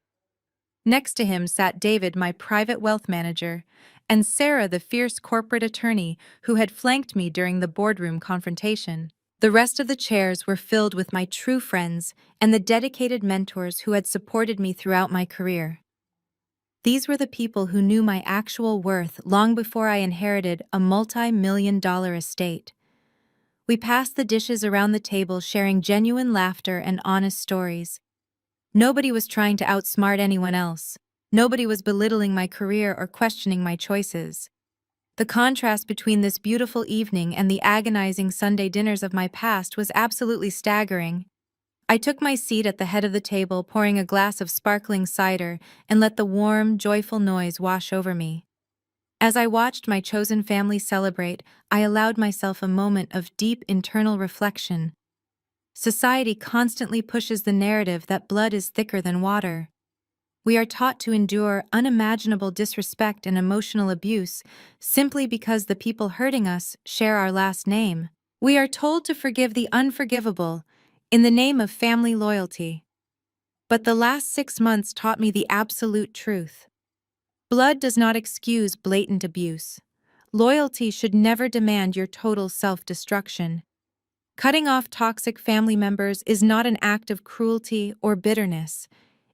Next to him sat David, my private wealth manager, and Sarah, the fierce corporate attorney who had flanked me during the boardroom confrontation. The rest of the chairs were filled with my true friends and the dedicated mentors who had supported me throughout my career. These were the people who knew my actual worth long before I inherited a multi-million-dollar estate. We passed the dishes around the table, sharing genuine laughter and honest stories. Nobody was trying to outsmart anyone else. Nobody was belittling my career or questioning my choices. The contrast between this beautiful evening and the agonizing Sunday dinners of my past was absolutely staggering. I took my seat at the head of the table, pouring a glass of sparkling cider, and let the warm, joyful noise wash over me. As I watched my chosen family celebrate, I allowed myself a moment of deep internal reflection. Society constantly pushes the narrative that blood is thicker than water. We are taught to endure unimaginable disrespect and emotional abuse simply because the people hurting us share our last name. We are told to forgive the unforgivable in the name of family loyalty. But the last 6 months taught me the absolute truth. Blood does not excuse blatant abuse. Loyalty should never demand your total self-destruction. Cutting off toxic family members is not an act of cruelty or bitterness.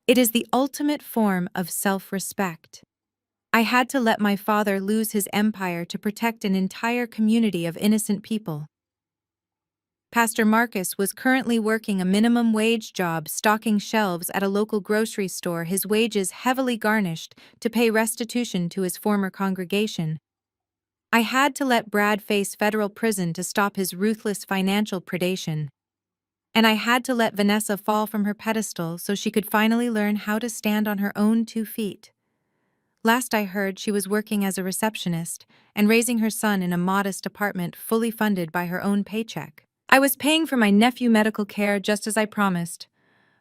It is the ultimate form of self-respect. I had to let my father lose his empire to protect an entire community of innocent people. Pastor Marcus was currently working a minimum wage job stocking shelves at a local grocery store, his wages heavily garnished to pay restitution to his former congregation. I had to let Brad face federal prison to stop his ruthless financial predation. And I had to let Vanessa fall from her pedestal so she could finally learn how to stand on her own 2 feet. Last I heard, she was working as a receptionist and raising her son in a modest apartment fully funded by her own paycheck. I was paying for my nephew's medical care just as I promised,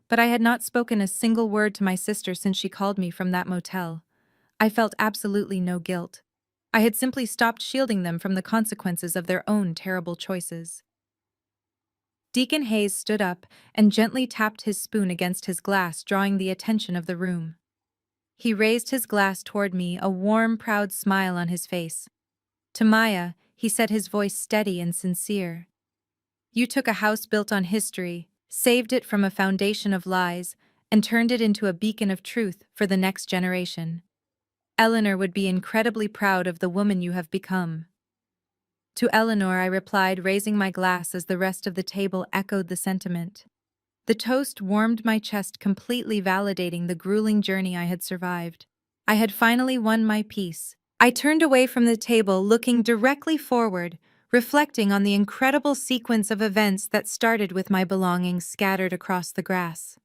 but I had not spoken a single word to my sister since she called me from that motel. I felt absolutely no guilt. I had simply stopped shielding them from the consequences of their own terrible choices. Deacon Hayes stood up and gently tapped his spoon against his glass, drawing the attention of the room. He raised his glass toward me, a warm, proud smile on his face. To Maya, he said, his voice steady and sincere. You took a house built on history, saved it from a foundation of lies, and turned it into a beacon of truth for the next generation. Eleanor would be incredibly proud of the woman you have become. To Eleanor, I replied, raising my glass as the rest of the table echoed the sentiment. The toast warmed my chest, completely validating the grueling journey I had survived. I had finally won my peace. I turned away from the table, looking directly forward, reflecting on the incredible sequence of events that started with my belongings scattered across the grass.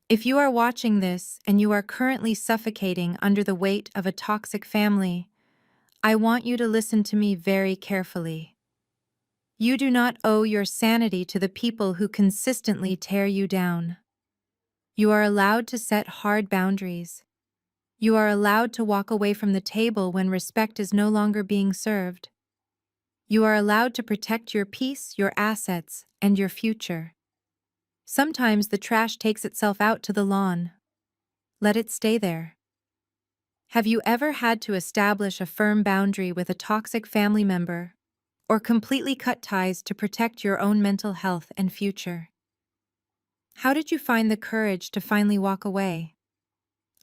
If you are watching this and you are currently suffocating under the weight of a toxic family, I want you to listen to me very carefully. You do not owe your sanity to the people who consistently tear you down. You are allowed to set hard boundaries. You are allowed to walk away from the table when respect is no longer being served. You are allowed to protect your peace, your assets, and your future. Sometimes the trash takes itself out to the lawn. Let it stay there. Have you ever had to establish a firm boundary with a toxic family member, or completely cut ties to protect your own mental health and future? How did you find the courage to finally walk away?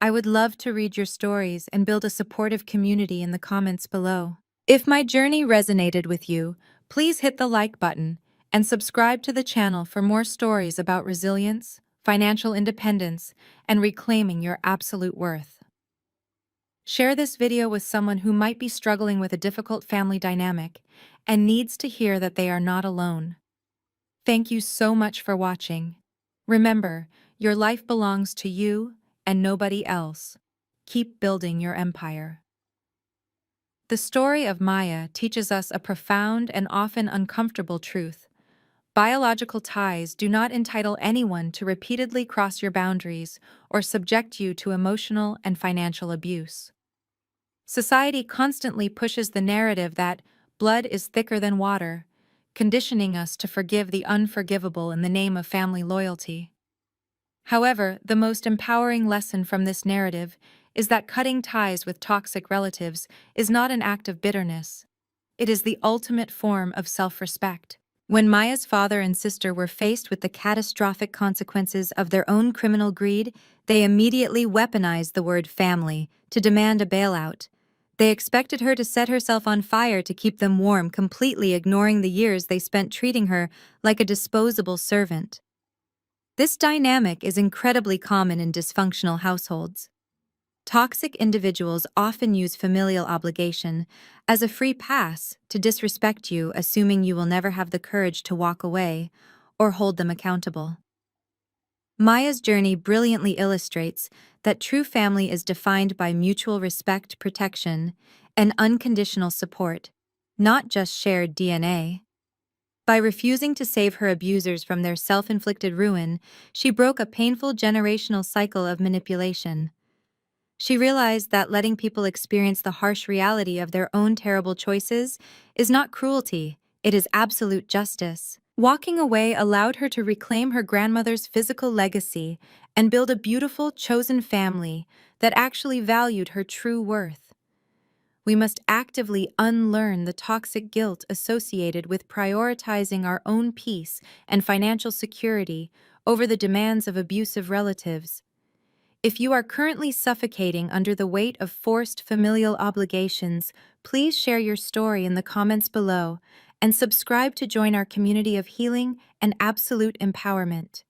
I would love to read your stories and build a supportive community in the comments below. If my journey resonated with you, please hit the like button and subscribe to the channel for more stories about resilience, financial independence, and reclaiming your absolute worth. Share this video with someone who might be struggling with a difficult family dynamic and needs to hear that they are not alone. Thank you so much for watching. Remember, your life belongs to you and nobody else. Keep building your empire. The story of Maya teaches us a profound and often uncomfortable truth. Biological ties do not entitle anyone to repeatedly cross your boundaries or subject you to emotional and financial abuse. Society constantly pushes the narrative that blood is thicker than water, conditioning us to forgive the unforgivable in the name of family loyalty. However, the most empowering lesson from this narrative is that cutting ties with toxic relatives is not an act of bitterness. It is the ultimate form of self-respect. When Maya's father and sister were faced with the catastrophic consequences of their own criminal greed, they immediately weaponized the word family to demand a bailout. They expected her to set herself on fire to keep them warm, completely ignoring the years they spent treating her like a disposable servant. This dynamic is incredibly common in dysfunctional households. Toxic individuals often use familial obligation as a free pass to disrespect you, assuming you will never have the courage to walk away or hold them accountable. Maya's journey brilliantly illustrates that true family is defined by mutual respect, protection, and unconditional support, not just shared DNA. By refusing to save her abusers from their self-inflicted ruin, she broke a painful generational cycle of manipulation. She realized that letting people experience the harsh reality of their own terrible choices is not cruelty, it is absolute justice. Walking away allowed her to reclaim her grandmother's physical legacy and build a beautiful, chosen family that actually valued her true worth. We must actively unlearn the toxic guilt associated with prioritizing our own peace and financial security over the demands of abusive relatives. If you are currently suffocating under the weight of forced familial obligations, please share your story in the comments below and subscribe to join our community of healing and absolute empowerment.